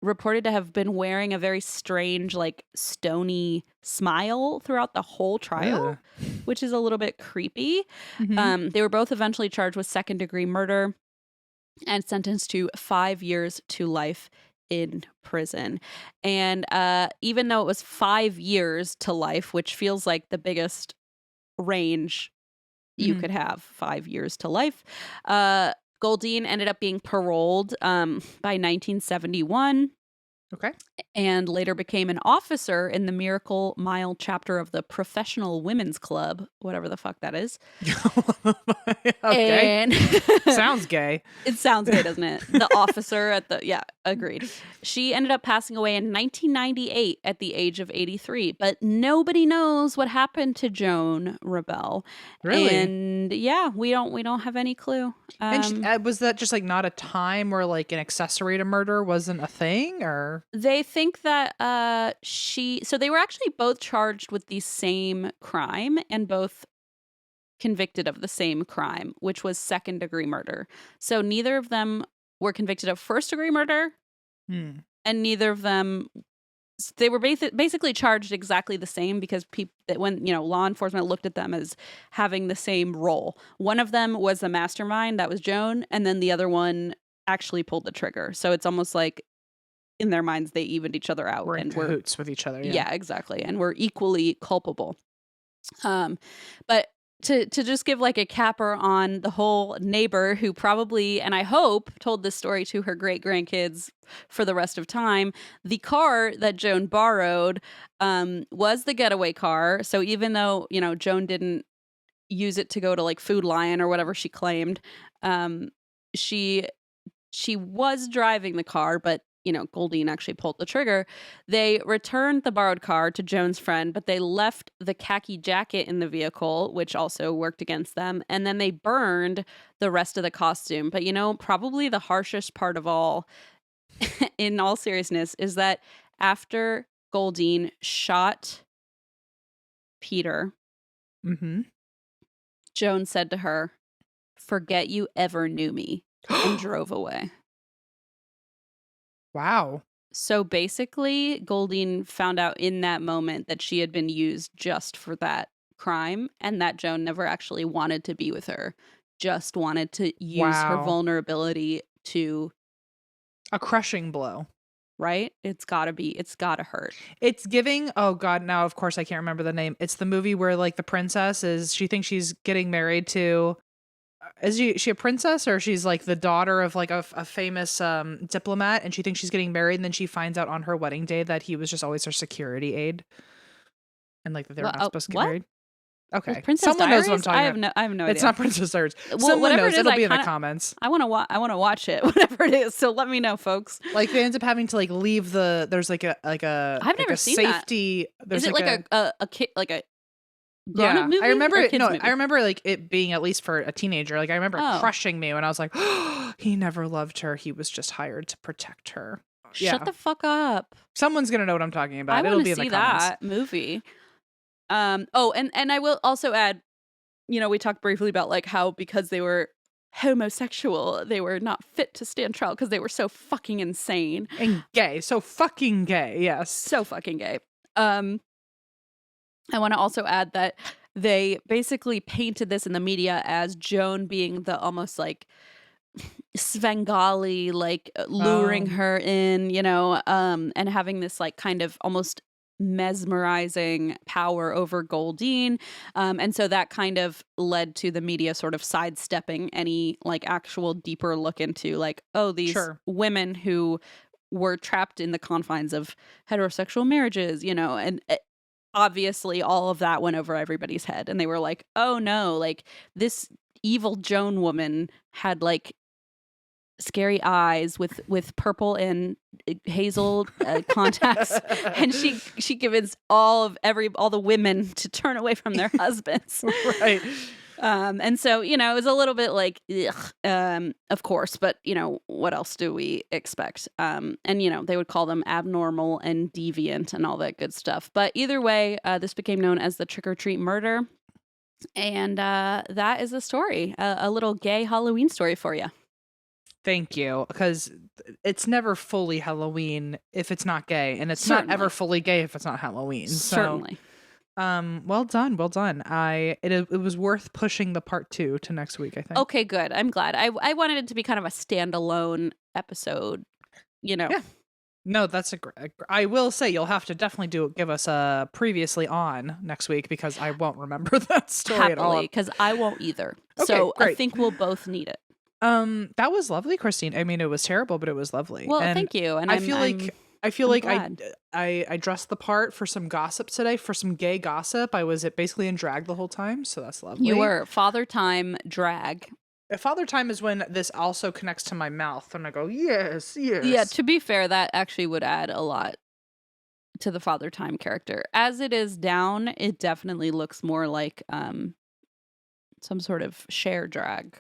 B: reported to have been wearing a very strange, like stony smile throughout the whole trial, which is a little bit creepy. They were both eventually charged with second-degree murder and sentenced to 5 years to life in prison. And even though it was 5 years to life, which feels like the biggest range you could have, 5 years to life, Goldine ended up being paroled by 1971.
C: Okay.
B: And later became an officer in the Miracle Mile chapter of the Professional Women's Club, whatever the fuck that is.
C: Okay.
B: And
C: sounds gay.
B: It sounds gay, doesn't it? The officer at the, yeah, agreed. She ended up passing away in 1998 at the age of 83, but nobody knows what happened to Joan Rebel.
C: Really?
B: And yeah, we don't have any clue.
C: And was that just like not a time where like an accessory to murder wasn't a thing, or?
B: They think that so they were actually both charged with the same crime and both convicted of the same crime, which was second-degree murder. So neither of them were convicted of first-degree murder, and neither of them, they were basically charged exactly the same because when law enforcement looked at them as having the same role. One of them was the mastermind, that was Joan, and then the other one actually pulled the trigger. So it's almost like in their minds they evened each other out.
C: We're in cahoots with each other.
B: Yeah, exactly. And we're equally culpable. But to just give like a capper on the whole neighbor who probably, and I hope, told this story to her great grandkids for the rest of time, the car that Joan borrowed was the getaway car. So even though, Joan didn't use it to go to like Food Lion or whatever she claimed, she was driving the car, but Goldine actually pulled the trigger. They returned the borrowed car to Joan's friend, but they left the khaki jacket in the vehicle, which also worked against them. And then they burned the rest of the costume. But probably the harshest part of all, in all seriousness, is that after Goldine shot Peter, Joan said to her, "Forget you ever knew me," and drove away.
C: Wow.
B: So basically, Goldine found out in that moment that she had been used just for that crime and that Joan never actually wanted to be with her, just wanted to use her vulnerability to...
C: A crushing blow.
B: Right? It's gotta hurt.
C: It's giving, oh God, now of course I can't remember the name. It's the movie where like the princess she thinks she's getting married to... Is she a princess, or she's like the daughter of like a famous diplomat, and she thinks she's getting married, and then she finds out on her wedding day that he was just always her security aide, and like that they were not supposed to get married. Okay.
B: Princess
C: Someone
B: Diaries?
C: knows what I'm talking about.
B: I have no idea.
C: It's not Princess Diaries.
B: Well,
C: Someone
B: whatever
C: knows.
B: it is,
C: It'll be in the comments.
B: I want to watch it, whatever it is. So let me know, folks.
C: Like they end up having to like leave there's like a
B: I've never seen
C: safety.
B: that.
C: There's
B: is it like a kid, like a grown-up movie?
C: I remember
B: or kids movie?
C: I remember like it being at least for a teenager. Like I remember it crushing me when I was like, oh, he never loved her. He was just hired to protect her.
B: Shut the fuck up.
C: Someone's gonna know what I'm talking about.
B: I
C: It'll be in
B: see
C: the comments.
B: that movie. And I will also add, we talked briefly about like how because they were homosexual, they were not fit to stand trial because they were so fucking insane
C: and gay. So fucking gay. Yes.
B: So fucking gay. I want to also add that they basically painted this in the media as Joan being the almost like Svengali, like luring her in, and having this like kind of almost mesmerizing power over Goldine. And so that kind of led to the media sort of sidestepping any like actual deeper look into like, oh, these women who were trapped in the confines of heterosexual marriages, and obviously all of that went over everybody's head. And they were like, oh no, like this evil Joan woman had like scary eyes with purple and hazel contacts, and she convinced all the women to turn away from their husbands.
C: Right.
B: And so it was a little bit like, of course, but what else do we expect? And they would call them abnormal and deviant and all that good stuff. But either way, this became known as the Trick or Treat murder, and that is the story, a little gay Halloween story for you.
C: Thank you, because it's never fully Halloween if it's not gay, and it's not ever fully gay if it's not Halloween.
B: Certainly.
C: So, well done. It was worth pushing the part 2 to next week, I think.
B: Okay, good. I'm glad. I wanted it to be kind of a standalone episode.
C: Yeah. No, that's I will say you'll have to definitely give us a previously on next week because I won't remember that story at all.
B: Because I won't either.
C: Okay,
B: so
C: great.
B: I think we'll both need it.
C: That was lovely, Christine. I mean, it was terrible, but it was lovely.
B: Well, thank you. And
C: I feel like
B: glad.
C: I dressed the part for some gossip today, for some gay gossip. I was basically in drag the whole time, so that's lovely.
B: You were Father Time drag.
C: Father Time is when this also connects to my mouth, and I go yes.
B: Yeah. To be fair, that actually would add a lot to the Father Time character. As it is down, it definitely looks more like some sort of Cher drag.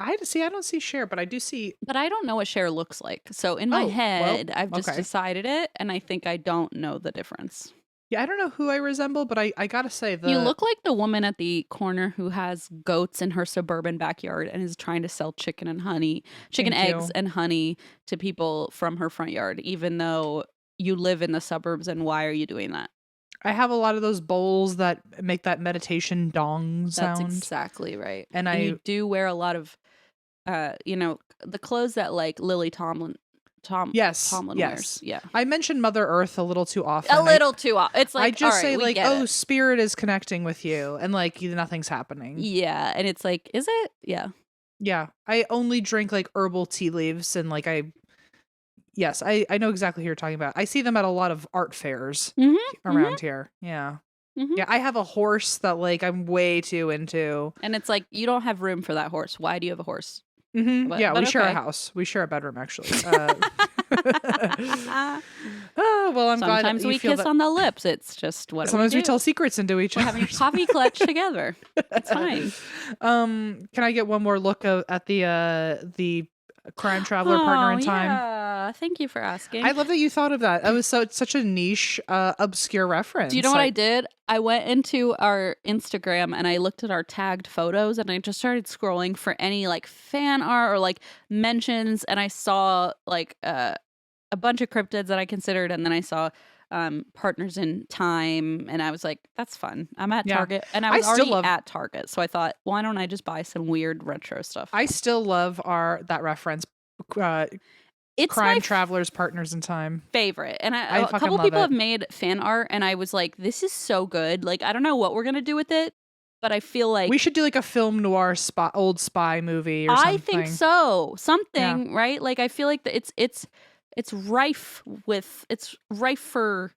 C: I don't see Cher, but I do see.
B: But I don't know what Cher looks like. So in my head, I've just decided it, and I think I don't know the difference.
C: Yeah, I don't know who I resemble, but I gotta say
B: you look like the woman at the corner who has goats in her suburban backyard and is trying to sell chicken eggs and honey to people from her front yard, even though you live in the suburbs. And why are you doing that?
C: I have a lot of those bowls that make that meditation dong sound.
B: That's exactly right.
C: And
B: you do wear a lot of, the clothes that like Lily Tomlin wears. Yeah.
C: I mentioned Mother Earth a little too often.
B: Too often. It's like,
C: I just
B: right,
C: say like,
B: it.
C: spirit is connecting with you, and like nothing's happening.
B: Yeah. And it's like, is it? Yeah.
C: Yeah. I only drink like herbal tea leaves, and like I know exactly who you're talking about. I see them at a lot of art fairs around here. Yeah. Mm-hmm. Yeah, I have a horse that like I'm way too into.
B: And it's like, you don't have room for that horse. Why do you have a horse?
C: Mm-hmm. But we share a house. We share a bedroom, actually. Well, I'm glad.
B: Sometimes we kiss on the lips. It's just what.
C: Sometimes
B: we
C: tell secrets into each other.
B: We're having a coffee clutch together. It's fine.
C: Can I get one more look at the crime traveler partner in time?
B: Yeah, thank you for asking.
C: I love that you thought of that. That was such a niche, obscure reference.
B: Do you know what I did? I went into our Instagram and I looked at our tagged photos, and I just started scrolling for any like fan art or like mentions, and I saw like a bunch of cryptids that I considered, and then I saw partners in time, and I was like, that's fun. I'm at Target, and I was already at Target, so I thought, why don't I just buy some weird retro stuff?
C: I still love that reference. It's crime travelers, partners in time.
B: Favorite. And a couple people have made fan art, and I was like, this is so good. Like, I don't know what we're gonna do with it, but I feel like
C: we should do like a film noir old spy movie or something.
B: I think so. Something, right? Like, I feel like it's rife for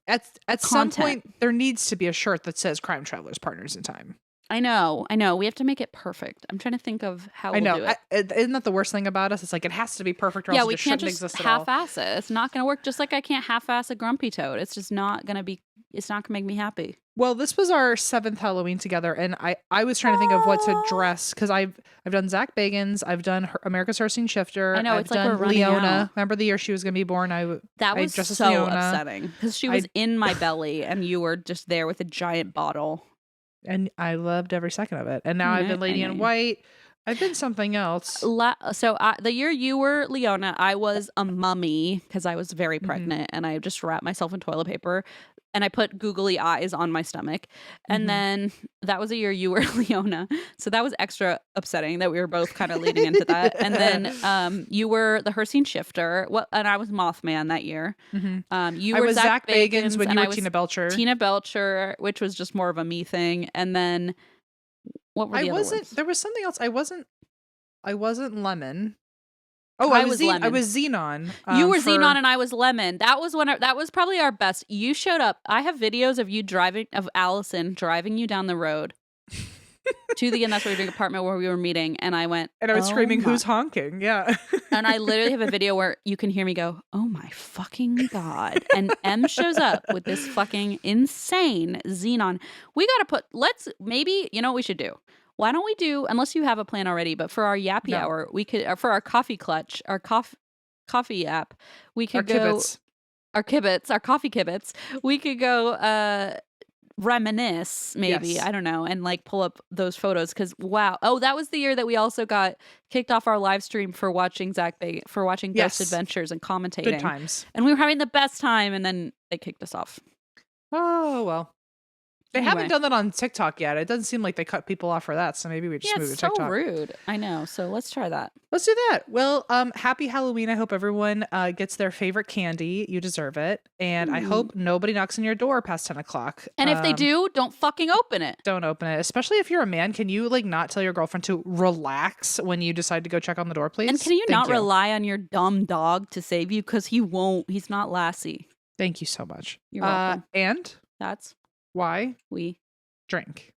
C: At some
B: Content.
C: point, there needs to be a shirt that says "Crime Travelers Partners in Time."
B: I know. We have to make it perfect. I'm trying to think of how
C: I
B: we'll
C: know.
B: do it.
C: Isn't that the worst thing about us? It's like it has to be perfect, or
B: Yeah,
C: else it
B: we
C: just
B: can't
C: shouldn't
B: just
C: exist at all.
B: half-ass it. It's not going to work. Just like I can't half-ass a grumpy toad. It's just not going to be. It's not going to make me happy.
C: Well, this was our 7th Halloween together, and I was trying to think of what to dress because I've done Zach Bagans, I've done America's Hurricane Shifter,
B: I know,
C: I've
B: it's like
C: done
B: we're running
C: Leona.
B: out.
C: Remember the year she was going to be born?
B: That
C: I
B: was
C: dressed as
B: so
C: Leona.
B: upsetting because she was in my belly and you were just there with a giant bottle.
C: And I loved every second of it. And now
B: I
C: I've
B: know,
C: been Lady
B: I know.
C: in White. I've been something else.
B: The year you were Leona, I was a mummy because I was very
C: Mm-hmm.
B: pregnant and I just wrapped myself in toilet paper and I put googly eyes on my stomach. And
C: Mhm.
B: then that was a year you were Leona. So that was extra upsetting that we were both kind of leading into that. And then you were the Hurricane Shifter. And I was Mothman that year.
C: Mhm.
B: You
C: I
B: were
C: was Zach Bagans when
B: and
C: you
B: I
C: were
B: was
C: Tina Belcher.
B: Tina Belcher, which was just more of a me thing. And then what were the other ones?
C: There was something else. I wasn't Lemon. Oh,
B: I
C: I was
B: was
C: I
B: Lemon.
C: was Xenon.
B: You were
C: for-
B: Xenon and I was Lemon. That was probably our best. You showed up. I have videos of Allison driving you down the road to the That's Where We Drink apartment where we were meeting, and I went
C: and I was
B: "Oh
C: screaming,
B: my-"
C: "Who's honking?" Yeah.
B: And I literally have a video where you can hear me go, "Oh my fucking god!" And M shows up with this fucking insane Xenon. We gotta maybe you know what we should do. Why don't we do, unless you have a plan already, but for our Yappy
C: No.
B: Hour, we could, or for our coffee clutch, our coffee app, we could
C: Our
B: go,
C: kibitz.
B: our coffee kibitz, we could go reminisce, maybe,
C: Yes.
B: I don't know, and like pull up those photos, because wow. Oh, that was the year that we also got kicked off our live stream for watching Ghost
C: Yes.
B: Adventures and commentating.
C: Good times.
B: And we were having the best time, and then they kicked us off.
C: Oh, well. They
B: Anyway.
C: haven't done that on TikTok yet. It doesn't seem like they cut people off for that, so maybe we just
B: Yeah,
C: move
B: it's
C: to
B: so
C: TikTok.
B: rude. I know. So let's try that.
C: Let's do that. Well, happy Halloween. I hope everyone gets their favorite candy. You deserve it. And I hope nobody knocks on your door past 10 o'clock.
B: And if they do, don't fucking open it.
C: Don't open it. Especially if you're a man. Can you like not tell your girlfriend to relax when you decide to go check on the door, please?
B: And can you
C: Thank
B: not rely on your dumb dog to save you? Because he won't. He's not Lassie.
C: Thank you so much.
B: You're welcome.
C: And
B: That's
C: why
B: we
C: drink?